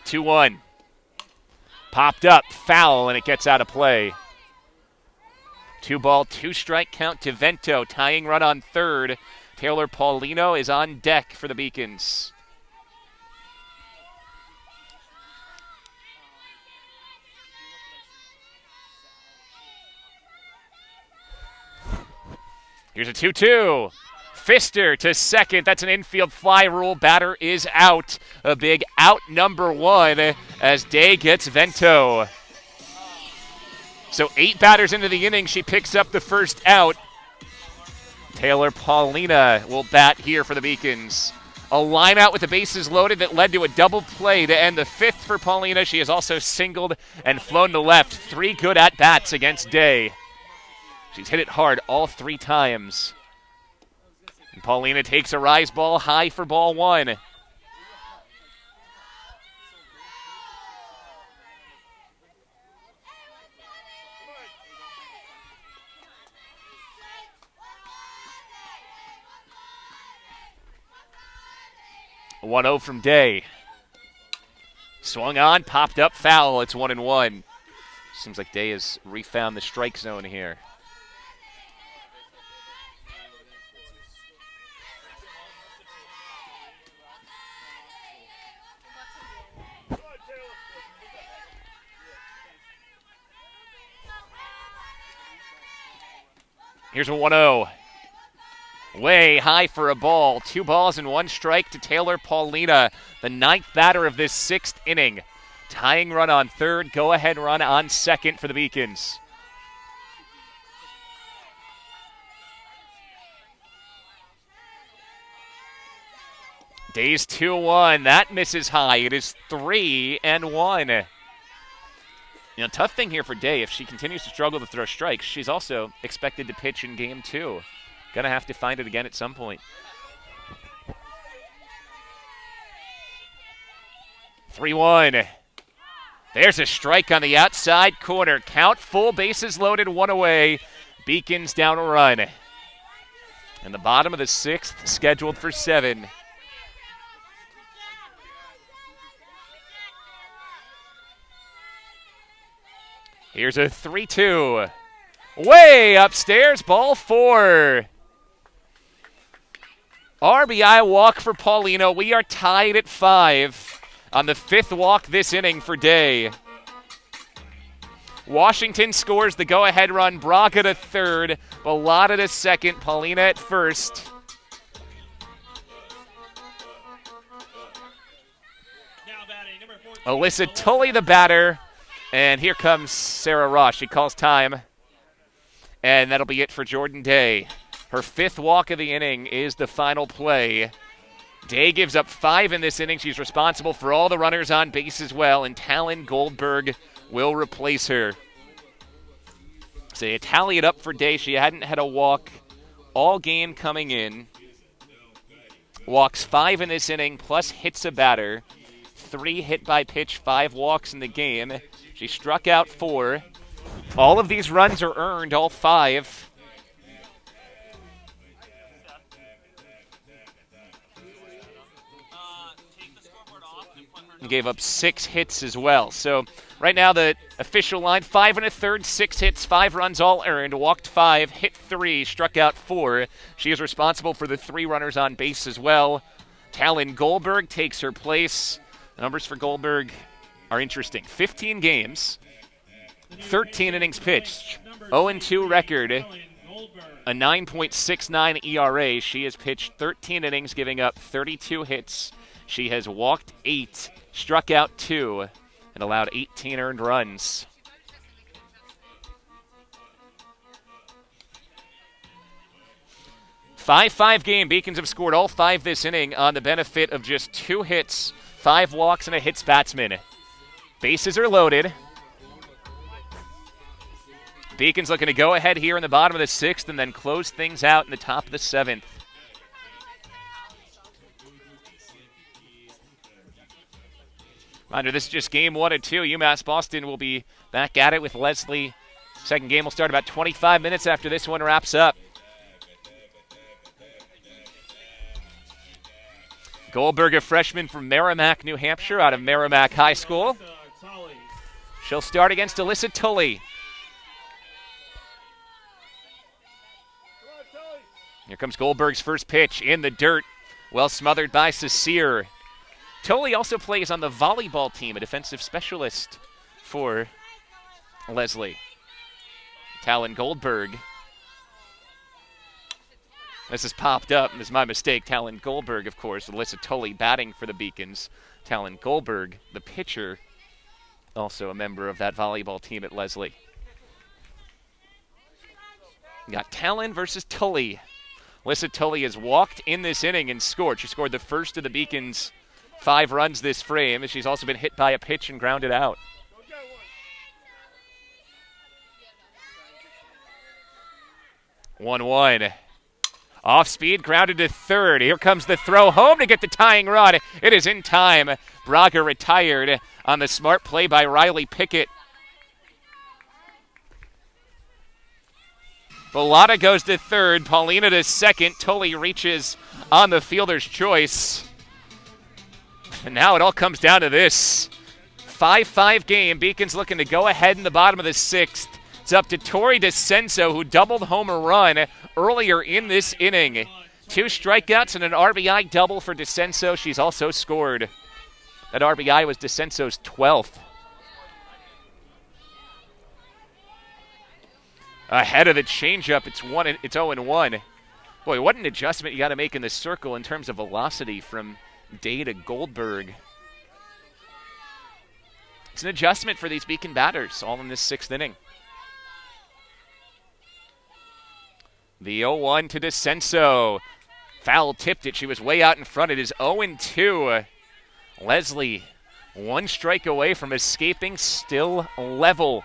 Two 2-1. Popped up, foul, and it gets out of play. 2-ball, 2-strike count to Vento. Tying run on 3rd. Taylor Paulino is on deck for the Beacons. Here's a 2-2. Pfister to 2nd. That's an infield fly rule. Batter is out. A big out number 1 as Day gets Vento. So 8 batters into the inning, she picks up the first out. Taylor Paulina will bat here for the Beacons. A line out with the bases loaded that led to a double play to end the 5th for Paulina. She has also singled and flown to left. 3 good at-bats against Day. She's hit it hard all 3 times. And Paulina takes a rise ball high for ball 1. A 1-0 from Day. Swung on, popped up, foul. It's 1-1. Seems like Day has refound the strike zone here. Here's a 1-0. Way high for a ball. 2 balls and 1 strike to Taylor Paulina, the 9th batter of this 6th inning. Tying run on 3rd, go-ahead run on 2nd for the Beacons. Day's 2-1. That misses high. It is 3-1. Tough thing here for Day. If she continues to struggle to throw strikes, she's also expected to pitch in game 2. Gonna have to find it again at some point. 3-1. There's a strike on the outside corner. Count, full, bases loaded, 1 away. Beacons down a run. And the bottom of the 6th, scheduled for 7. Here's a 3-2. Way upstairs, ball 4. RBI walk for Paulino. We are tied at 5 on the 5th walk this inning for Day. Washington scores the go-ahead run. Braga to 3rd. Bellotta to 2nd. Paulina at 1st. Alyssa Tulley the batter. And here comes Sarah Ross. She calls time. And that'll be it for Jordan Day. Her 5th walk of the inning is the final play. Day gives up 5 in this inning. She's responsible for all the runners on base as well. And Talon Goldberg will replace her. So you tally it up for Day. She hadn't had a walk all game coming in. Walks 5 in this inning, plus hits a batter. 3 hit by pitch, 5 walks in the game. She struck out 4. All of these runs are earned, all 5. And gave up 6 hits as well. So right now the official line, 5 1/3, 6 hits, 5 runs all earned. Walked 5, hit 3, struck out 4. She is responsible for the 3 runners on base as well. Talon Goldberg takes her place. The numbers for Goldberg are interesting. 15 games, 13 innings pitched, 0-2 record, a 9.69 ERA. She has pitched 13 innings, giving up 32 hits. She has walked 8, struck out 2, and allowed 18 earned runs. Five game. Beacons have scored all 5 this inning on the benefit of just 2 hits, 5 walks, and a hits batsman. Bases are loaded. Beacons looking to go ahead here in the bottom of the 6th and then close things out in the top of the 7th. Reminder, this is just game 1 and 2. UMass Boston will be back at it with Lesley. Second game will start about 25 minutes after this one wraps up. Goldberg, a freshman from Merrimack, New Hampshire, out of Merrimack High School. She'll start against Alyssa Tulley. Here comes Goldberg's first pitch in the dirt, well smothered by Cecere. Tulley also plays on the volleyball team, a defensive specialist for Lesley. Talon Goldberg. This has popped up, and this is my mistake. Talon Goldberg, of course. Alyssa Tulley batting for the Beacons. Talon Goldberg, the pitcher, also a member of that volleyball team at Lesley. We got Talon versus Tulley. Alyssa Tulley has walked in this inning and scored. She scored the first of the Beacons' 5 runs this frame, and she's also been hit by a pitch and grounded out. One. Off speed, grounded to 3rd. Here comes the throw home to get the tying run. It is in time. Braga retired on the smart play by Riley Pickett. Bellotta goes to 3rd. Paulina to 2nd. Tulley reaches on the fielder's choice. And now it all comes down to this. 5-5 game. Beacons looking to go ahead in the bottom of the 6th. It's up to Tori DeCenso, who doubled home a run earlier in this inning. 2 strikeouts and an RBI double for DeCenso. She's also scored. That RBI was DeCenso's 12th. Ahead of the changeup, it's 0-1. Boy, what an adjustment you got to make in the circle in terms of velocity from Day to Goldberg. It's an adjustment for these Beacon batters, all in this 6th inning. The 0-1 to DeCenso. Foul tipped it. She was way out in front. It is 0-2. Lesley, one strike away from escaping, still level.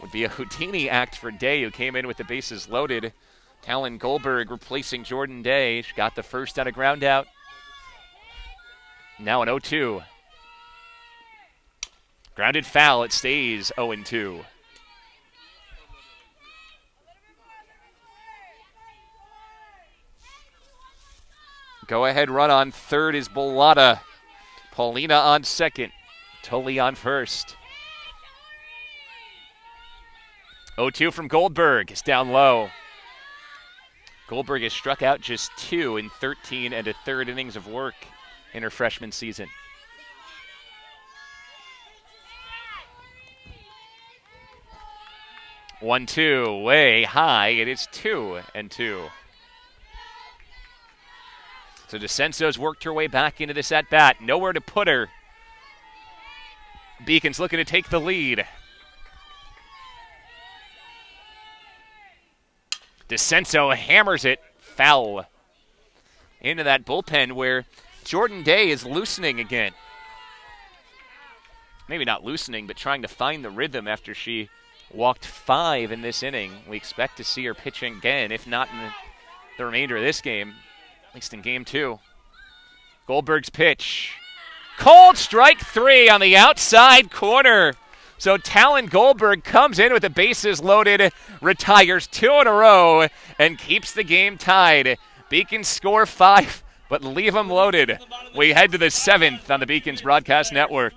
Would be a Houdini act for Day, who came in with the bases loaded. Talon Goldberg replacing Jordan Day. She got the first out of ground out. Now an 0-2. Grounded foul. It stays 0-2. Go-ahead run on third is Bellotta. Paulina on second. Tulley on first. 0-2 from Goldberg. It's down low. Goldberg has struck out just 2 in 13 and a third innings of work in her freshman season. One, two, way high. It is 2-2. So DeCenso's worked her way back into this at-bat. Nowhere to put her. Beacon's looking to take the lead. DeCenso hammers it. Foul. Into that bullpen where Jordan Day is loosening again. Maybe not loosening, but trying to find the rhythm after she walked 5 in this inning. We expect to see her pitching again, if not in the remainder of this game, at least in game 2. Goldberg's pitch. Cold strike 3 on the outside corner. So Talon Goldberg comes in with the bases loaded, retires 2 in a row, and keeps the game tied. Beacons score 5, but leave them loaded. We head to the 7th on the Beacons Broadcast Network.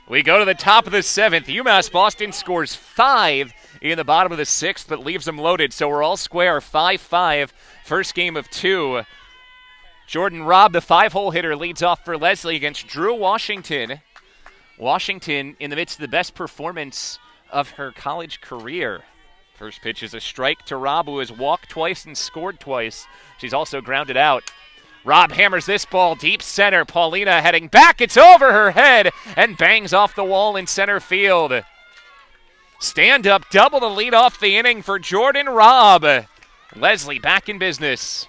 We go to the top of the 7th. UMass Boston scores 5 in the bottom of the 6th, but leaves them loaded. So we're all square, 5-5. First game of 2. Jordan Robb, the 5-hole hitter, leads off for Lesley against Drew Washington. Washington in the midst of the best performance of her college career. First pitch is a strike to Robb, who has walked twice and scored twice. She's also grounded out. Robb hammers this ball deep center. Paulina heading back. It's over her head and bangs off the wall in center field. Stand up double to lead off the inning for Jordan Robb. Lesley back in business.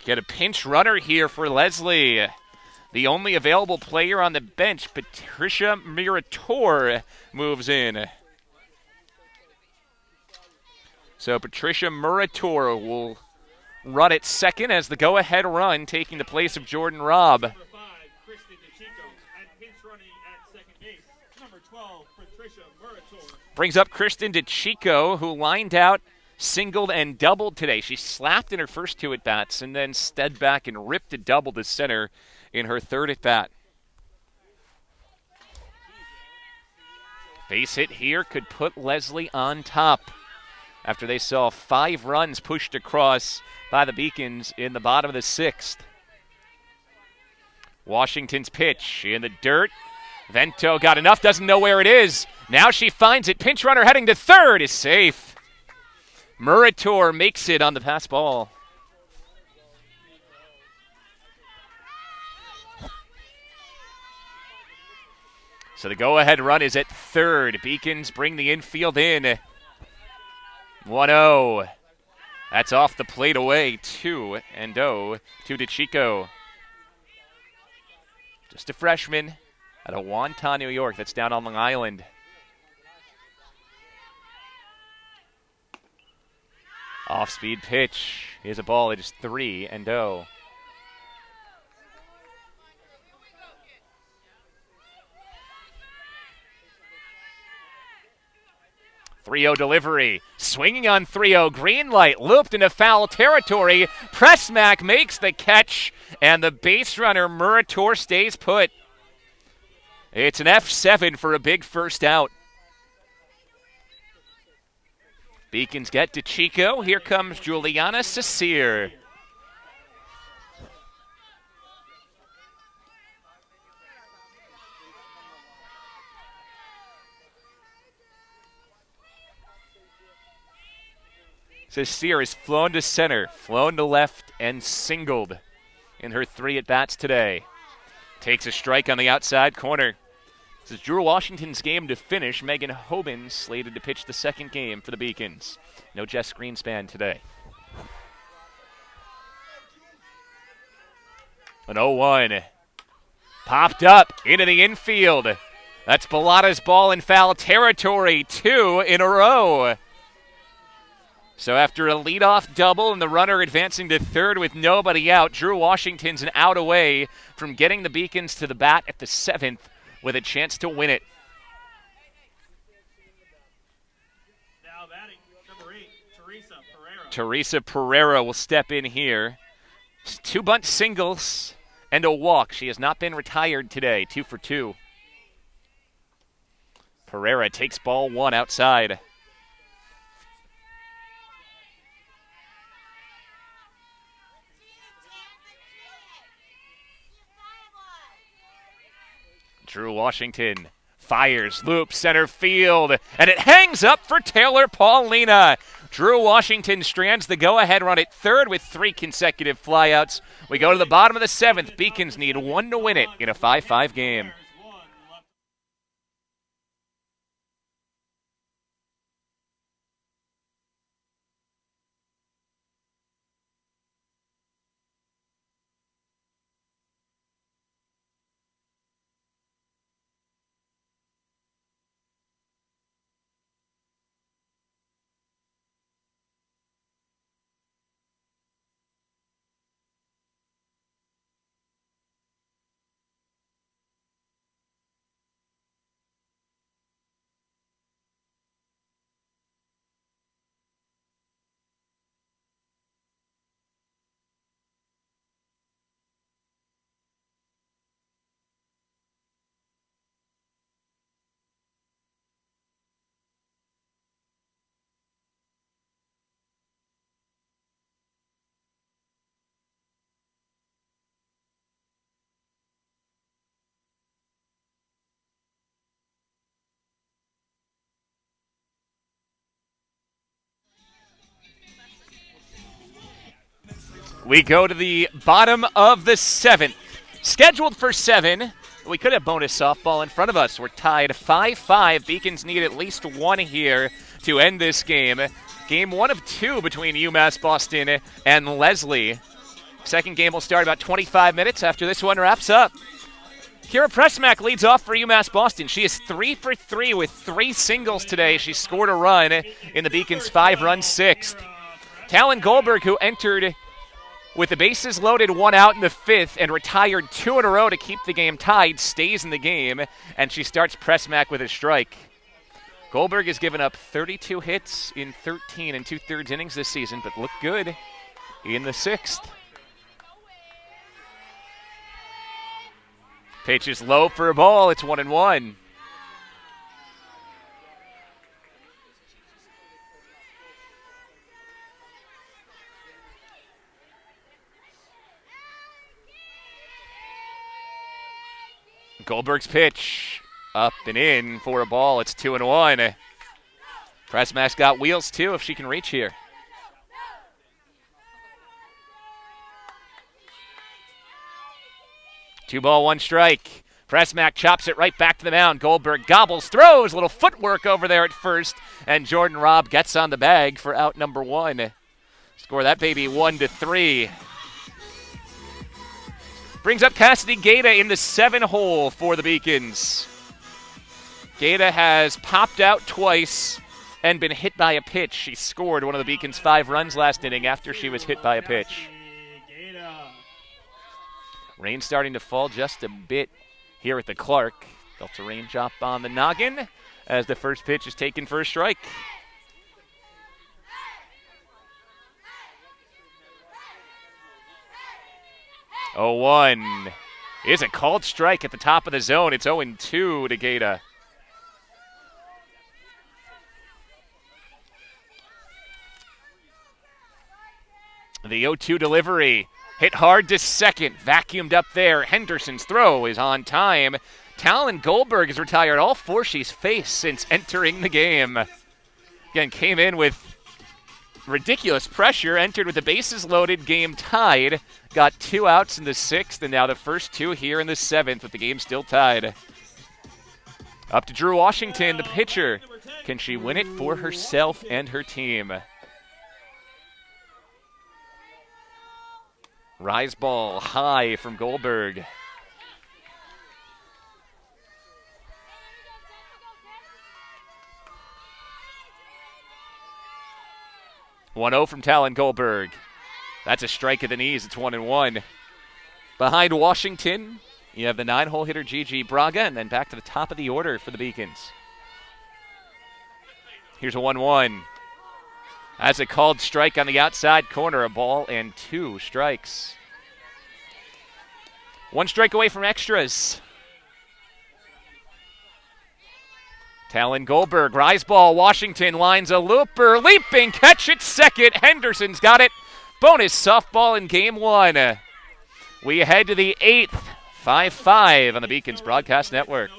Get a pinch runner here for Lesley. The only available player on the bench, Patricia Murator, moves in. So Patricia Murator will run at second as the go-ahead run, taking the place of Jordan Robb. Number 5, Kristen DeChico, and pinch running at second base. Number 12, Patricia Murator. Brings up Kristen DeChico, who lined out, singled, and doubled today. She slapped in her first 2 at-bats and then stead back and ripped a double to center in her 3rd at-bat. Base hit here could put Lesley on top after they saw 5 runs pushed across by the Beacons in the bottom of the 6th. Washington's pitch in the dirt. Vento got enough, doesn't know where it is. Now she finds it. Pinch runner heading to 3rd is safe. Murator makes it on the pass ball. So the go-ahead run is at third. Beacons bring the infield in. 1-0. That's off the plate away. 2-0 to DeChico. Just a freshman out of Wonton, New York. That's down on Long Island. Off-speed pitch. Here's a ball. It is 3-0. 3-0 delivery. Swinging on 3-0. Green light. Looped into foul territory. Prusmack makes the catch. And the base runner, Murator, stays put. It's an F7 for a big first out. Beacons get to Chico. Here comes Juliana Sasir. Sasir has flown to center, flown to left, and singled in her 3 at-bats today. Takes a strike on the outside corner. This is Drew Washington's game to finish. Megan Hoban slated to pitch the second game for the Beacons. No Jess Greenspan today. An 0-1. Popped up into the infield. That's Bellata's ball in foul territory. 2 in a row. So after a leadoff double and the runner advancing to third with nobody out, Drew Washington's an out away from getting the Beacons to the bat at the 7th with a chance to win it. Now batting, number 8, Teresa Pereira. Teresa Pereira will step in here. 2 bunt singles and a walk. She has not been retired today. 2 for 2. Pereira takes ball 1 outside. Drew Washington fires, loops, center field, and it hangs up for Taylor Paulina. Drew Washington strands the go-ahead run at third with 3 consecutive flyouts. We go to the bottom of the 7th. Beacons need 1 to win it in a 5-5 game. We go to the bottom of the 7th. Scheduled for 7. We could have bonus softball in front of us. We're tied 5-5. Beacons need at least 1 here to end this game. Game 1 of 2 between UMass Boston and Lesley. Second game will start about 25 minutes after this one wraps up. Kiera Prusmack leads off for UMass Boston. She is 3 for 3 with 3 singles today. She scored a run in the Beacons' 5-run 6th. Talon Goldberg, who entered with the bases loaded, 1 out in the 5th and retired 2 in a row to keep the game tied, stays in the game, and she starts Prusmack with a strike. Goldberg has given up 32 hits in 13 2/3 innings this season, but looked good in the 6th. Pitch is low for a ball. It's 1-1. Goldberg's pitch up and in for a ball. It's 2-1. Prusmack's got wheels too if she can reach here. Two ball, 1 strike. Prusmack chops it right back to the mound. Goldberg gobbles, throws, a little footwork over there at first, and Jordan Robb gets on the bag for out number 1. Score that baby 1-3. Brings up Cassidy Gaeta in the 7 hole for the Beacons. Gaeta has popped out twice and been hit by a pitch. She scored one of the Beacons' 5 runs last inning after she was hit by a pitch. Rain starting to fall just a bit here at the Clark. Felt a rain drop on the noggin as the first pitch is taken for a strike. Oh, 1 is a called strike at the top of the zone. It's 0-2 to Gaeta. The 0-2 delivery. Hit hard to second. Vacuumed up there. Henderson's throw is on time. Talon Goldberg has retired all 4 she's faced since entering the game. Again, came in with ridiculous pressure. Entered with the bases loaded. Game tied. Got 2 outs in the 6th, and now the first 2 here in the 7th with the game still tied. Up to Drew Washington, the pitcher. Can she win it for herself and her team? Rise ball high from Goldberg. "1-0 from Talon Goldberg. That's a strike at the knees. It's 1-1. Behind Washington, you have the 9-hole hitter Gigi Braga, and then back to the top of the order for the Beacons. Here's a 1-1. As a called strike on the outside corner, a ball and 2 strikes. 1 strike away from extras. Talon Goldberg, rise ball, Washington lines a looper, leaping catch at second. Henderson's got it. Bonus softball in game 1. We head to the 8th, 5-5 on the Beacons Broadcast Network.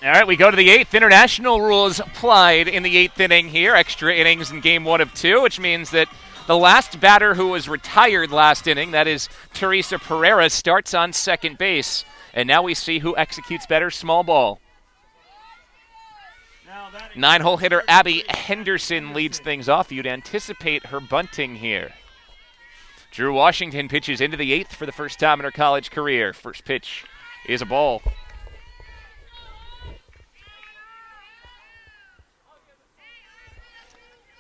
All right, we go to the 8th. International rules applied in the 8th inning here. Extra innings in game 1 of 2, which means that the last batter who was retired last inning, that is Teresa Pereira, starts on second base. And now we see who executes better small ball. 9-hole hitter Abby Henderson leads things off. You'd anticipate her bunting here. Drew Washington pitches into the 8th for the first time in her college career. First pitch is a ball.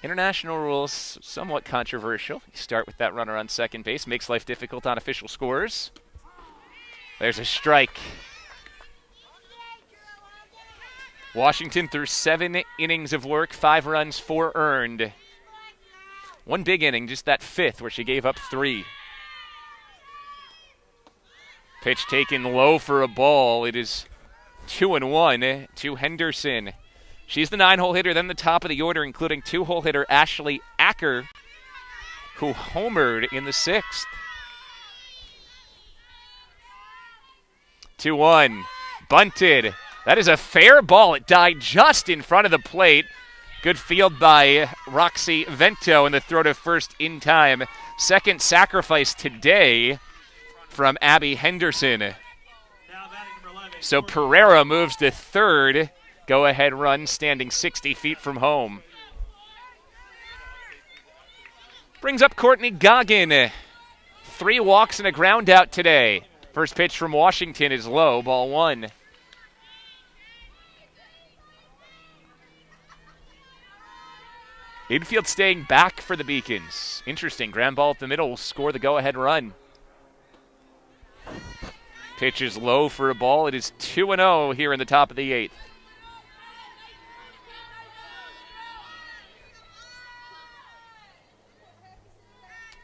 International rules, somewhat controversial. You start with that runner on second base. Makes life difficult on official scores. There's a strike. Washington through 7 innings of work, 5 runs, 4 earned. 1 big inning, just that 5th, where she gave up 3. Pitch taken low for a ball. It is 2-1 to Henderson. She's the 9-hole hitter, then the top of the order, including 2-hole hitter Ashley Acker, who homered in the 6th. 2-1, bunted. That is a fair ball. It died just in front of the plate. Good field by Roxy Vento, and the throw to first in time. Second sacrifice today from Abby Henderson. So Pereira moves to third. Go-ahead run standing 60 feet from home. Brings up Courtney Goggin. 3 walks and a ground out today. First pitch from Washington is low, ball 1. Infield staying back for the Beacons. Interesting, ground ball up the middle will score the go-ahead run. Pitch is low for a ball. It is 2-0 here in the top of the 8th.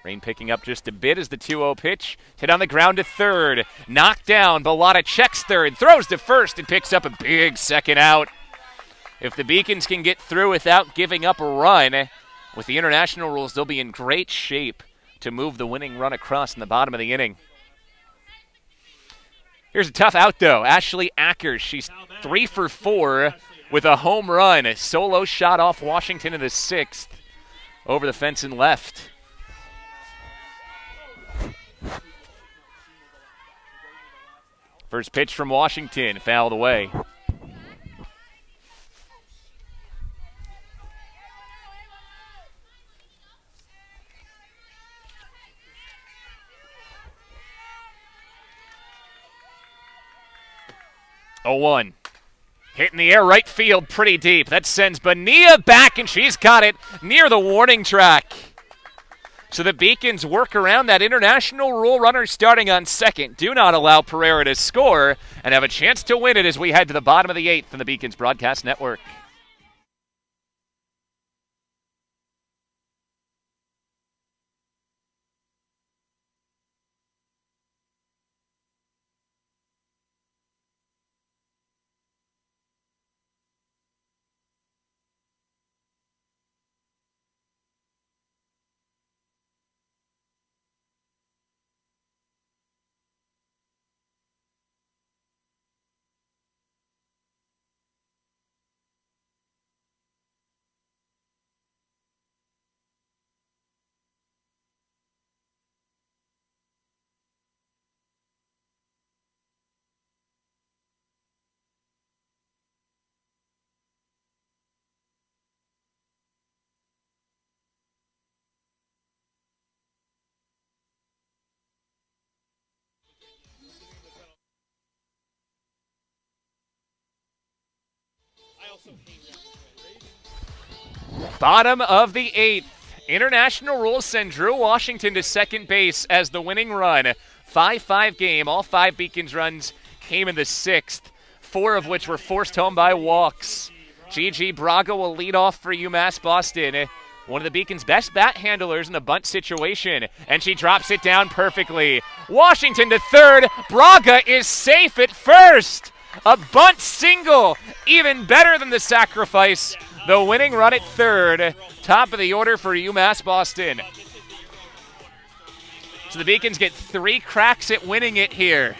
Rain picking up just a bit as the 2-0 pitch. Hit on the ground to third. Knocked down. Bellotta checks third. Throws to first and picks up a big second out. If the Beacons can get through without giving up a run, with the international rules, they'll be in great shape to move the winning run across in the bottom of the inning. Here's a tough out, though. Ashley Ackers. She's 3 for 4 with a home run. A solo shot off Washington in the 6th. Over the fence and left. First pitch from Washington, fouled away. Oh, 1. Hit in the air, right field, pretty deep. That sends Bonilla back, and she's got it near the warning track. So the Beacons work around that international rule. Runner starting on second. Do not allow Pereira to score and have a chance to win it as we head to the bottom of the 8th on the Beacons Broadcast Network. Bottom of the 8th. International rules send Drew Washington to second base as the winning run. 5-5 game. All 5 Beacons runs came in the 6th, 4 of which were forced home by walks. Gigi Braga will lead off for UMass Boston. One of the Beacons' best bat handlers in the bunt situation, and she drops it down perfectly. Washington to third. Braga is safe at first. A bunt single, even better than the sacrifice. The winning run at third. Top of the order for UMass Boston. So the Beacons get 3 cracks at winning it here.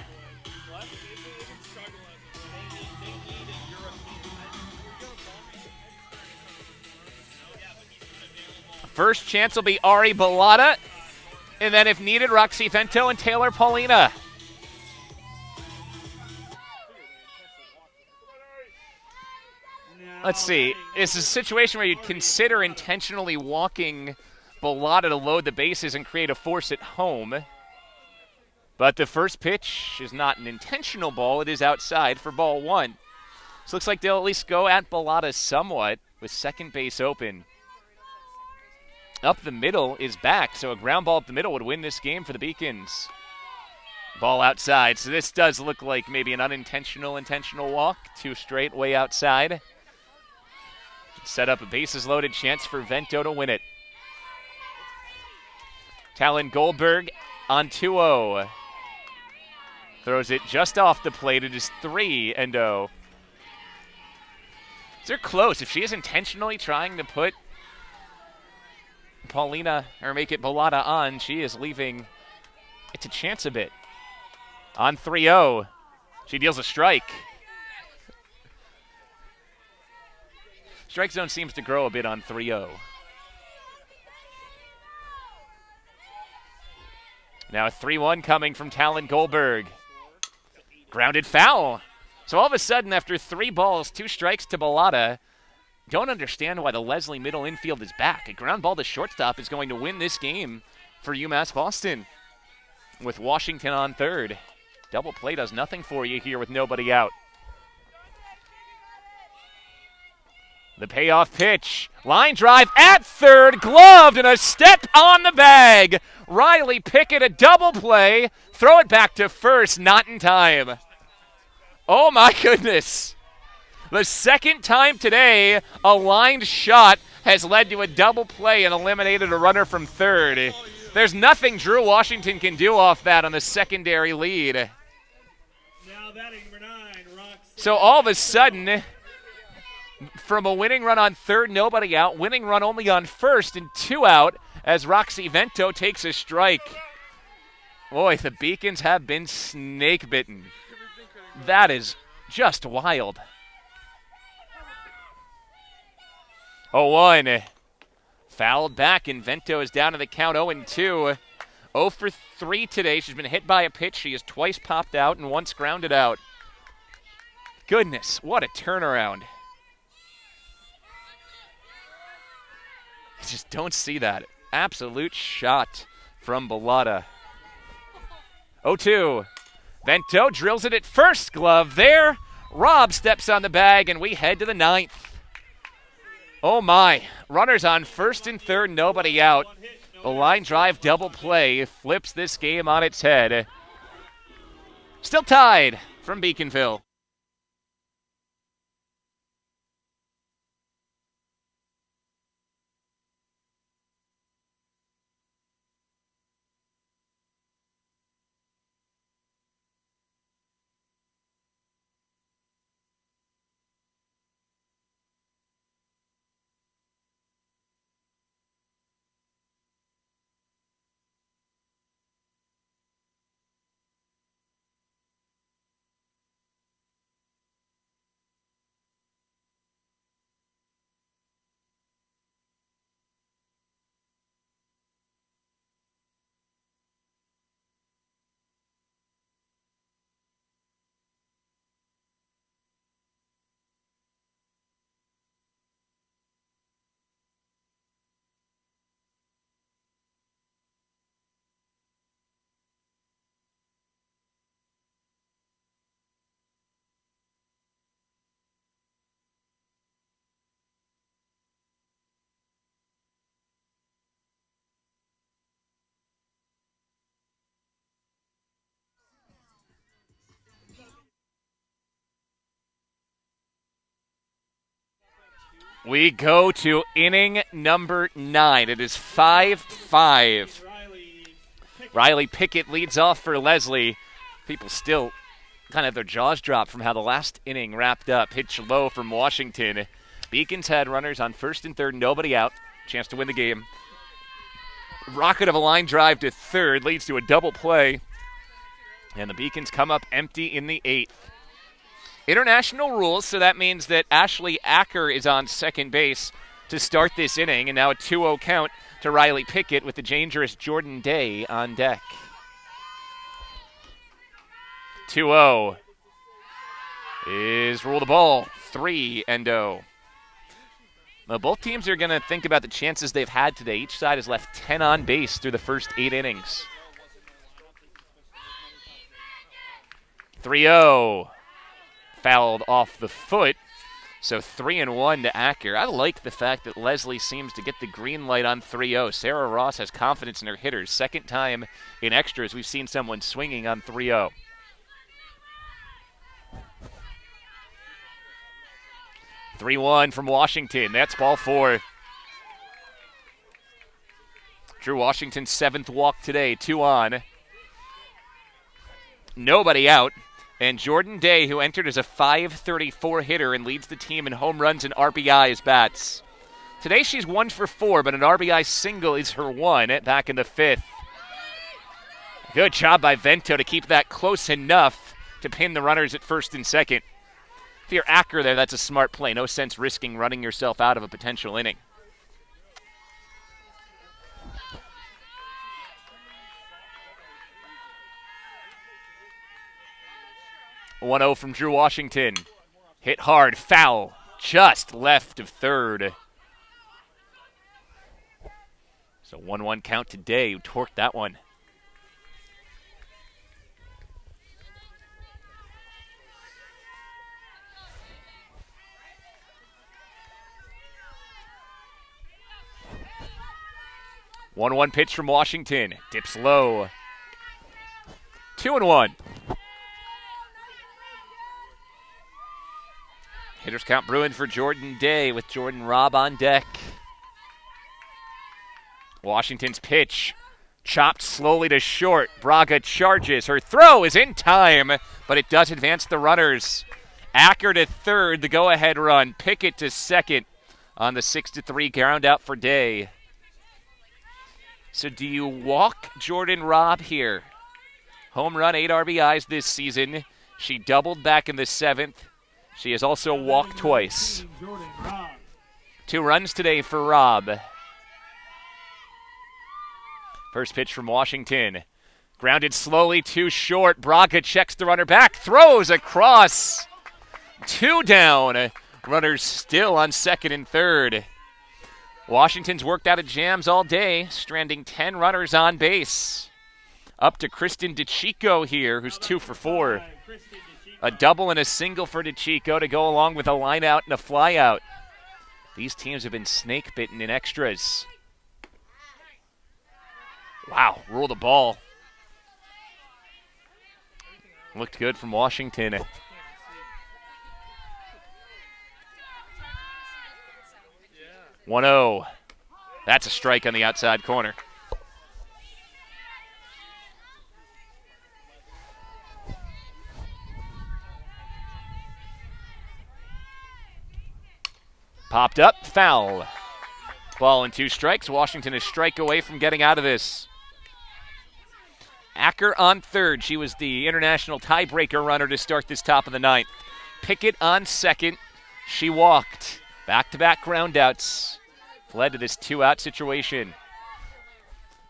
First chance will be Ari Bellotta, and then if needed, Roxy Vento and Taylor Paulina. Let's see. It's a situation where you'd consider intentionally walking Bellotta to load the bases and create a force at home. But the first pitch is not an intentional ball. It is outside for ball 1. So looks like they'll at least go at Bellotta somewhat with second base open. Up the middle is back, so a ground ball up the middle would win this game for the Beacons. Ball outside, so this does look like maybe an intentional walk. 2 straight way outside. Set up a bases-loaded chance for Vento to win it. Talon Goldberg on 2-0. Throws it just off the plate. It is 3-0. They're close. If she is intentionally trying to put Paulina or make it Bellotta on, she is leaving it to chance a bit. On 3-0, she deals a strike. Strike zone seems to grow a bit on 3-0. Now a 3-1 coming from Talon Goldberg. Grounded foul. So all of a sudden, after 3 balls, 2 strikes to Bellotta, don't understand why the Lesley middle infield is back. A ground ball to shortstop is going to win this game for UMass Boston with Washington on third. Double play does nothing for you here with nobody out. The payoff pitch. Line drive at third, gloved, and a step on the bag. Riley Pickett, a double play. Throw it back to first, not in time. Oh my goodness. The second time today, a lined shot has led to a double play and eliminated a runner from third. There's nothing Drew Washington can do off that on the secondary lead. Now batting number 9, So all of a sudden, from a winning run on third, nobody out, winning run only on first and 2 out as Roxy Vento takes a strike. Boy, the Beacons have been snake bitten. That is just wild. 0-1. Fouled back, and Vento is down to the count 0-2. 0 for 3 today. She's been hit by a pitch. She has twice popped out and once grounded out. Goodness, what a turnaround. I just don't see that. Absolute shot from Bellotta. 0-2. Vento drills it at first, glove there. Robb steps on the bag, and we head to the 9th. Oh my, runners on first and third, nobody out. A line drive double play flips this game on its head. Still tied from Beaconville. We go to inning number 9. It is 5-5. Riley Pickett leads off for Lesley. People still kind of their jaws dropped from how the last inning wrapped up. Pitch low from Washington. Beacons had runners on first and third, nobody out. Chance to win the game. Rocket of a line drive to third leads to a double play. And the Beacons come up empty in the 8th. International rules, so that means that Ashley Acker is on second base to start this inning, and now a 2-0 count to Riley Pickett with the dangerous Jordan Day on deck. 2-0 is rule the ball, 3-0. Well, both teams are going to think about the chances they've had today. Each side has left 10 on base through the first 8 innings. 3-0. Fouled off the foot, so 3-1 to Acker. I like the fact that Lesley seems to get the green light on 3-0. Sarah Ross has confidence in her hitters. Second time in extras we've seen someone swinging on 3-0. (3-1) from Washington. That's ball 4. Drew Washington's 7th walk today. 2 on. Nobody out. And Jordan Day, who entered as a .534 hitter and leads the team in home runs and RBIs, bats. Today she's 1 for 4, but an RBI single is her 1 back in the 5th. Good job by Vento to keep that close enough to pin the runners at first and second. If you're Acker there, that's a smart play. No sense risking running yourself out of a potential inning. A 1-0 from Drew Washington. Hit hard, foul, just left of third. So 1-1 count today. Who torqued that one? One pitch from Washington. Dips low. 2-1. Hitters count brewing for Jordan Day with Jordan Robb on deck. Washington's pitch chopped slowly to short. Braga charges. Her throw is in time, but it does advance the runners. Acker to third, the go-ahead run. Pickett to second on the 6-3 ground out for Day. So do you walk Jordan Robb here? Home run, 8 RBIs this season. She doubled back in the 7th. She has also walked twice. 2 runs today for Robb. First pitch from Washington. Grounded slowly too short. Braga checks the runner back. Throws across. 2 down. Runners still on second and third. Washington's worked out of jams all day, stranding 10 runners on base. Up to Kristen DeChico here, who's 2 for 4. A double and a single for DeChico to go along with a line out and a fly out. These teams have been snake bitten in extras. Wow, rule the ball. Looked good from Washington. 1-0. That's a strike on the outside corner. Popped up, foul. Ball and 2 strikes. Washington is strike away from getting out of this. Acker on third. She was the international tiebreaker runner to start this top of the 9th. Pickett on second. She walked. Back-to-back groundouts. Led to this 2-out situation.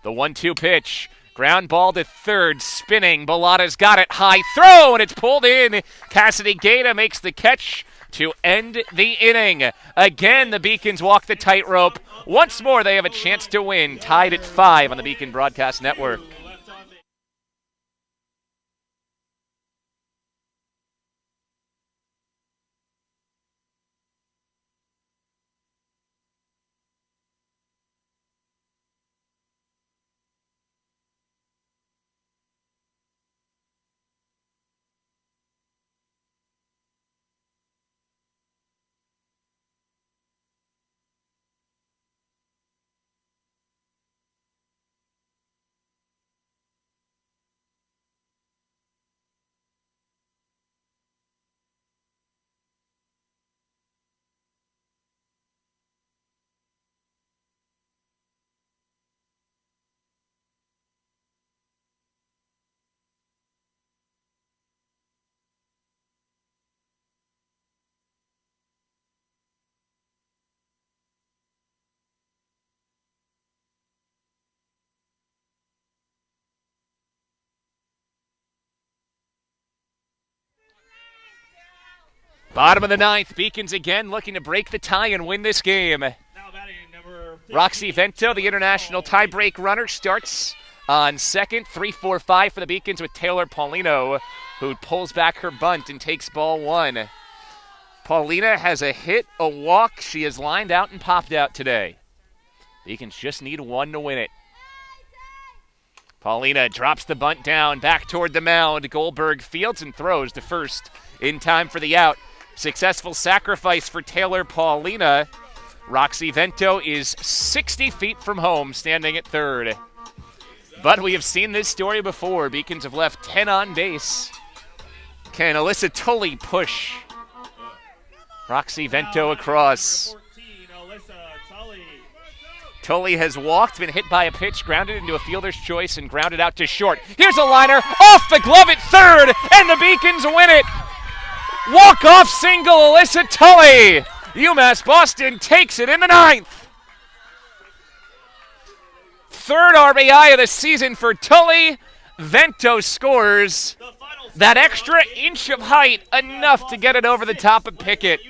The 1-2 pitch. Ground ball to third. Spinning. Bellata's got it. High throw, and it's pulled in. Cassidy Gaeta makes the catch to end the inning. Again, the Beacons walk the tightrope. Once more, they have a chance to win. Tied at 5 on the Beacon Broadcast Network. Bottom of the 9th, Beacons again looking to break the tie and win this game. Roxy Vento, the international tiebreak runner, starts on second. 3-4-5 for the Beacons with Taylor Paulino, who pulls back her bunt and takes ball 1. Paulina has a hit, a walk. She is lined out and popped out today. Beacons just need 1 to win it. Paulina drops the bunt down, back toward the mound. Goldberg fields and throws to first in time for the out. Successful sacrifice for Taylor Paulina. Roxy Vento is 60 feet from home, standing at third. But we have seen this story before. Beacons have left 10 on base. Can Alyssa Tulley push Roxy Vento across? Tulley has walked, been hit by a pitch, grounded into a fielder's choice, and grounded out to short. Here's a liner, off the glove at third, and the Beacons win it. Walk-off single, Alyssa Tulley. UMass Boston takes it in the 9th. Third RBI of the season for Tulley. Vento scores. That extra inch of height, enough to get it over the top of Pickett.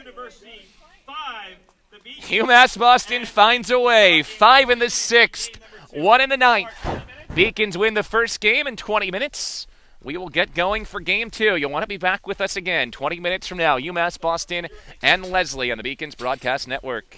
UMass Boston finds a way. 5 in the 6th, 1 in the 9th. Beacons win the first game in 20 minutes. We will get going for game 2. You'll want to be back with us again 20 minutes from now. UMass Boston and Lesley on the Beacons Broadcast Network.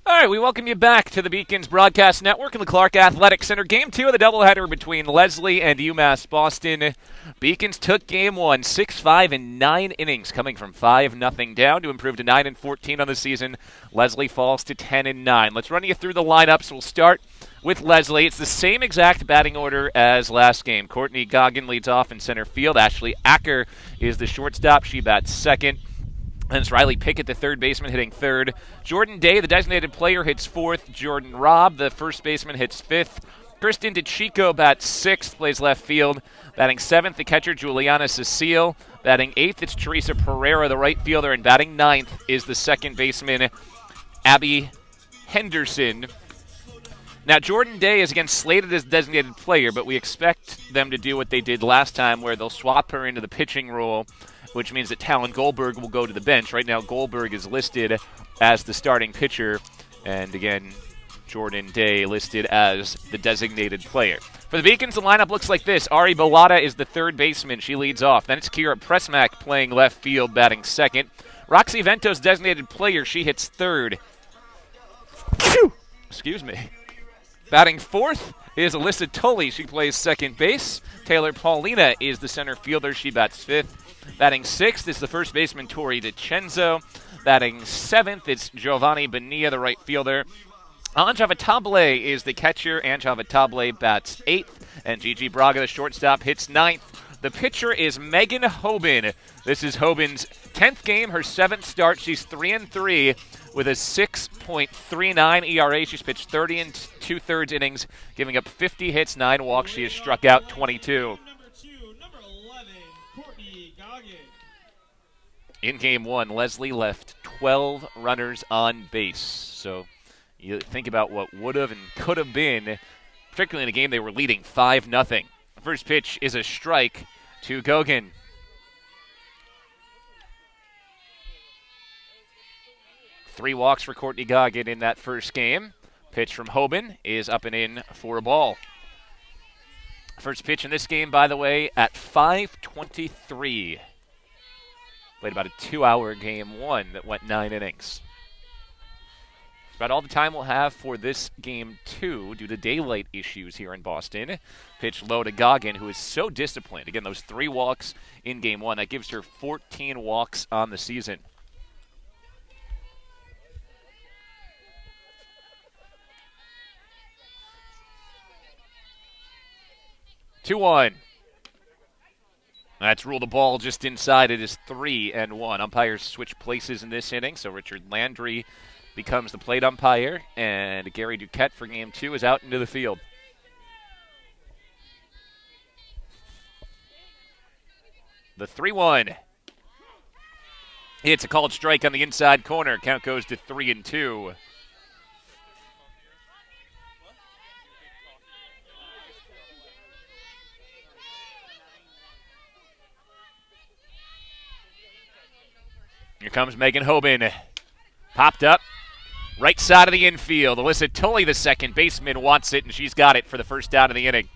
All right, we welcome you back to the Beacons Broadcast Network and the Clark Athletic Center. Game 2 of the doubleheader between Lesley and UMass Boston. Beacons took game 1, 6-5 in 9 innings, coming from 5-0 down to improve to 9-14 on the season. Lesley falls to 10-9. Let's run you through the lineups. We'll start with Lesley. It's the same exact batting order as last game. Courtney Goggin leads off in center field. Ashley Acker is the shortstop. She bats second. And it's Riley Pickett, the third baseman, hitting third. Jordan Day, the designated player, hits fourth. Jordan Robb, the first baseman, hits fifth. Kristen DeChico bats sixth, plays left field. Batting seventh, the catcher, Juliana Cecile. Batting eighth, it's Teresa Pereira, the right fielder. And batting ninth is the second baseman, Abby Henderson. Now, Jordan Day is again slated as designated player, but we expect them to do what they did last time, where they'll swap her into the pitching role, which means that Talon Goldberg will go to the bench. Right now, Goldberg is listed as the starting pitcher, and again, Jordan Day listed as the designated player. For the Beacons, the lineup looks like this. Ari Bellotta is the third baseman. She leads off. Then it's Kiera Prusmack playing left field, batting second. Roxy Ventos, designated player. She hits third. Excuse me. Batting fourth is Alyssa Tulley. She plays second base. Taylor Paulina is the center fielder. She bats fifth. Batting sixth is the first baseman, Tori DiCenzo. Batting seventh, it's Giovanni Bonilla, the right fielder. Anja Vitable is the catcher. Anja Vitable bats eighth. And Gigi Braga, the shortstop, hits ninth. The pitcher is Megan Hoban. This is Hoban's 10th game, her 7th start. She's 3-3 with a 6.39 ERA. She's pitched 30 and 2/3 innings, giving up 50 hits, 9 walks. She has struck out 22. In game 1, Lesley left 12 runners on base. So You think about what would have and could have been, particularly in a game they were leading 5-0. First pitch is a strike to Gogan. Three walks for Courtney Goggin in that first game. Pitch from Hoban is up and in for a ball. First pitch in this game, by the way, at 5:23. Played about a 2-hour game one that went 9 innings. That's about all the time we'll have for this game two due to daylight issues here in Boston. Pitch low to Goggin, who is so disciplined. Again, those 3 walks in game one, that gives her 14 walks on the season. Two-one. That's ruled a ball just inside. It is 3-1. Umpires switch places in this inning, so Richard Landry becomes the plate umpire, and Gary Duquette for game two is out into the field. The 3-1. It's a called strike on the inside corner. Count goes to 3-2. Here comes Megan Hoban. Popped up. Right side of the infield. Alyssa Tulley, the second baseman, wants it, and she's got it for the first out of the inning.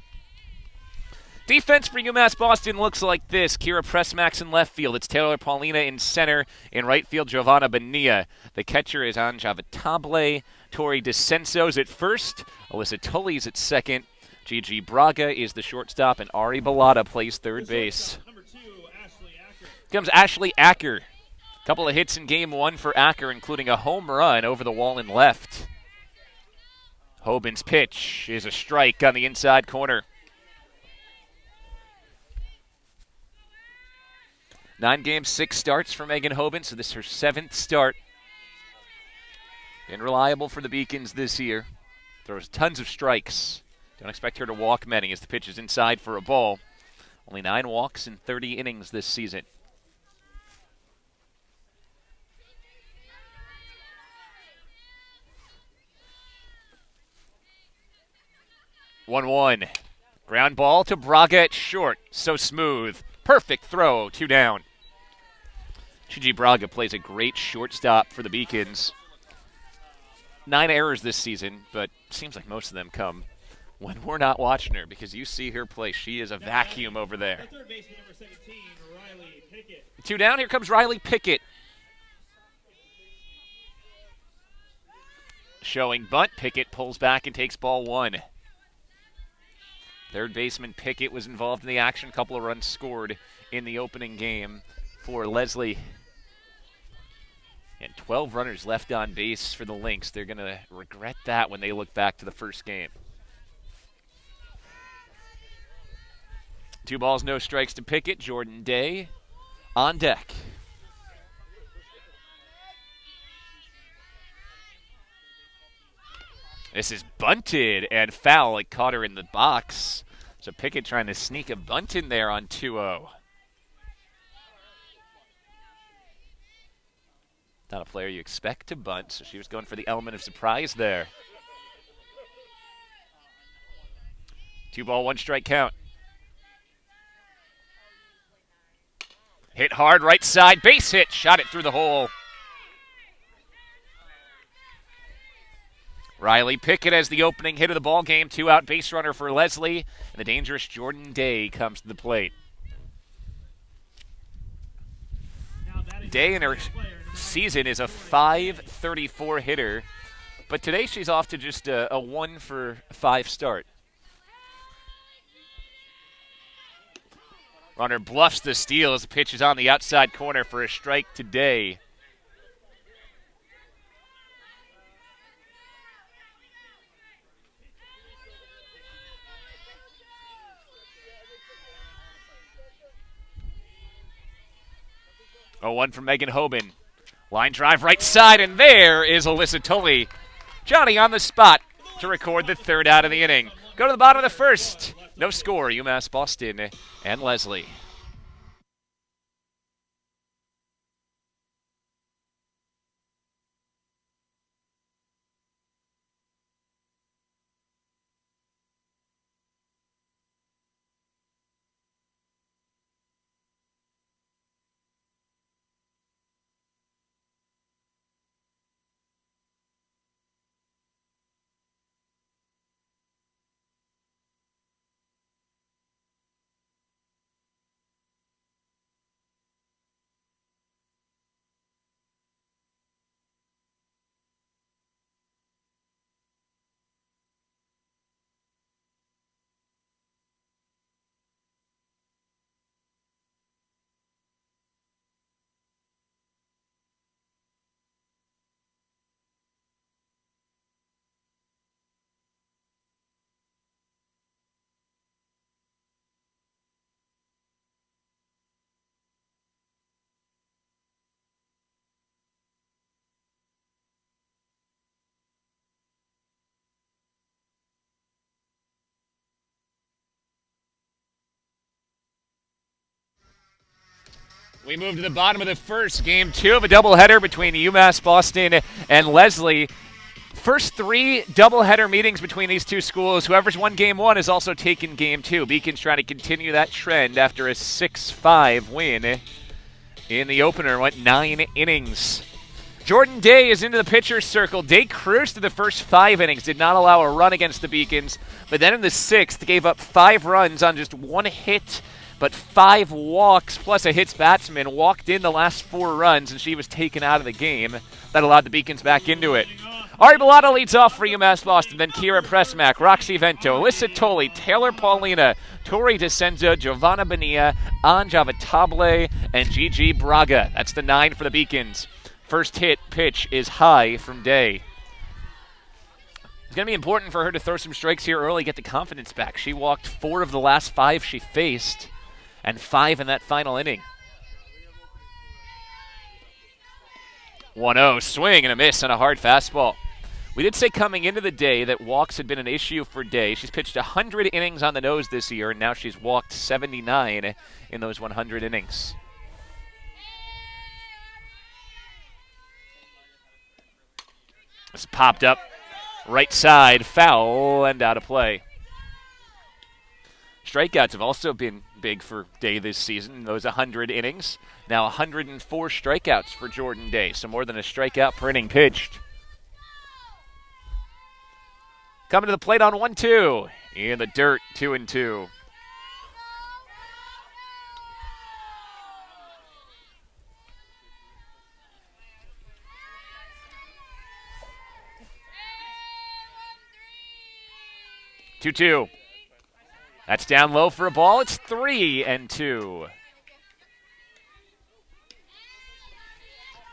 Defense for UMass Boston looks like this. Kiera Prusmack in left field. It's Taylor Paulina in center. In right field, Giovanna Bonilla. The catcher is Anja Vitable. Tori DeCenso's at first. Alyssa Tulley's at second. Gigi Braga is the shortstop, and Ari Bellata plays third base. Here comes Ashley Acker. Couple of hits in game one for Acker, including a home run over the wall in left. Hoban's pitch is a strike on the inside corner. 9 games, 6 starts for Megan Hoban, so this is her 7th start. Been reliable for the Beacons this year. Throws tons of strikes. Don't expect her to walk many as the pitch is inside for a ball. Only 9 walks in 30 innings this season. 1-1. Ground ball to Braga at short. So smooth. Perfect throw. 2 down. Gigi Braga plays a great shortstop for the Beacons. 9 errors this season, but seems like most of them come when we're not watching her, because you see her play. She is a vacuum over there. 2 down. Here comes Riley Pickett. Showing bunt. Pickett pulls back and takes ball 1. Third baseman Pickett was involved in the action. A couple of runs scored in the opening game for Lesley. And 12 runners left on base for the Lynx. They're going to regret that when they look back to the first game. 2 balls, no strikes to Pickett. Jordan Day on deck. This is bunted and foul. It caught her in the box. So Pickett trying to sneak a bunt in there on 2-0. Not a player you expect to bunt, so she was going for the element of surprise there. 2 ball, 1 strike count. Hit hard, right side, base hit. Shot it through the hole. Riley Pickett as the opening hit of the ball game. 2-out base runner for Lesley. And the dangerous Jordan Day comes to the plate. Day in her season is a .534 hitter. But today she's off to just a 1 for 5 start. Runner bluffs the steal as the pitch is on the outside corner for a strike today. Oh, 1 from Megan Hoban. Line drive right side, and there is Alyssa Tulley. Johnny on the spot to record the 3rd out of the inning. Go to the bottom of the 1st. No score, UMass Boston and Lesley. We move to the bottom of the first, game 2 of a doubleheader between UMass Boston and Lesley. First 3 doubleheader meetings between these two schools. Whoever's won game 1 has also taken game 2. Beacon's trying to continue that trend after a 6-5 win in the opener. Went 9 innings. Jordan Day is into the pitcher's circle. Day cruised through the first 5 innings, did not allow a run against the Beacons, but then in the 6th gave up 5 runs on just 1 hit, but 5 walks plus a hits batsman. Walked in the last 4 runs, and she was taken out of the game. That allowed the Beacons back into it. Ari Bellata leads off for UMass Boston, then Kiera Prusmack, Roxy Vento, Alyssa Tulley, Taylor Paulina, Tori DeCenza, Giovanna Bonilla, Anja Vitable, and Gigi Braga. That's the 9 for the Beacons. First hit pitch is high from Day. It's going to be important for her to throw some strikes here early, get the confidence back. She walked 4 of the last 5 she faced, and 5 in that final inning. 1-0, swing and a miss on a hard fastball. We did say coming into the day that walks had been an issue for Day. She's pitched 100 innings on the nose this year, and now she's walked 79 in those 100 innings. This popped up right side, foul, and out of play. Strikeouts have also been big for Day this season in those 100 innings. Now 104 strikeouts for Jordan Day, so more than a strikeout per inning pitched. Coming to the plate on 1-2. In the dirt, 2-2. Two. That's down low for a ball. It's 3-2.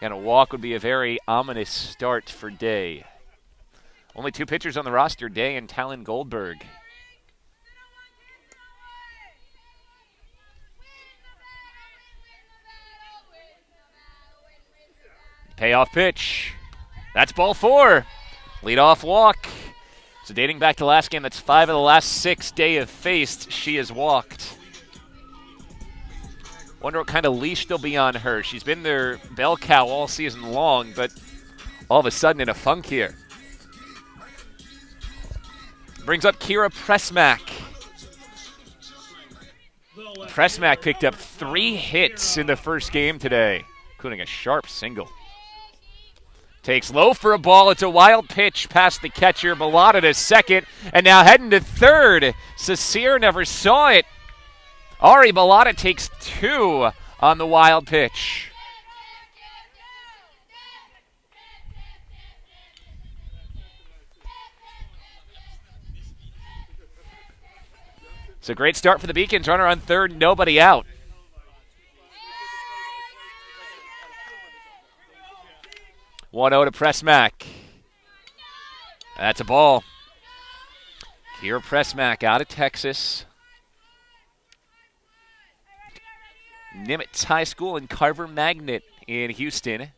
And a walk would be a very ominous start for Day. Only 2 pitchers on the roster, Day and Talon Goldberg. Payoff pitch. That's ball 4. Leadoff walk. So dating back to last game, that's 5 of the last 6 Day have faced, she has walked. Wonder what kind of leash they'll be on her. She's been their bell cow all season long, but all of a sudden in a funk here. Brings up Kiera Prusmack. Prusmack picked up 3 hits in the first game today, including a sharp single. Takes low for a ball. It's a wild pitch past the catcher. Bellata to second, and now heading to third. Cecere never saw it. Ari Bellata takes 2 on the wild pitch. It's a great start for the Beacons. Runner on third, nobody out. One 1-0 to Prusmack. That's a ball. Kiera Prusmack out of Texas. Nimitz High School and Carver Magnet in Houston.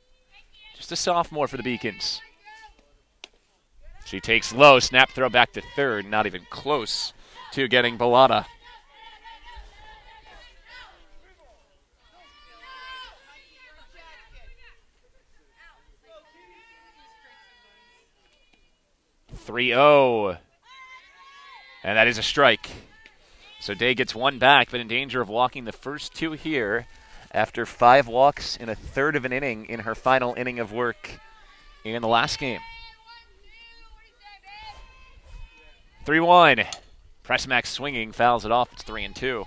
Just a sophomore for the Beacons. She takes low, snap throw back to third, not even close to getting Bellata. .30, and that is a strike. So Day gets 1 back, but in danger of walking the first 2 here after 5 walks in a third of an inning in her final inning of work in the last game. 3-1. Prusmack swinging, fouls it off. It's 3-2.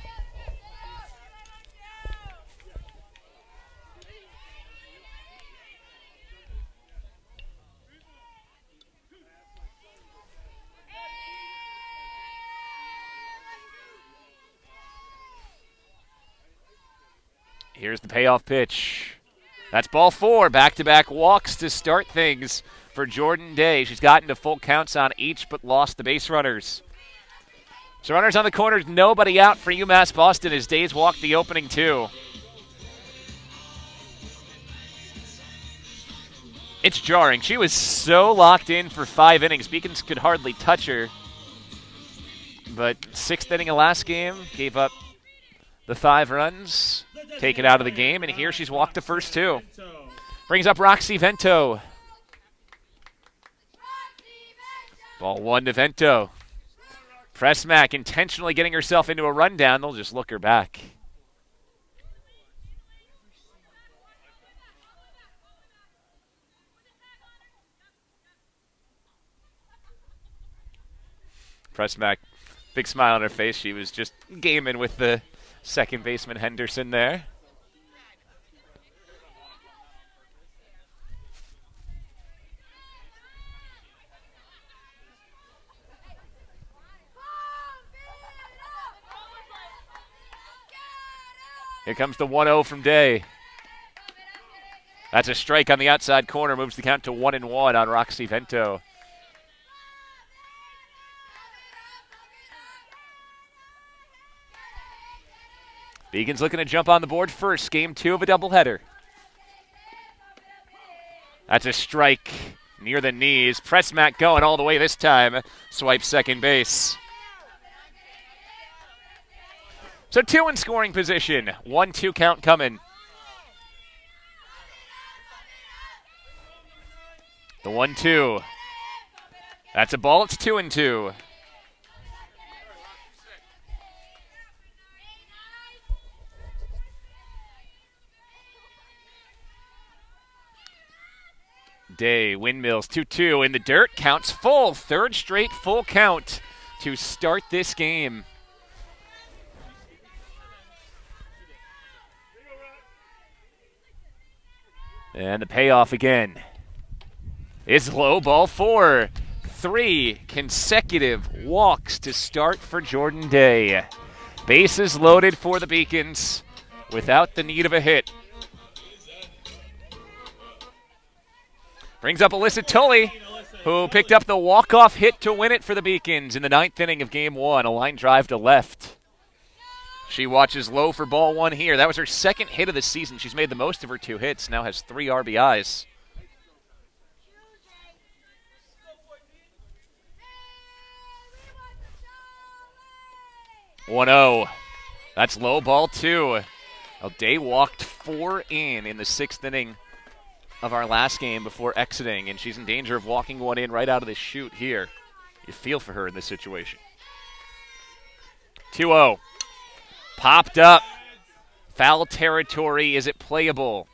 Here's the payoff pitch. That's ball 4. Back-to-back walks to start things for Jordan Day. She's gotten to full counts on each but lost the base runners. So runners on the corners, nobody out for UMass Boston as Day's walked the opening 2. It's jarring. She was so locked in for 5 innings. Beacons could hardly touch her. But 6th inning of last game, gave up the 5 runs. taken out of the game, and here she's walked the first two. Brings up Roxy Vento. Ball 1 to Vento. Prusmack intentionally getting herself into a rundown. They'll just look her back. Prusmack, big smile on her face. She was just gaming with the second baseman Henderson there. Here comes the 1-0 from Day. That's a strike on the outside corner. Moves the count to 1-1 on Roxy Vento. Beacon's looking to jump on the board first. Game 2 of a doubleheader. That's a strike near the knees. Prusmack going all the way this time. Swipe second base. So 2 in scoring position. 1-2 count coming. The 1-2. That's a ball. It's 2-2. Day, windmills, 2-2 in the dirt. Counts full. Third straight full count to start this game. And the payoff again is low, ball 4. 3 consecutive walks to start for Jordan Day. Bases loaded for the Beacons without the need of a hit. Brings up Alyssa Tulley, who picked up the walk-off hit to win it for the Beacons in the 9th inning of Game 1. A line drive to left. She watches low for ball 1 here. That was her second hit of the season. She's made the most of her 2 hits, now has 3 RBIs. One-0. That's low, ball 2. Day walked 4 in the 6th inning of our last game before exiting, and she's in danger of walking 1 in right out of the chute here. You feel for her in this situation. 2-0. Popped up. Foul territory. Is it playable?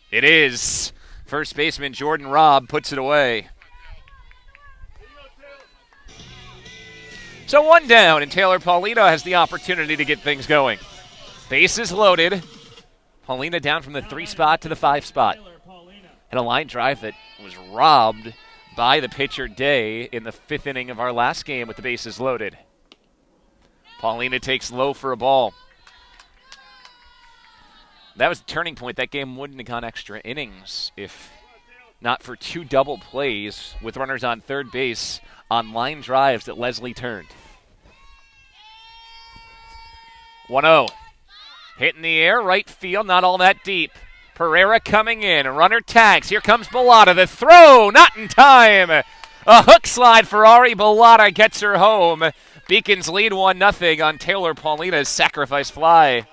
It is. First baseman Jordan Robb puts it away. So 1 down, and Taylor Paulino has the opportunity to get things going. Bases loaded. Paulina down from the 3 spot to the 5 spot. And a line drive that was robbed by the pitcher Day in the 5th inning of our last game with the bases loaded. Paulina takes low for a ball. That was a turning point. That game wouldn't have gone extra innings if not for 2 double plays with runners on third base on line drives that Lesley turned. 1-0. Hit in the air, right field, not all that deep. Pereira coming in, runner tags. Here comes Bellotta. The throw, not in time. A hook slide for Ari Bellotta gets her home. Beacons lead 1-0 on Taylor Paulina's sacrifice fly.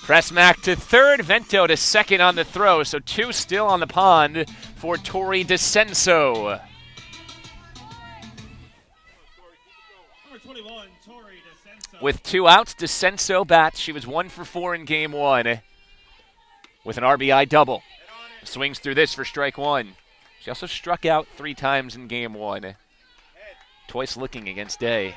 Prusmack to third, Vento to second on the throw, so 2 still on the pond for Tori DeCenso. With 2 outs, DeCenso bats. She was 1 for 4 in Game 1 with an RBI double. Swings through this for strike 1. She also struck out 3 times in Game 1. Twice looking against Day.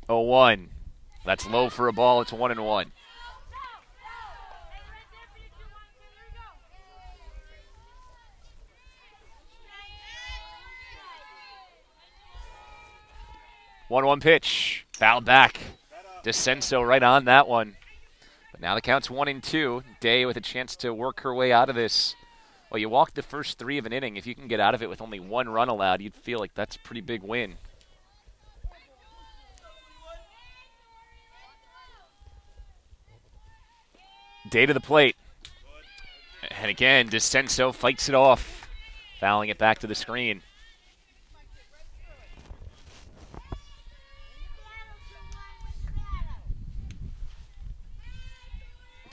Oh, 1. That's low for a ball. It's 1-1. One pitch. Fouled back. DeCenso right on that one. But now the count's 1-2. Day with a chance to work her way out of this. Well, you walked the first 3 of an inning. If you can get out of it with only 1 run allowed, you'd feel like that's a pretty big win. Day to the plate. And again, DeCenso fights it off, fouling it back to the screen.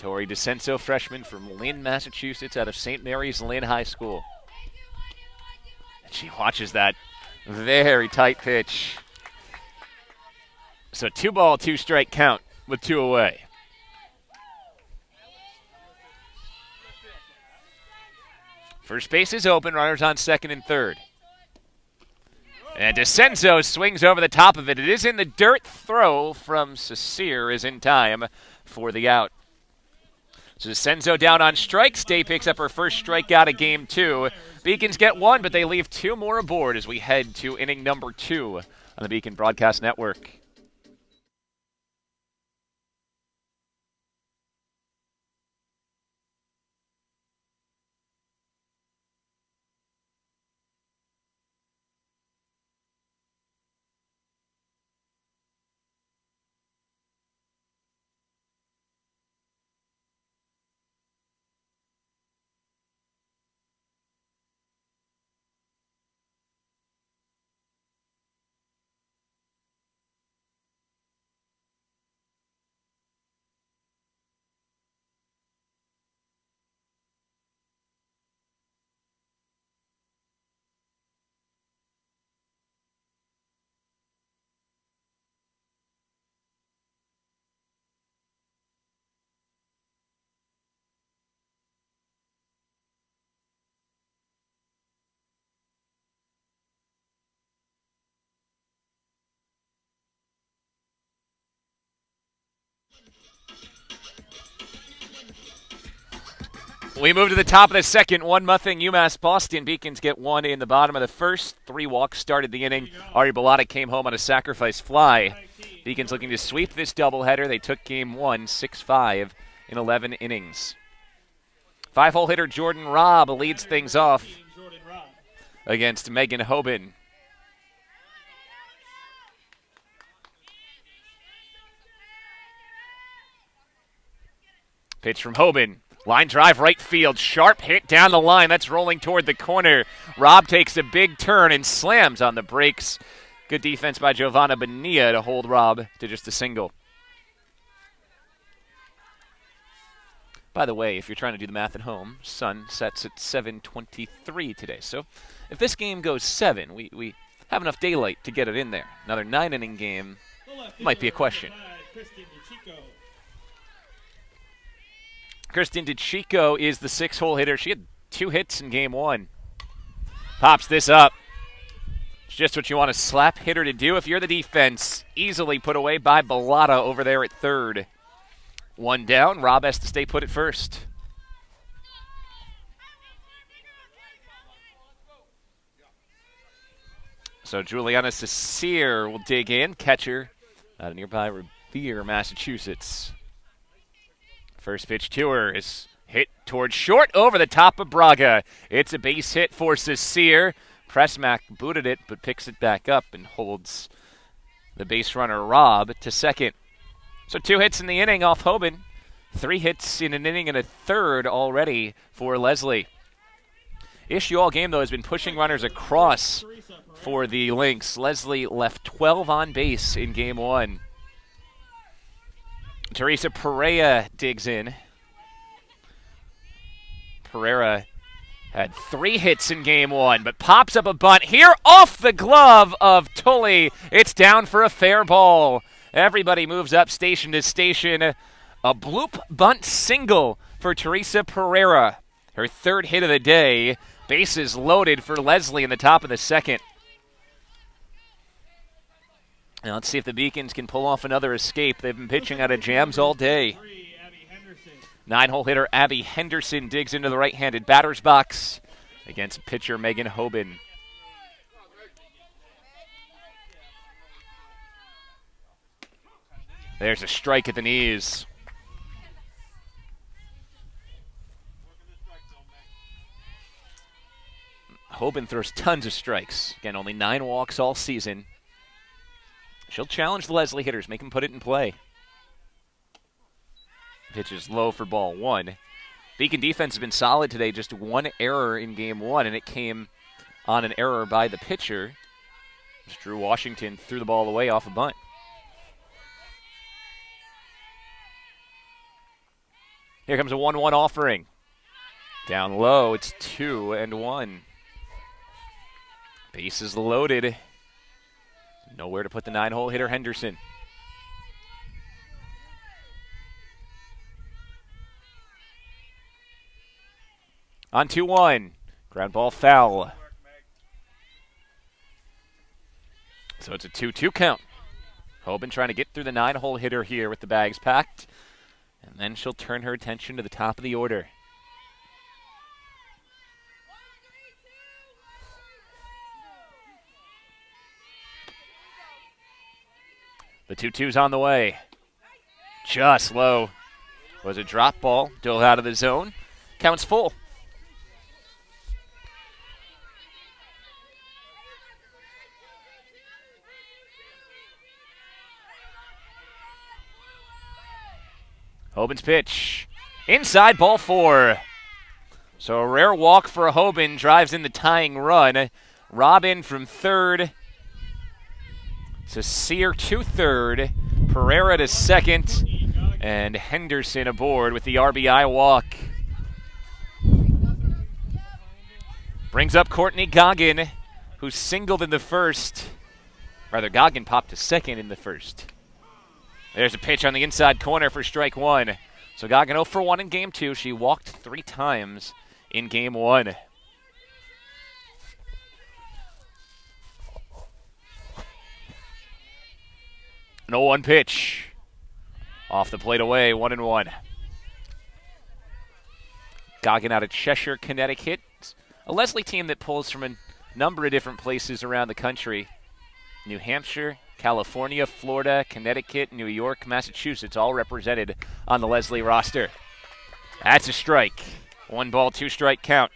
Tori DeCenso, freshman from Lynn, Massachusetts, out of St. Mary's Lynn High School. And she watches that very tight pitch. So 2-ball, 2-strike count with 2 away. First base is open, runners on second and third. And DeCenso swings over the top of it. It is in the dirt. Throw from Cecere is in time for the out. So DeCenso down on strikes. Day picks up her first strikeout of game 2. Beacons get 1, but they leave 2 more aboard as we head to inning number 2 on the Beacon Broadcast Network. We move to the top of the second, 1-0 UMass Boston. Beacons get 1 in the bottom of the first. 3 walks started the inning. Ari Bellotta came home on a sacrifice fly. Beacons looking to sweep this doubleheader. They took game 1, 6-5 in 11 innings. 5-hole hitter Jordan Robb leads things off against Megan Hoban. Pitch from Hoban. Line drive right field. Sharp hit down the line. That's rolling toward the corner. Robb takes a big turn and slams on the brakes. Good defense by Giovanna Bonilla to hold Robb to just a single. By the way, if you're trying to do the math at home, sun sets at 7:23 today. So if this game goes 7, we have enough daylight to get it in there. Another 9-inning game might be a question. Kristen DeChico is the 6-hole hitter. She had 2 hits in game 1. Pops this up. It's just what you want a slap hitter to do if you're the defense. Easily put away by Bellotta over there at third. 1 down. Robb has to stay put at first. So Juliana Cecere will dig in. Catcher out of nearby Revere, Massachusetts. First pitch to her is hit towards short over the top of Braga. It's a base hit for Cecere. Prusmack booted it but picks it back up and holds the base runner Robb to second. So 2 hits in the inning off Hoban. 3 hits in an inning and a third already for Lesley. Issue all game, though, has been pushing runners across for the Lynx. Lesley left 12 on base in game 1. Teresa Pereira digs in. Pereira had 3 hits in game 1, but pops up a bunt here off the glove of Tulley. It's down for a fair ball. Everybody moves up station to station. A bloop bunt single for Teresa Pereira. Her 3rd hit of the day. Bases loaded for Lesley in the top of the second. Now let's see if the Beacons can pull off another escape. They've been pitching out of jams all day. 9-hole hitter Abby Henderson digs into the right-handed batter's box against pitcher Megan Hoban. There's a strike at the knees. Hoban throws tons of strikes. Again, only 9 walks all season. She'll challenge the Lesley hitters, make them put it in play. Pitch is low for ball 1. Beacon defense has been solid today, just 1 error in game 1, and it came on an error by the pitcher. Drew Washington threw the ball away off a bunt. Here comes a 1-1 offering. Down low, it's 2-1. Bases loaded. Nowhere to put the 9-hole hitter, Henderson. On 2-1. Ground ball foul. So it's a 2-2 count. Hoban trying to get through the 9-hole hitter here with the bags packed. And then she'll turn her attention to the top of the order. The 2-2's on the way. Just low. Was a drop ball. Dove out of the zone. Counts full. Hoban's pitch. Inside, ball 4. So a rare walk for Hoban drives in the tying run. Robin from third. Sear to third. Pereira to second. And Henderson aboard with the RBI walk. Brings up Courtney Goggin, who singled in the first. Rather, Goggin popped to second in the first. There's a pitch on the inside corner for strike 1. So Goggin 0 for 1 in game 2. She walked 3 times in game 1. An 0-1 pitch. Off the plate away, 1-1. Goggin out of Cheshire, Connecticut. A Lesley team that pulls from a number of different places around the country. New Hampshire, California, Florida, Connecticut, New York, Massachusetts, all represented on the Lesley roster. That's a strike. 1 ball, 2 strike count.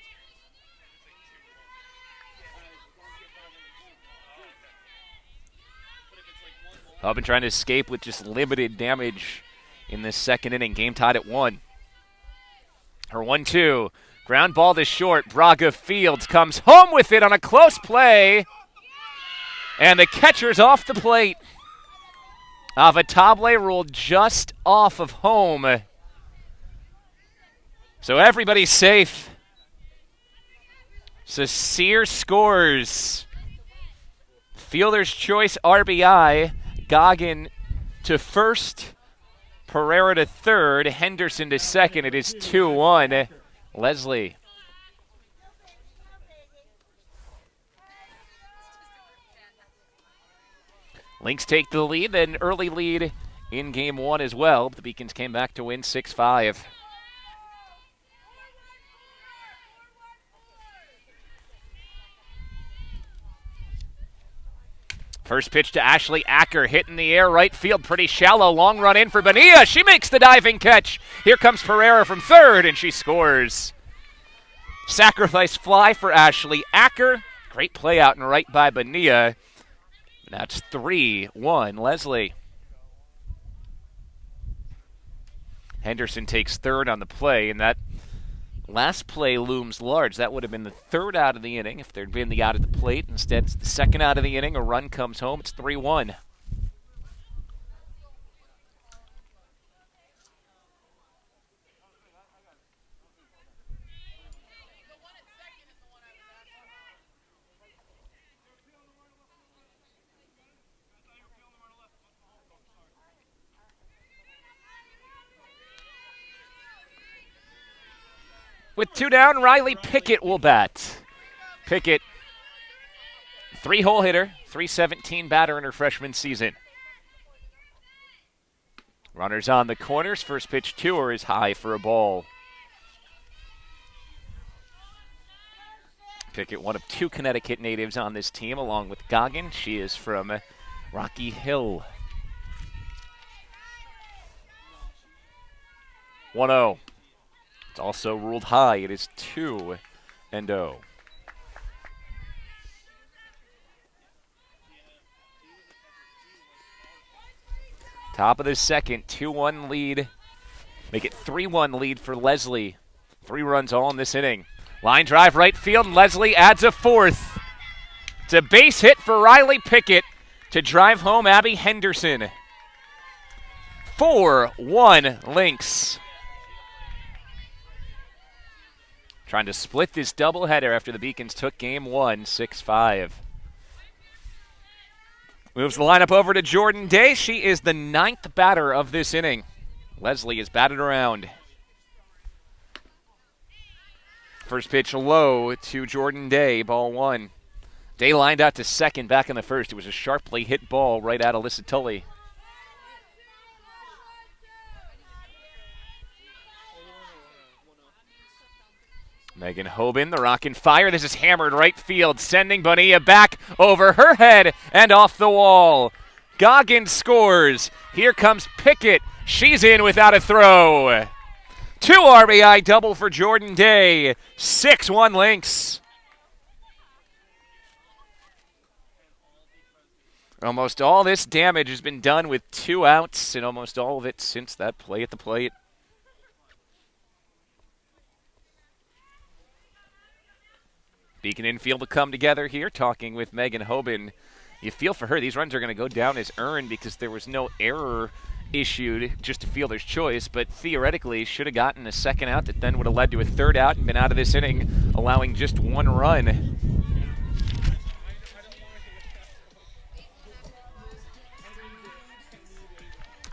Hoban trying to escape with just limited damage in this second inning. Game tied at 1. Her 1-2. Ground ball to short. Braga Fields comes home with it on a close play. And the catcher's off the plate. Avatable ruled just off of home. So everybody's safe. Sear scores. Fielder's choice RBI. Goggin to first. Pereira to third. Henderson to second. It is 2-1. Lesley. Lynx take the lead, an early lead in game 1 as well. The Beacons came back to win 6-5. First pitch to Ashley Acker, hit in the air, right field, pretty shallow, long run in for Bonilla. She makes the diving catch. Here comes Pereira from third, and she scores. Sacrifice fly for Ashley Acker. Great play out and right by Bonilla. That's 3-1 Lesley. Henderson takes third on the play, and that last play looms large. That would have been the third out of the inning if there'd been the out at the plate. Instead, it's the second out of the inning. A run comes home. It's 3-1. With 2 down, Riley Pickett will bat. Pickett, 3-hole hitter, .317 batter in her freshman season. Runners on the corners. First pitch to her is high for a ball. Pickett, one of 2 Connecticut natives on this team, along with Goggin. She is from Rocky Hill. 1-0. It's also ruled high. It is 2-0. Top of the second, 2-1 lead. Make it 3-1 lead for Lesley. 3 runs all in this inning. Line drive right field, and Lesley adds a 4th. It's a base hit for Riley Pickett to drive home Abby Henderson. 4-1 Lynx. trying to split this doubleheader after the Beacons took game 1, 6-5. Moves the lineup over to Jordan Day. She is the 9th batter of this inning. Lesley is batted around. First pitch low to Jordan Day, ball 1. Day lined out to second back in the first. It was a sharply hit ball right at Alyssa Tulley. Megan Hoban, the rockin' fire. This is hammered right field, sending Bonilla back over her head and off the wall. Goggins scores. Here comes Pickett. She's in without a throw. 2 RBI double for Jordan Day. 6-1 Lynx. Almost all this damage has been done with 2 outs, and almost all of it since that play at the plate. Beacon infield will come together here, talking with Megan Hoban. You feel for her. These runs are going to go down as earned because there was no error issued, just a fielder's choice, but theoretically should have gotten a second out that then would have led to a third out and been out of this inning, allowing just 1 run.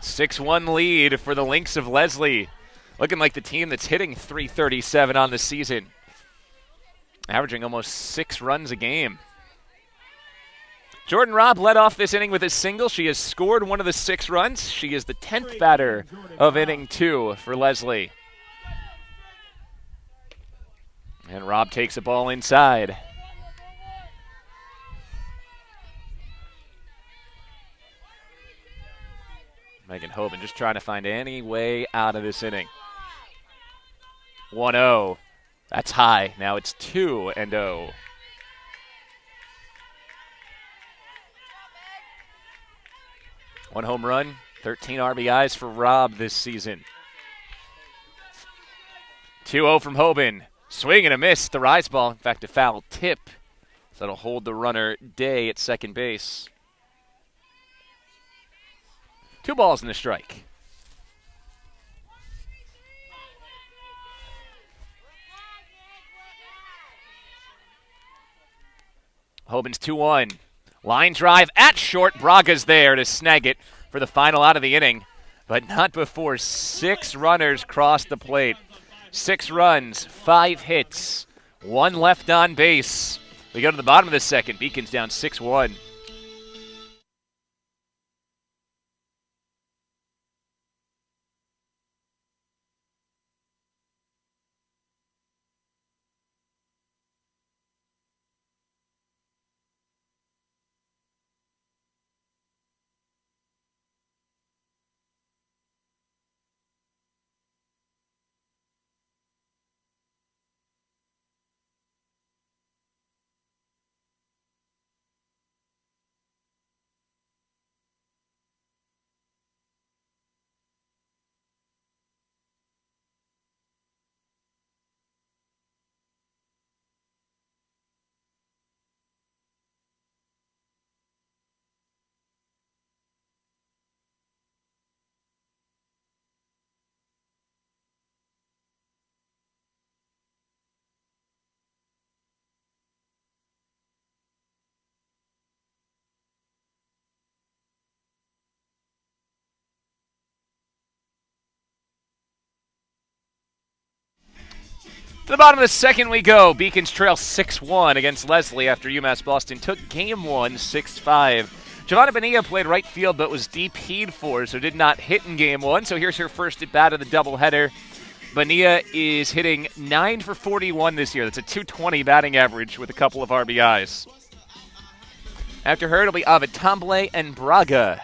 .6-1 lead for the Lynx of Lesley. Looking like the team that's hitting .337 on the season. Averaging almost 6 runs a game. Jordan Robb led off this inning with a single. She has scored 1 of the 6 runs. She is the 10th batter of inning 2 for Lesley. And Robb takes a ball inside. Megan Hoban just trying to find any way out of this inning. 1-0. That's high. Now it's 2-0. One home run, 13 RBIs for Robb this season. 2-0 from Hoban. Swing and a miss. The rise ball, in fact, a foul tip. So that'll hold the runner Day at second base. 2 balls and a strike. Hoban's 2-1. Line drive at short. Braga's there to snag it for the final out of the inning, but not before 6 runners cross the plate. 6 runs, 5 hits, 1 left on base. We go to the bottom of the second. Beacon's down 6-1. To the bottom of the second we go. Beacons trail 6-1 against Lesley after UMass Boston took game 1, 6-5. Giovanna Bonilla played right field but was DP'd for, so did not hit in game 1. So here's her first at bat of the doubleheader. Bonilla is hitting 9 for 41 this year. That's a .220 batting average with a couple of RBIs. After her, it'll be Avitamble and Braga.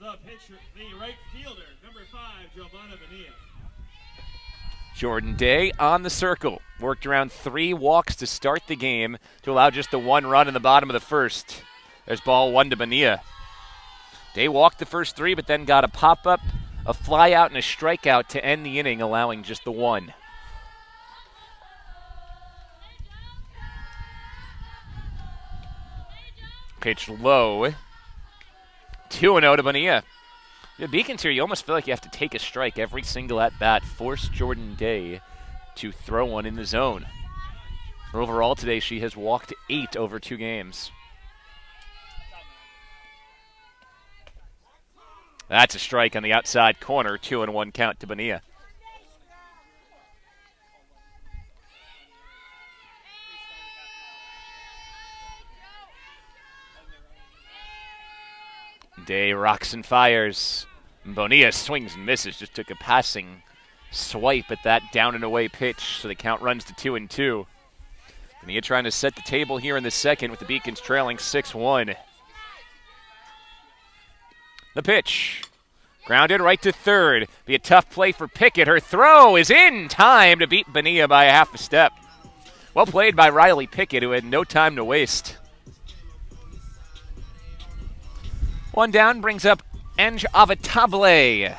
The pitcher, the right fielder, number 5, Giovanna Bonilla. Jordan Day on the circle. Worked around 3 walks to start the game to allow just the 1 run in the bottom of the first. There's ball 1 to Bonilla. Day walked the first 3, but then got a pop-up, a fly-out, and a strikeout to end the inning, allowing just the 1. Pitch low. 2-0 to Bonilla. The Beacons here, you almost feel like you have to take a strike every single at-bat, force Jordan Day to throw one in the zone. Overall today, she has walked 8 over 2 games. That's a strike on the outside corner. 2-1 count to Bonilla. Day rocks and fires. Bonilla swings and misses. Just took a passing swipe at that down and away pitch, so the count runs to 2-2. Bonilla trying to set the table here in the second with the Beacons trailing 6-1. The pitch. Grounded right to third. Be a tough play for Pickett. Her throw is in time to beat Bonilla by a half a step. Well played by Riley Pickett, who had no time to waste. One down brings up Ange Avatable.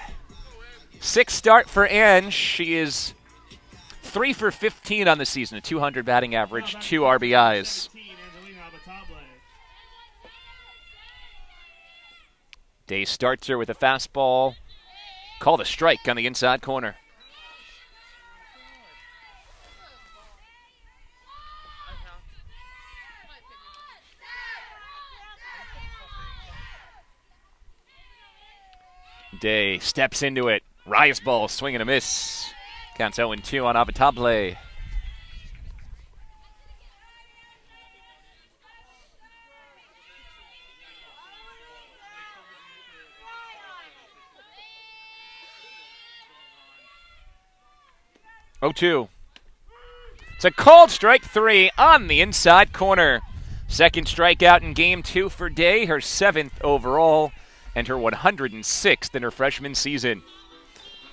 6th start for Ange. She is 3 for 15 on the season, a 200 batting average, 2 RBIs. Day starts her with a fastball. Called a strike on the inside corner. Day steps into it. Rise ball, swing and a miss. Counts 0-2 on Avatable. It's a called strike 3 on the inside corner. Second strikeout in game 2 for Day, her 7th overall, and her 106th in her freshman season.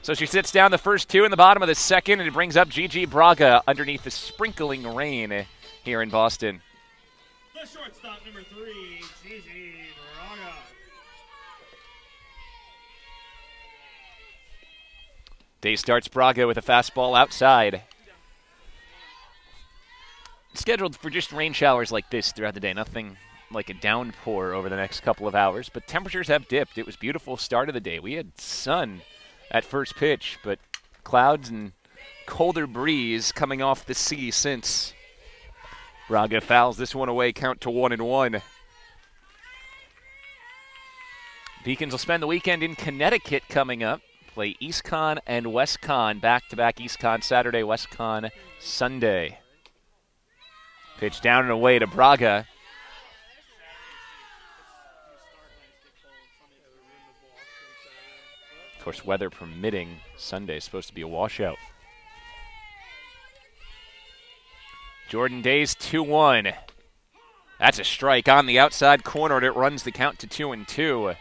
So she sits down the first 2 in the bottom of the second, and it brings up Gigi Braga underneath the sprinkling rain here in Boston. The shortstop, number 3, Gigi Braga. Day starts Braga with a fastball outside. Scheduled for just rain showers like this throughout the day. Nothing like a downpour over the next couple of hours, but temperatures have dipped. It was beautiful start of the day. We had sun at first pitch, but clouds and colder breeze coming off the sea since. Braga fouls this one away, count to 1-1. Beacons will spend the weekend in Connecticut coming up. Play EastCon and WestCon, back-to-back EastCon Saturday, WestCon Sunday. Pitch down and away to Braga. Of course, weather permitting, Sunday is supposed to be a washout. Jordan Day's 2-1. That's a strike on the outside corner, and it runs the count to 2-2.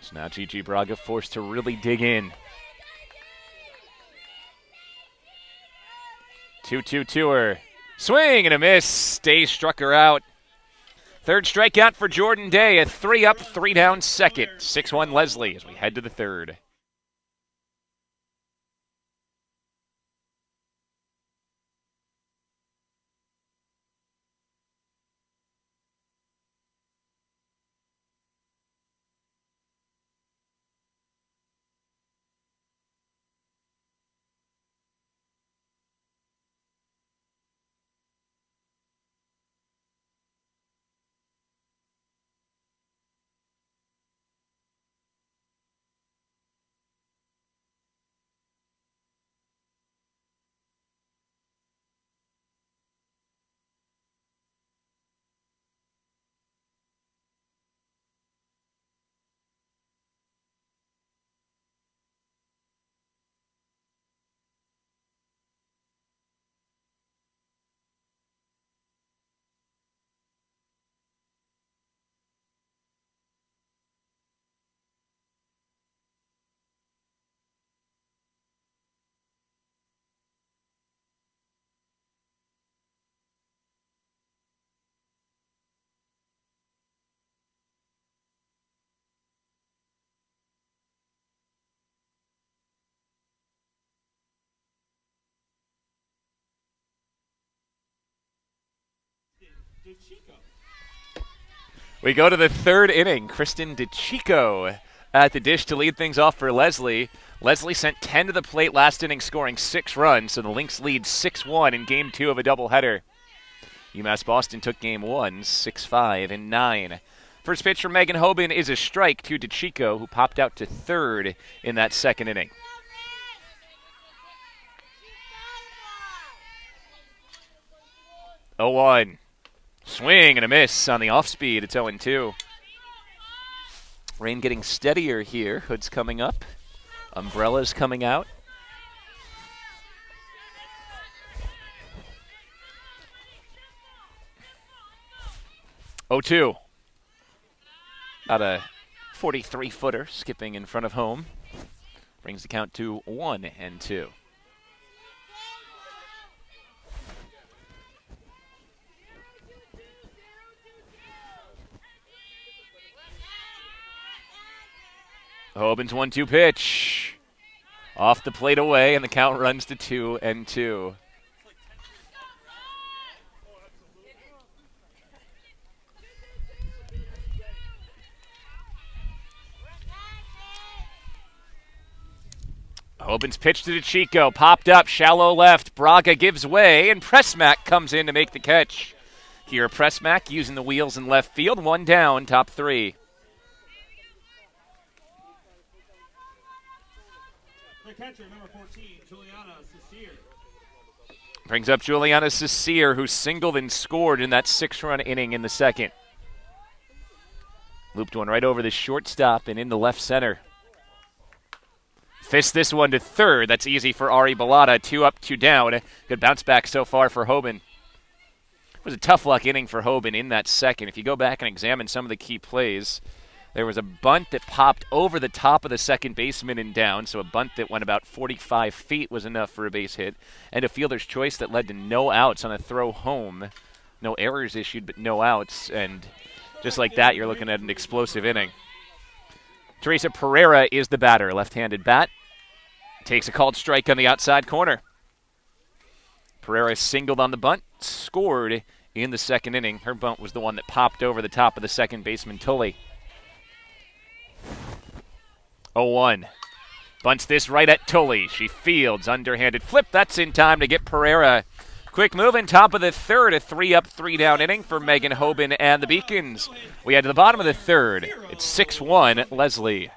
So now Gigi Braga forced to really dig in. 2-2 to her. Swing and a miss. Day struck her out. Third strikeout for Jordan Day. A 3-up, 3-down second. 6-1 Lesley as we head to the third. We go to the third inning. Kristen DeChico at the dish to lead things off for Lesley. Lesley sent 10 to the plate last inning, scoring 6 runs, so the Lynx lead 6-1 in Game 2 of a doubleheader. UMass Boston took Game 1, 6-5 in 9. First pitch from Megan Hoban is a strike to DeChico, who popped out to third in that second inning. Oh, 1. Swing and a miss on the off-speed. It's 0-2. Rain getting steadier here. Hood's coming up. Umbrellas coming out. Oh, 2. About a 43-footer skipping in front of home. Brings the count to 1-2. Hoban's 1-2 pitch. Off the plate away, and the count runs to 2-2. Hoban's pitch to DeChico. Popped up, shallow left. Braga gives way, and Prusmack comes in to make the catch. Kiera Prusmack using the wheels in left field. 1 down, top 3. The catcher, number 14, Juliana Cecere. Brings up Juliana Cecere, who singled and scored in that 6-run inning in the second. Looped one right over the shortstop and into left center. Fist this one to third. That's easy for Ari Bellata. 2 up, 2 down. Good bounce back so far for Hoban. It was a tough luck inning for Hoban in that second. If you go back and examine some of the key plays, there was a bunt that popped over the top of the second baseman and down, so a bunt that went about 45 feet was enough for a base hit, and a fielder's choice that led to no outs on a throw home. No errors issued, but no outs, and just like that, you're looking at an explosive inning. Teresa Pereira is the batter. Left-handed bat. Takes a called strike on the outside corner. Pereira singled on the bunt, scored in the second inning. Her bunt was the one that popped over the top of the second baseman, Tulley. 0-1. Bunts this right at Tulley. She fields, underhanded flip. That's in time to get Pereira. Quick move in top of the third. A 3-up, 3-down inning for Megan Hoban and the Beacons. We head to the bottom of the third. It's 6-1, Lesley.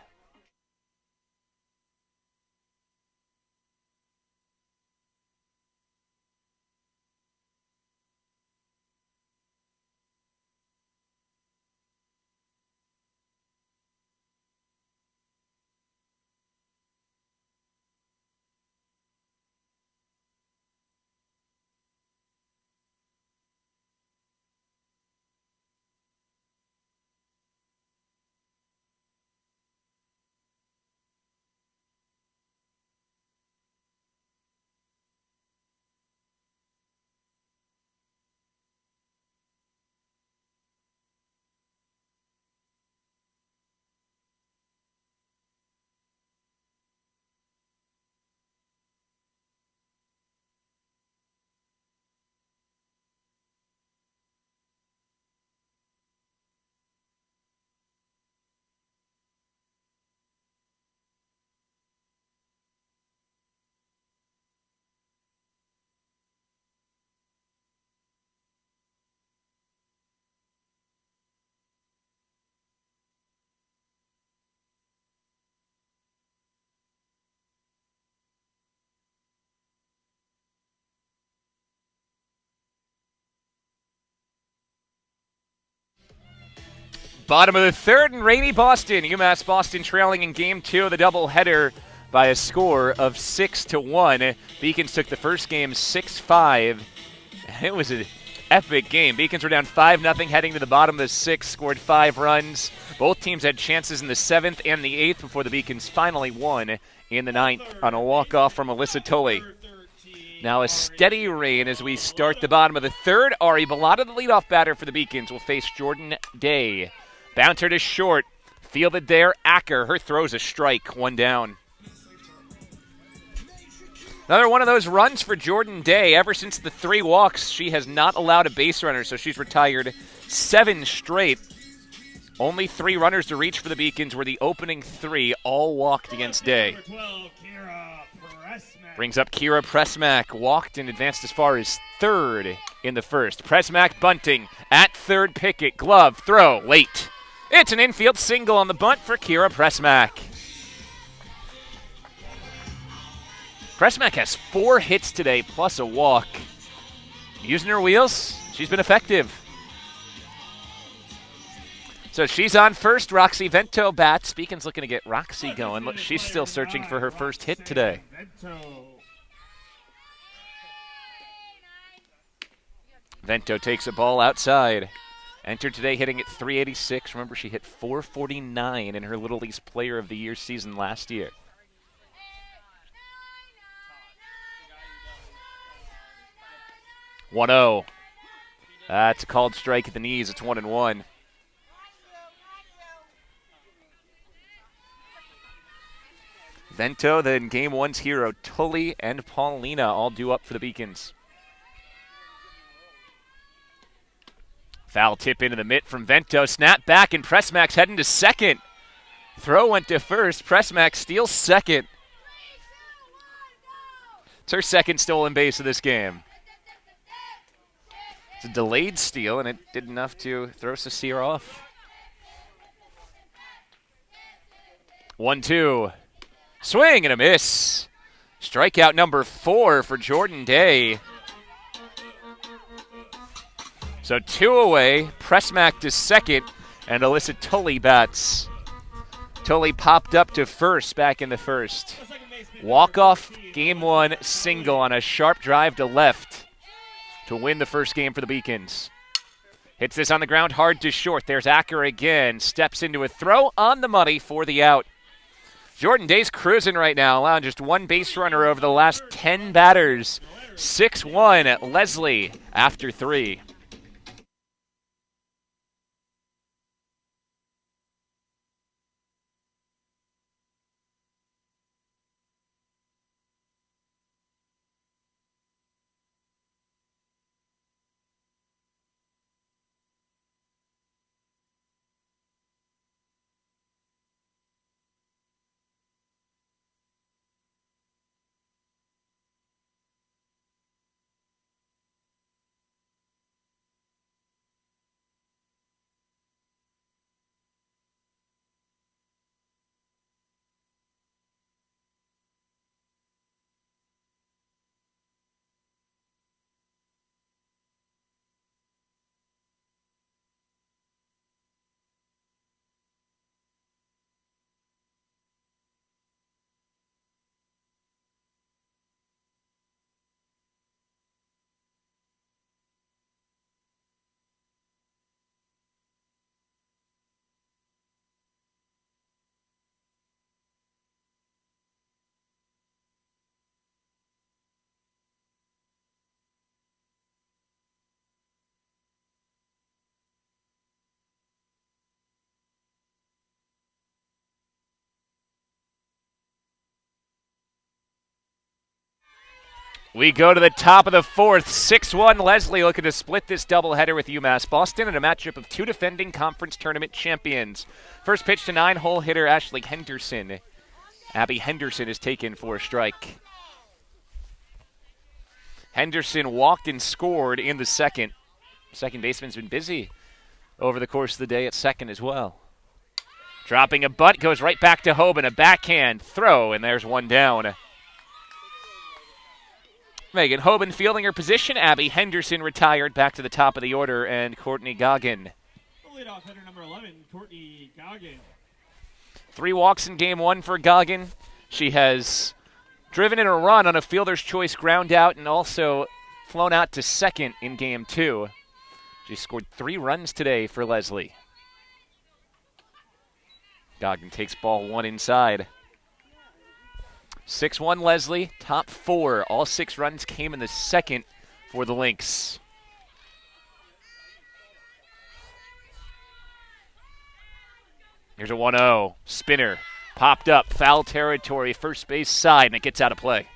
Bottom of the third in rainy Boston. UMass Boston trailing in Game 2 of the doubleheader by a score of 6-1. Beacons took the first game 6-5. It was an epic game. Beacons were down 5-0 heading to the bottom of the sixth, scored 5 runs. Both teams had chances in the 7th and the 8th before the Beacons finally won in the 9th on a walk-off from Alyssa Tulley. Now a steady rain as we start the bottom of the third. Ari Bellata, the leadoff batter for the Beacons, will face Jordan Day. Bouncer to short. Fielded there. Acker. Her throw's a strike. 1 down. Another one of those runs for Jordan Day. Ever since the 3 walks, she has not allowed a base runner, so she's retired 7 straight. Only 3 runners to reach for the Beacons were the opening 3, all walked against Day. Number 12, Kiera Prusmack. Brings up Kiera Prusmack, walked and advanced as far as 3rd in the first. Prusmack bunting at 3rd, Pickett, glove, throw, late. It's an infield single on the bunt for Kiera Prusmack. Prusmack has 4 hits today plus a walk. Using her wheels, she's been effective. So she's on first. Roxy Vento bats. Beacon's looking to get Roxy going. Look, she's still searching for her first hit today. Vento takes a ball outside. Entered today hitting at 386. Remember, she hit 449 in her Little League's Player of the Year season last year. (1-0). That's a called strike at the knees. It's 1-1. Vento, then Game 1's hero, Tulley and Paulina, all due up for the Beacons. Foul tip into the mitt from Vento. Snap back, and Prusmack's heading to second. Throw went to first. Prusmack steals second. It's her second stolen base of this game. It's a delayed steal, and it did enough to throw Cecile off. 1-2. Swing and a miss. Strikeout number 4 for Jordan Day. So 2 away. Prusmack to second, and Alyssa Tulley bats. Tulley popped up to first back in the first. Walk-off Game 1 single on a sharp drive to left to win the first game for the Beacons. Hits this on the ground hard to short. There's Acker again. Steps into a throw on the money for the out. Jordan Day's cruising right now, allowing just 1 base runner over the last 10 batters. 6-1 at Lesley after 3. We go to the top of the 4th. 6-1 Lesley looking to split this doubleheader with UMass Boston in a matchup of 2 defending conference tournament champions. First pitch to 9-hole hitter Ashley Henderson. Abby Henderson is taken for a strike. Henderson walked and scored in the second. Second baseman's been busy over the course of the day at second as well. Dropping a butt, goes right back to Hoban. A backhand throw, and there's one down. Megan Hoban fielding her position. Abby Henderson retired back to the top of the order, and Courtney Goggin. Leadoff hitter number 11, Courtney Goggin. 3 walks in Game 1 for Goggin. She has driven in a run on a fielder's choice ground out and also flown out to second in Game 2. She scored 3 runs today for Lesley. Goggin takes ball 1 inside. 6-1 Lesley, top 4. All 6 runs came in the second for the Lynx. Here's a 1-0. Spinner. Popped up. Foul territory. First base side, and it gets out of play.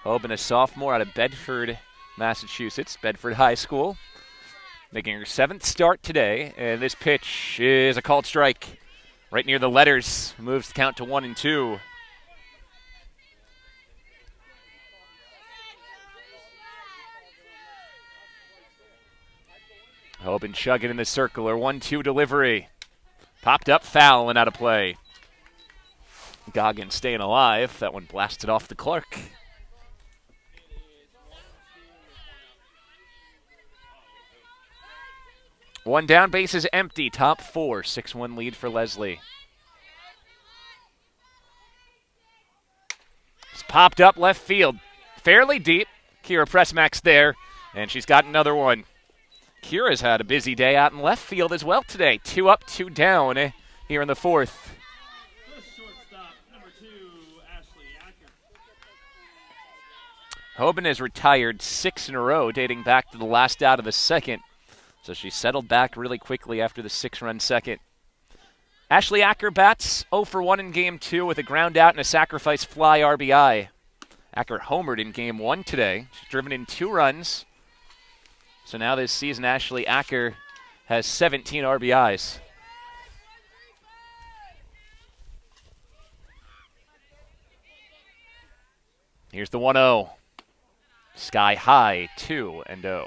Hoban, a sophomore out of Bedford, Massachusetts, Bedford High School, making her 7th start today. And this pitch is a called strike right near the letters. Moves the count to 1-2. Hoban chugging in the circle. Her 1-2 delivery. Popped up, foul, and out of play. Goggins staying alive. That one blasted off the Clark. One down, base is empty. Top 4, 6-1 lead for Lesley. It's popped up left field. Fairly deep. Kiera Prusmack's there, and she's got another one. Kiera's had a busy day out in left field as well today. 2 up, 2 down here in the 4th. Hoban has retired 6 in a row, dating back to the last out of the 2nd. So she settled back really quickly after the 6-run 2nd. Ashley Acker bats 0 for 1 in Game 2 with a ground out and a sacrifice fly RBI. Acker homered in Game 1 today. She's driven in 2 runs. So now this season, Ashley Acker has 17 RBIs. Here's the 1-0. Sky high, 2-0.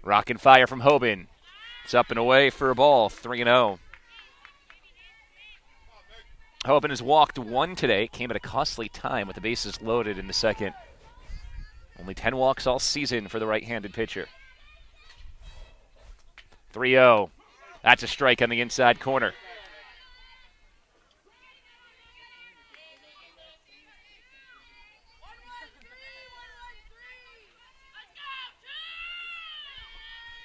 Rockin' fire from Hoban. It's up and away for a ball, 3-0. Hoban has walked 1 today. Came at a costly time with the bases loaded in the 2nd. Only 10 walks all season for the right-handed pitcher. 3-0. That's a strike on the inside corner.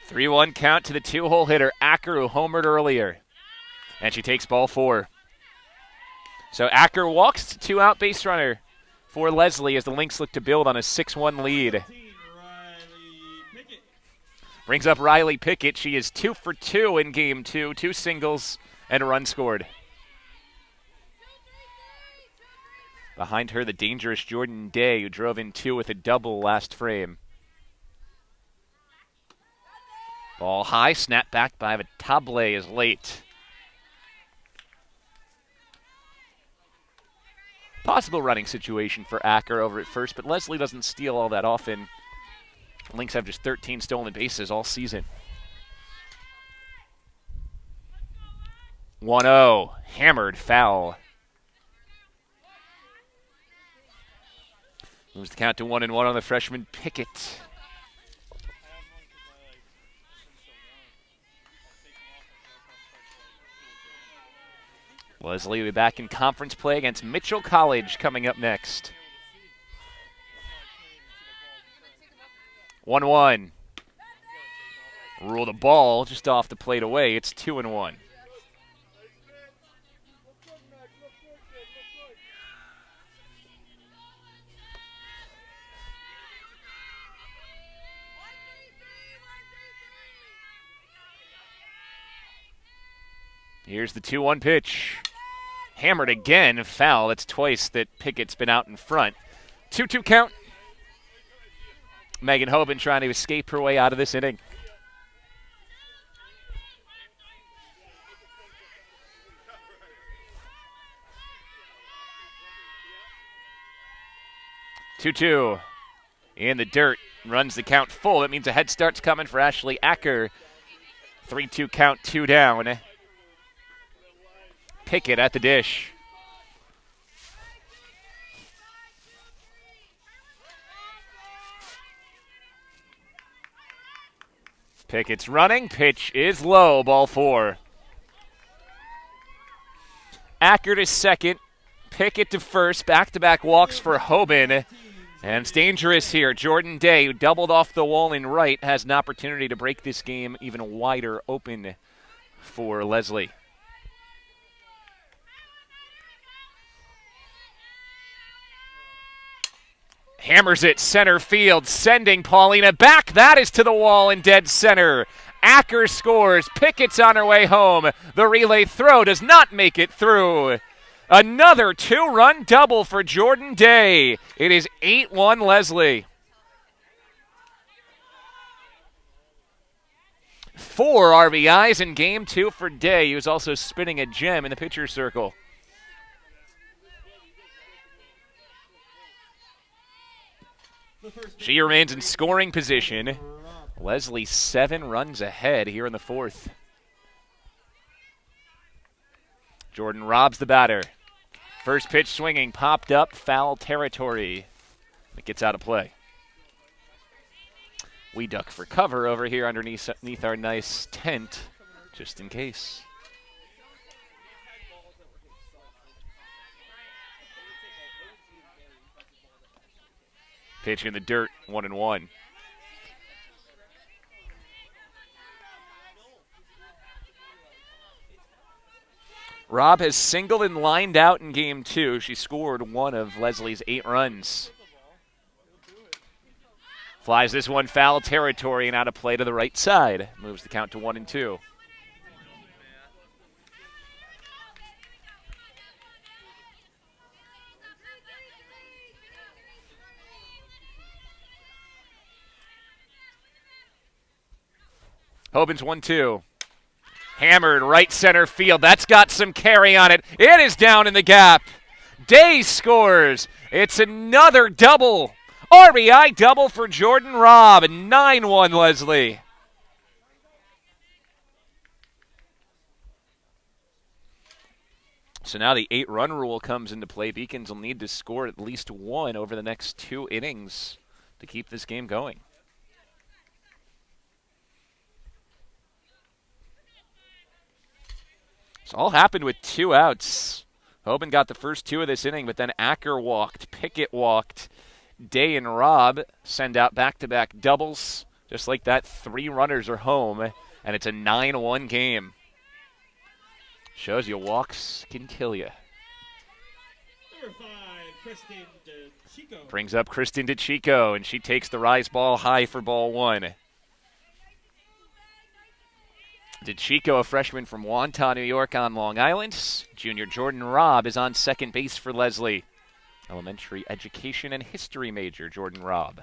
Three-one count to the 2-hole hitter, Acker, who homered earlier. And she takes ball 4. So Acker walks to 2-out base runner for Lesley as the Lynx look to build on a 6-1 lead. Brings up Riley Pickett. She is 2 for 2 in Game 2. 2 singles and a run scored. Behind her, the dangerous Jordan Day, who drove in 2 with a double last frame. Ball high, snap back by Vitable is late. Possible running situation for Acker over at first, but Lesley doesn't steal all that often. Lynx have just 13 stolen bases all season. 1-0, hammered foul. Moves the count to 1-1 on the freshman Pickett. Lesley will be back in conference play against Mitchell College coming up next. 1-1. Rule the ball just off the plate away. It's 2-1. Here's the 2-1 pitch. Hammered again, foul. That's twice that Pickett's been out in front. 2-2 count. Megan Hoban trying to escape her way out of this inning. Two in the dirt, runs the count full. That means a head start's coming for Ashley Acker. 3-2 count, 2 down. Pickett at the dish. Pickett's running. Pitch is low. Ball 4. Acker to second. Pickett to first. Back-to-back walks for Hoban. And it's dangerous here. Jordan Day, who doubled off the wall in right, has an opportunity to break this game even wider open for Lesley. Hammers it center field, sending Paulina back. That is to the wall in dead center. Acker scores. Pickett's on her way home. The relay throw does not make it through. Another 2-run double for Jordan Day. It is 8-1 Lesley. 4 RBIs in game 2 for Day. He was also spinning a gem in the pitcher's circle. She remains in scoring position. Lesley 7 runs ahead here in the 4th. Jordan Robs the batter. First pitch swinging, popped up, foul territory. It gets out of play. We duck for cover over here underneath our nice tent, just in case. Pitch in the dirt, 1-1. Rob has singled and lined out in game 2. She scored 1 of Lesley's 8 runs. Flies this one foul territory and out of play to the right side. Moves the count to 1-2. Hoban's 1-2. Hammered right center field. That's got some carry on it. It is down in the gap. Day scores. It's another double. RBI double for Jordan Robb. 9-1 Lesley. So now the 8-run rule comes into play. Beacons will need to score at least 1 over the next 2 innings to keep this game going. This all happened with 2 outs. Hoban got the first 2 of this inning, but then Acker walked, Pickett walked. Day and Robb send out back-to-back doubles. Just like that, 3 runners are home, and it's a 9-1 game. Shows you walks can kill you. Number 5, Kristen DeChico. Brings up Kristen DeChico, and she takes the rise ball high for ball 1. DeChico, a freshman from Wantagh, New York on Long Island. Junior Jordan Robb is on second base for Lesley. Elementary education and history major, Jordan Robb.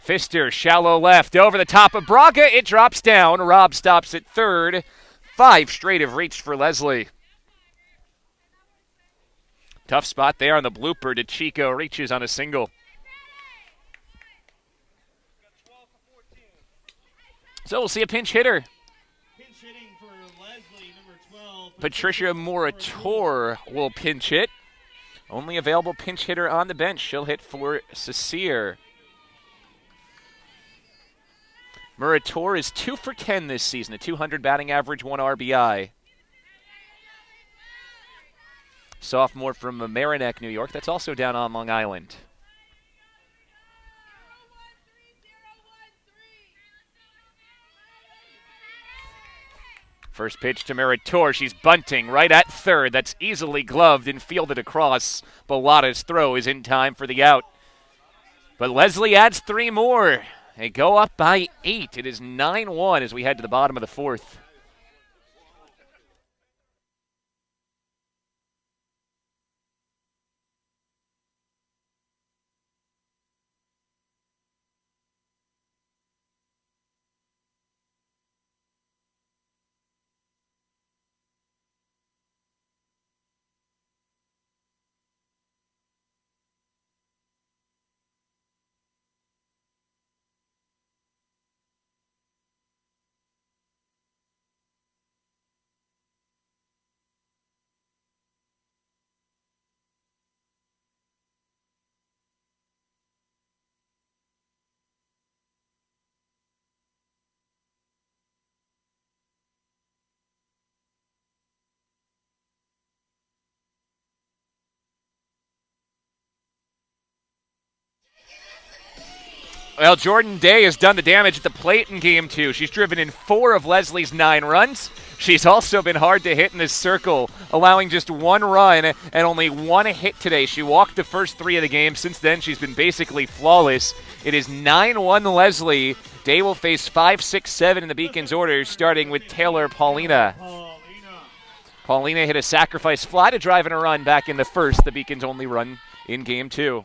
Pfister, shallow left, over the top of Braga. It drops down. Robb stops at third. 5 straight have reached for Lesley. Tough spot there on the blooper. DeChico reaches on a single. So we'll see a pinch hitter. Pinch hitting for Lesley, number 12. Patricia Murator will pinch hit. Only available pinch hitter on the bench. She'll hit for Cecere. Murator is 2 for 10 this season. A 200 batting average, 1 RBI. Sophomore from Mamaroneck, New York. That's also down on Long Island. First pitch to Murator. She's bunting right at third. That's easily gloved and fielded across. Bellata's throw is in time for the out. But Lesley adds 3 more. They go up by 8. It is 9-1 as we head to the bottom of the 4th. Well, Jordan Day has done the damage at the plate in Game 2. She's driven in 4 of Lesley's 9 runs. She's also been hard to hit in this circle, allowing just 1 run and only 1 hit today. She walked the first 3 of the game. Since then, she's been basically flawless. It is 9-1 Lesley. Day will face 5, 6, 7 in the Beacons order, starting with Taylor Paulina. Paulina hit a sacrifice fly to drive in a run back in the first, the Beacons' only run in Game 2.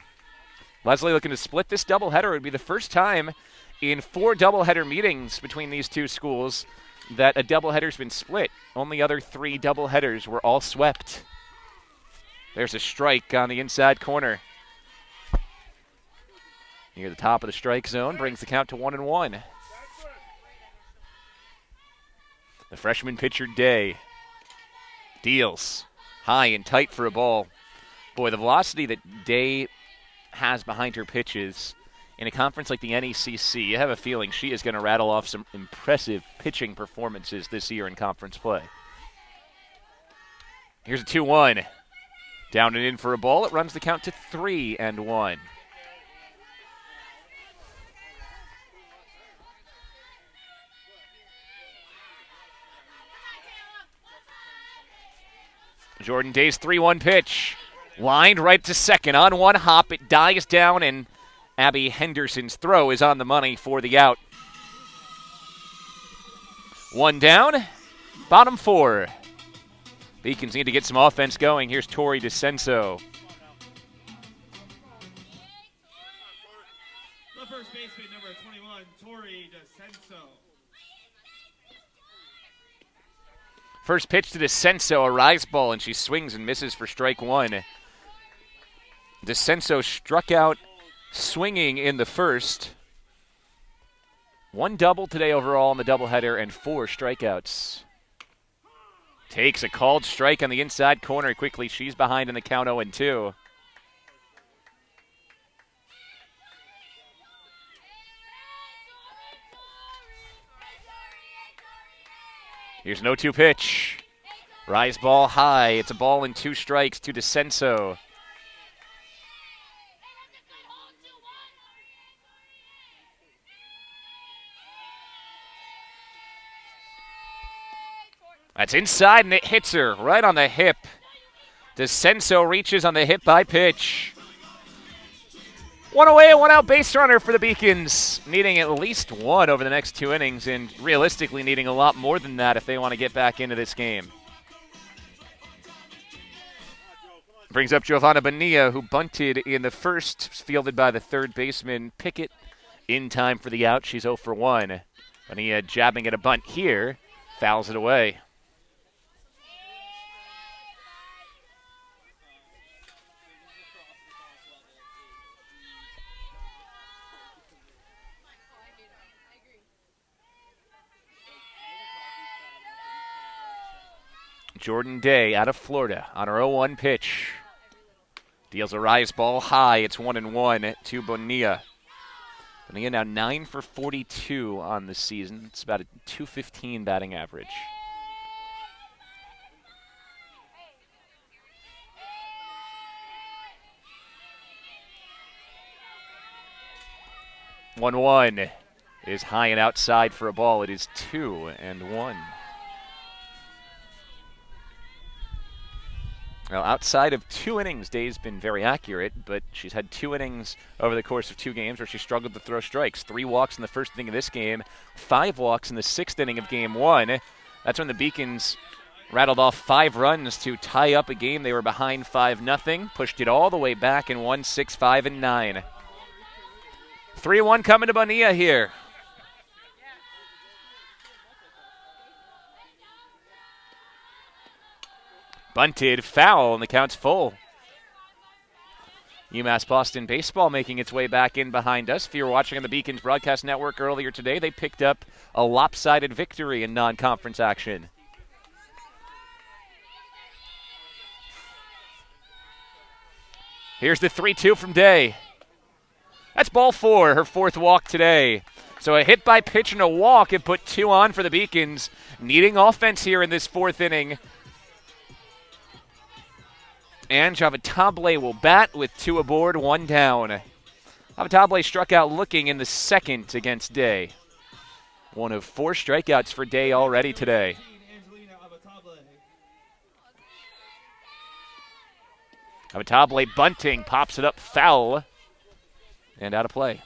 Lesley looking to split this doubleheader. It would be the first time in 4 doubleheader meetings between these two schools that a doubleheader's been split. Only other 3 doubleheaders were all swept. There's a strike on the inside corner. Near the top of the strike zone, brings the count to 1-1. The freshman pitcher Day deals high and tight for a ball. Boy, the velocity that Day has behind her pitches in a conference like the NECC, you have a feeling she is going to rattle off some impressive pitching performances this year in conference play. Here's a 2-1. Down and in for a ball. It runs the count to 3-1. Jordan Day's 3-1 pitch. Lined right to second. On one hop, it dies down, and Abby Henderson's throw is on the money for the out. 1 down, bottom 4. Beacons need to get some offense going. Here's Tori DeCenso. The first baseman, number 21, Tori DeCenso. First pitch to DeCenso, a rise ball, and she swings and misses for strike 1. DeCenso struck out swinging in the first. 1 double today overall in the doubleheader and 4 strikeouts. Takes a called strike on the inside corner quickly. She's behind in the count 0-2. Here's an 0-2 pitch. Rise ball high. It's a ball and 2 strikes to DeCenso. That's inside, and it hits her right on the hip. DeCenso reaches on the hit by pitch. 1 away, 1 out base runner for the Beacons, needing at least 1 over the next 2 innings, and realistically needing a lot more than that if they want to get back into this game. Brings up Giovanna Bonilla, who bunted in the first, fielded by the third baseman Pickett in time for the out. She's 0 for 1. Bonilla jabbing at a bunt here, fouls it away. Jordan Day out of Florida on her 0-1 pitch. Deals a rise ball high. It's 1-1 to Bonilla. Bonilla now 9 for 42 on the season. It's about a .215 batting average. One is high and outside for a ball. It is 2-1. Well, outside of 2 innings, Day's been very accurate, but she's had 2 innings over the course of 2 games where she struggled to throw strikes. 3 walks in the first inning of this game, 5 walks in the 6th inning of Game 1. That's when the Beacons rattled off 5 runs to tie up a game. They were behind 5-0, pushed it all the way back and won 6-5 and 9. 3-1 coming to Bonilla here. Bunted, foul, and the count's full. UMass Boston baseball making its way back in behind us. If you were watching on the Beacons broadcast network earlier today, they picked up a lopsided victory in non-conference action. Here's the 3-2 from Day. That's ball 4, her 4th walk today. So a hit by pitch and a walk and put 2 on for the Beacons. Needing offense here in this 4th inning. And Javatable will bat with 2 aboard, 1 down. Avatable struck out looking in the second against Day. One of 4 strikeouts for Day already today. Avatable bunting, pops it up foul, and out of play.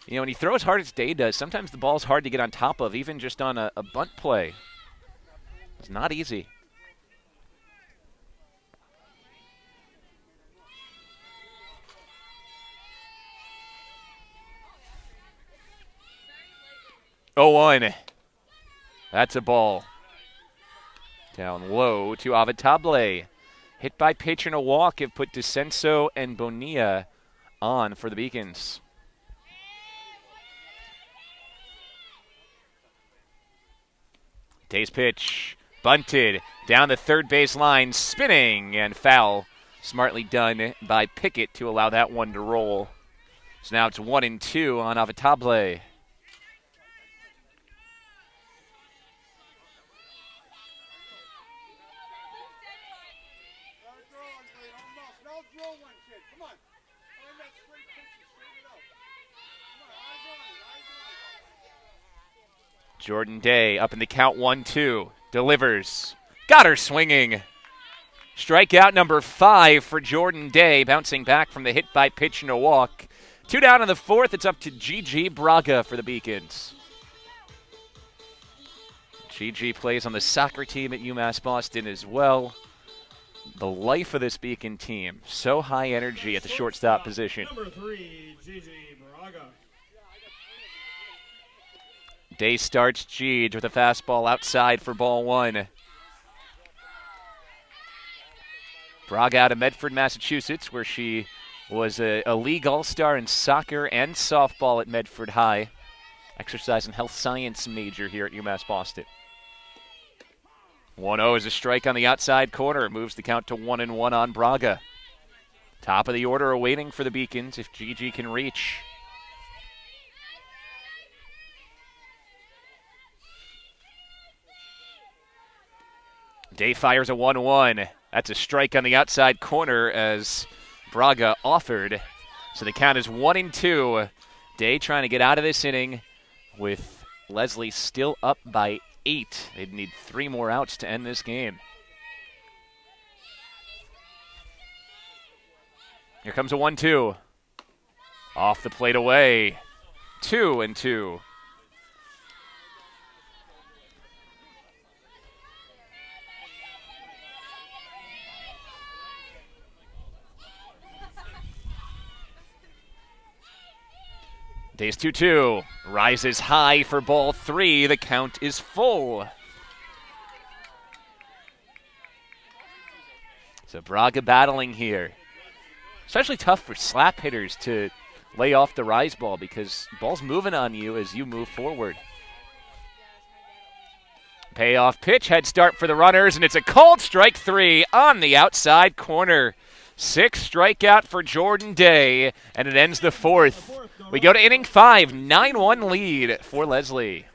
You know, when you throw as hard as Day does, sometimes the ball's hard to get on top of, even just on a bunt play. It's not easy. Oh, 1. That's a ball. Down low to Avatable. Hit by pitch and a walk have put DeCenso and Bonilla on for the Beacons. Day's pitch, bunted, down the third base line, spinning, and foul. Smartly done by Pickett to allow that one to roll. So now it's 1-2 on Avatable. Jordan Day up in the count 1-2. Delivers. Got her swinging. Strikeout number 5 for Jordan Day, bouncing back from the hit by pitch and a walk. 2 down in the 4th. It's up to Gigi Braga for the Beacons. Gigi plays on the soccer team at UMass Boston as well. The life of this Beacon team. So high energy at the shortstop position. Number 3, Gigi Braga. Day starts Gigi with a fastball outside for ball 1. Braga out of Medford, Massachusetts, where she was a league all-star in soccer and softball at Medford High. Exercise and health science major here at UMass Boston. 1-0 is a strike on the outside corner. Moves the count to 1-1 on Braga. Top of the order awaiting for the Beacons if Gigi can reach. Day fires a 1-1. That's a strike on the outside corner as Braga offered. So the count is 1-2. Day trying to get out of this inning with Lesley still up by 8. They'd need 3 more outs to end this game. Here comes a 1-2. Off the plate away. 2-2. Day's 2-2. Rises high for ball 3. The count is full. So Braga battling here. Especially tough for slap hitters to lay off the rise ball because ball's moving on you as you move forward. Payoff pitch, head start for the runners, and it's a called strike 3 on the outside corner. 6 strikeout for Jordan Day, and it ends the 4th. We go to inning 5, 9-1 lead for Lesley.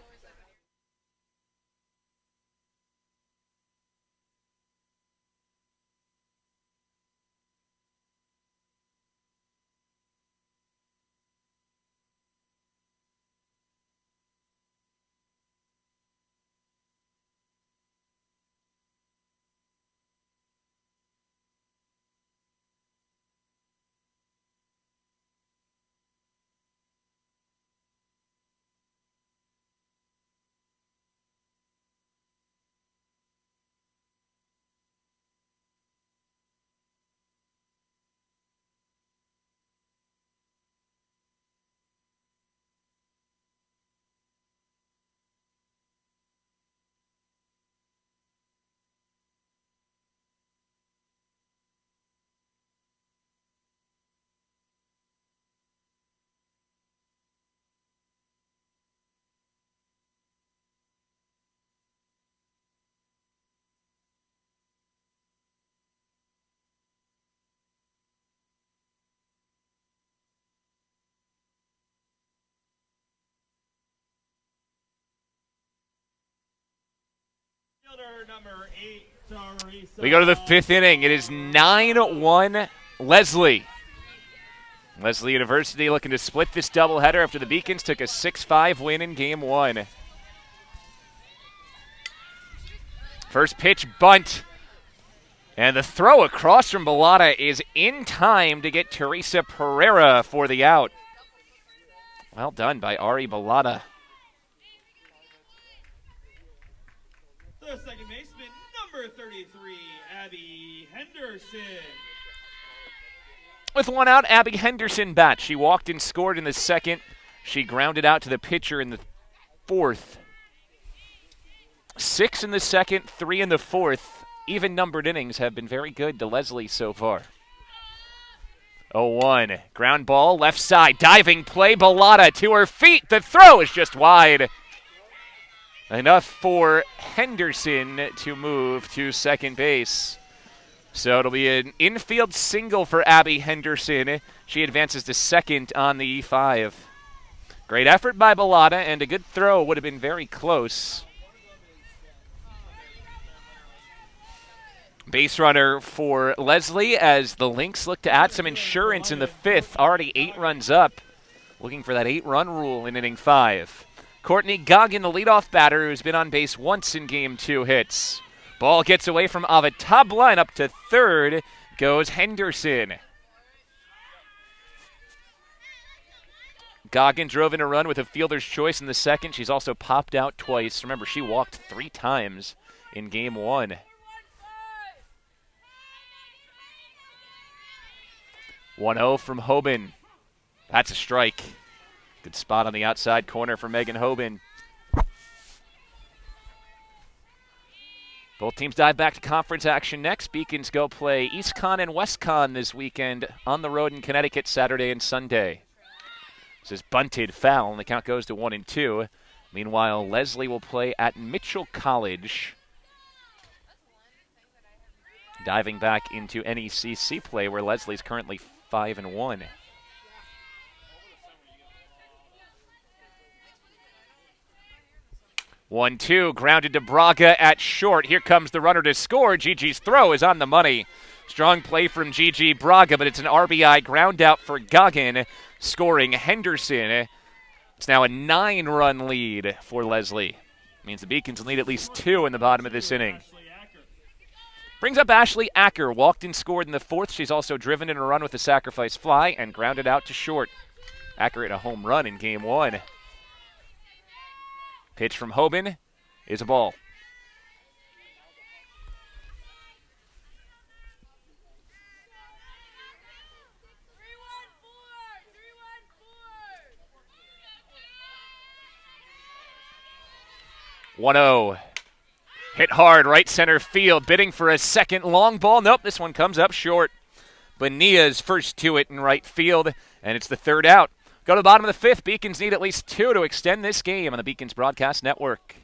We go to the 5th inning. It is 9-1 Lesley. Lesley University looking to split this doubleheader after the Beacons took a 6-5 win in Game 1. First pitch bunt. And the throw across from Bellata is in time to get Teresa Pereira for the out. Well done by Ari Bellata. The second baseman, number 33, Abby Henderson. With one out, Abby Henderson bats. She walked and scored in the second. She grounded out to the pitcher in the fourth. 6 in the second, 3 in the fourth. Even-numbered innings have been very good to Lesley so far. 0-1. Ground ball, left side. Diving play, Bellata to her feet. The throw is just wide. Enough for Henderson to move to second base. So it'll be an infield single for Abby Henderson. She advances to second on the E5. Great effort by Bellata, and a good throw would have been very close. Base runner for Lesley as the Lynx look to add some insurance in the fifth. Already 8 runs up. Looking for that 8-run rule in inning 5. Courtney Goggin, the leadoff batter, who's been on base once in Game 2, hits. Ball gets away from Avatabla, and up to third goes Henderson. Goggin drove in a run with a fielder's choice in the second. She's also popped out twice. Remember, she walked 3 times in Game 1. 1-0 from Hoban. That's a strike. Good spot on the outside corner for Megan Hoban. Both teams dive back to conference action next. Beacons go play EastCon and WestCon this weekend on the road in Connecticut Saturday and Sunday. This is bunted foul, and the count goes to 1-2. Meanwhile, Lesley will play at Mitchell College. Diving back into NECC play, where Lesley's currently 5-1. One-two, grounded to Braga at short. Here comes the runner to score. Gigi's throw is on the money. Strong play from Gigi Braga, but it's an RBI ground out for Goggin, scoring Henderson. It's now a 9-run lead for Lesley. Means the Beacons will need at least 2 in the bottom of this inning. Brings up Ashley Acker. Walked and scored in the fourth. She's also driven in a run with a sacrifice fly and grounded out to short. Acker hit a home run in Game 1. Pitch from Hoban is a ball. One-oh. Hit hard, right center field, bidding for a second long ball. Nope, this one comes up short. Bonilla's first to it in right field, and it's the third out. Go to the bottom of the fifth. Beacons need at least 2 to extend this game on the Beacons Broadcast Network.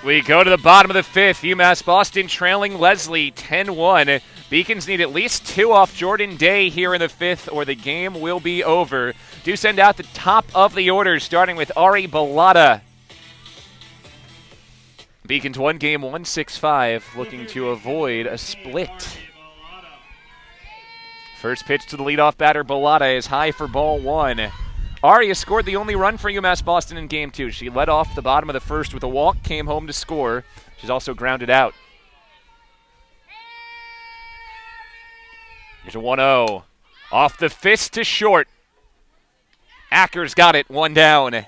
We go to the bottom of the fifth. UMass Boston trailing Lesley 10-1. Beacons need at least 2 off Jordan Day here in the fifth, or the game will be over. Do send out the top of the order, starting with Ari Bellata. Beacons won game 1-6-5, looking to avoid a split. First pitch to the leadoff batter, Bellata, is high for ball 1. Aria scored the only run for UMass Boston in Game 2. She led off the bottom of the first with a walk, came home to score. She's also grounded out. Here's a 1-0. Off the fist to short. Acker's got it, 1 down.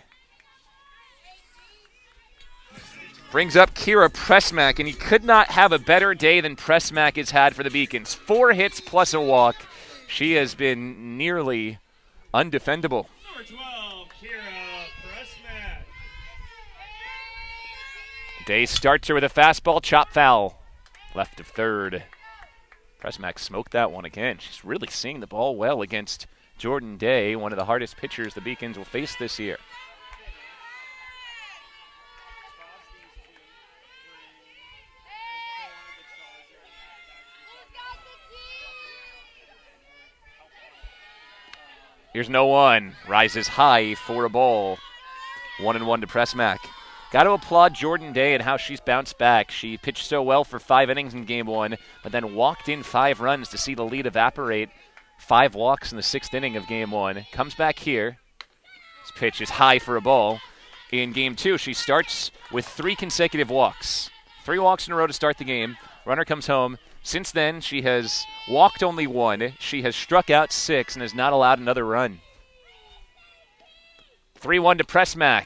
Brings up Kiera Prusmack, and he could not have a better day than Prusmack has had for the Beacons. 4 hits plus a walk. She has been nearly undefendable. Number 12, Kiera Prusmack. Day starts her with a fastball chop foul. Left of third. Prusmack smoked that one again. She's really seeing the ball well against Jordan Day, one of the hardest pitchers the Beacons will face this year. Here's no one. Rises high for a ball. 1-1 to Prusmack. Got to applaud Jordan Day and how she's bounced back. She pitched so well for 5 innings in Game 1, but then walked in 5 runs to see the lead evaporate. 5 walks in the 6th inning of Game 1. Comes back here. This pitch is high for a ball. In Game 2, she starts with 3 consecutive walks. 3 walks in a row to start the game. Runner comes home. Since then, she has walked only 1. She has struck out 6 and has not allowed another run. 3-1 to Prusmack.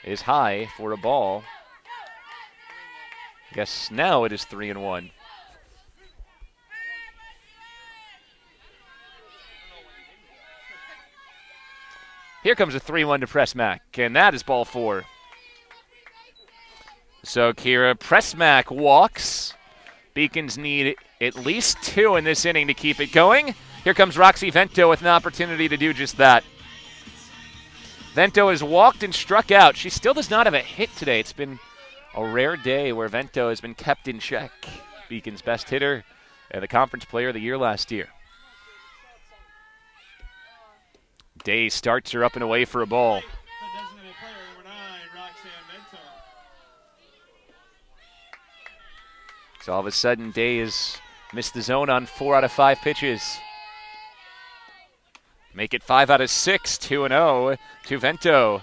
Is high for a ball. I guess now it is 3-1. Here comes a 3-1 to Prusmack, and that is ball 4. So Kiera Prusmack walks. Beacons need at least 2 in this inning to keep it going. Here comes Roxy Vento with an opportunity to do just that. Vento has walked and struck out. She still does not have a hit today. It's been a rare day where Vento has been kept in check. Beacon's best hitter and the conference player of the year last year. Day starts her up and away for a ball. The designated player, number 9, Roxanne Vento. So all of a sudden, Day has missed the zone on 4 out of 5 pitches. Make it 5 out of 6, 2-0 to Vento.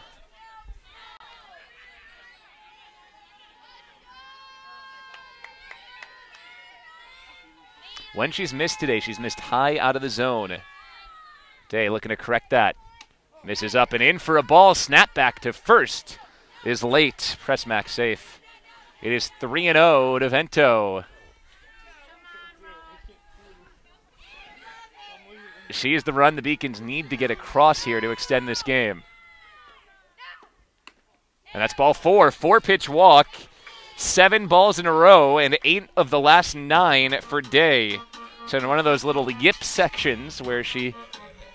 When she's missed today, she's missed high out of the zone. Day looking to correct that. Misses up and in for a ball. Snap back to first is late. Prusmack safe. It is 3-0 to Vento. She is the run the Beacons need to get across here to extend this game. And that's ball 4. 4-pitch walk. 7 balls in a row, and 8 of the last 9 for Day. So in one of those little yip sections where she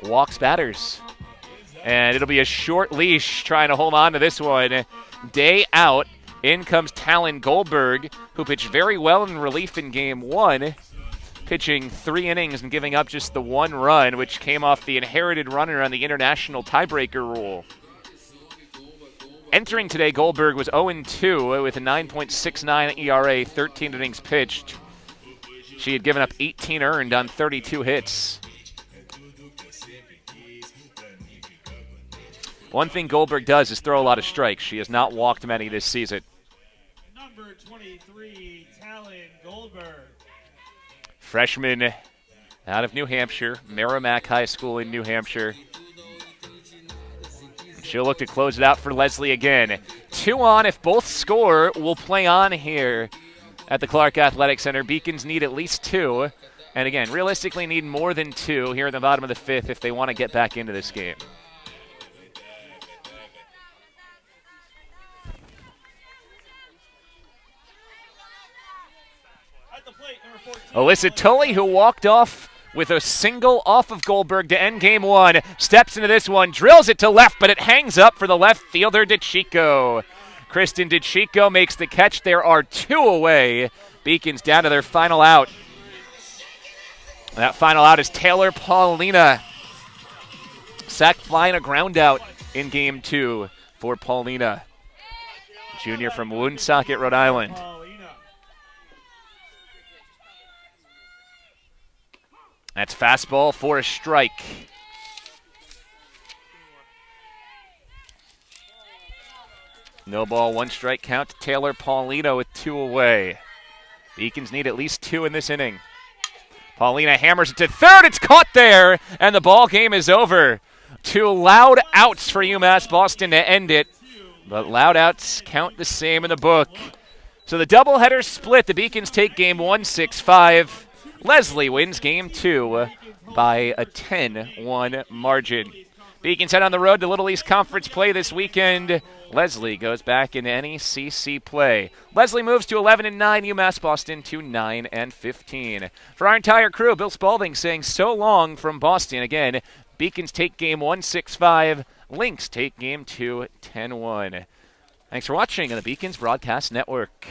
walks batters. And it'll be a short leash trying to hold on to this one. Day out. In comes Talon Goldberg, who pitched very well in relief in Game 1. Pitching 3 innings and giving up just the 1 run, which came off the inherited runner on the international tiebreaker rule. Entering today, Goldberg was 0-2 with a 9.69 ERA, 13 innings pitched. She had given up 18 earned on 32 hits. One thing Goldberg does is throw a lot of strikes. She has not walked many this season. Number 23, Talon Goldberg. Freshman out of New Hampshire, Merrimack High School in New Hampshire. She'll look to close it out for Lesley again. 2 on. If both score, we'll play on here at the Clark Athletic Center. Beacons need at least 2. And again, realistically need more than 2 here at the bottom of the 5th if they want to get back into this game. Alyssa Tulley, who walked off with a single off of Goldberg to end Game 1, steps into this one, drills it to left, but it hangs up for the left fielder, DeChico. Kristen DeChico makes the catch. There are 2 away. Beacons down to their final out. That final out is Taylor Paulina. Sack fly and a ground out in Game 2 for Paulina. Junior from Woonsocket, Rhode Island. That's fastball for a strike. No ball, 1 strike count to Taylor Paulino with 2 away. Beacons need at least 2 in this inning. Paulina hammers it to third. It's caught there, and the ball game is over. 2 loud outs for UMass Boston to end it, but loud outs count the same in the book. So the doubleheader split. The Beacons take game 1 6-5. Lesley wins game 2 by a 10-1 margin. Beacons head on the road to Little East Conference play this weekend. Lesley goes back in NECC play. Lesley moves to 11-9, UMass Boston to 9-15. For our entire crew, Bill Spalding saying so long from Boston. Again, Beacons take game 1 6-5. Lynx take game 2 10-1. Thanks for watching on the Beacons Broadcast Network.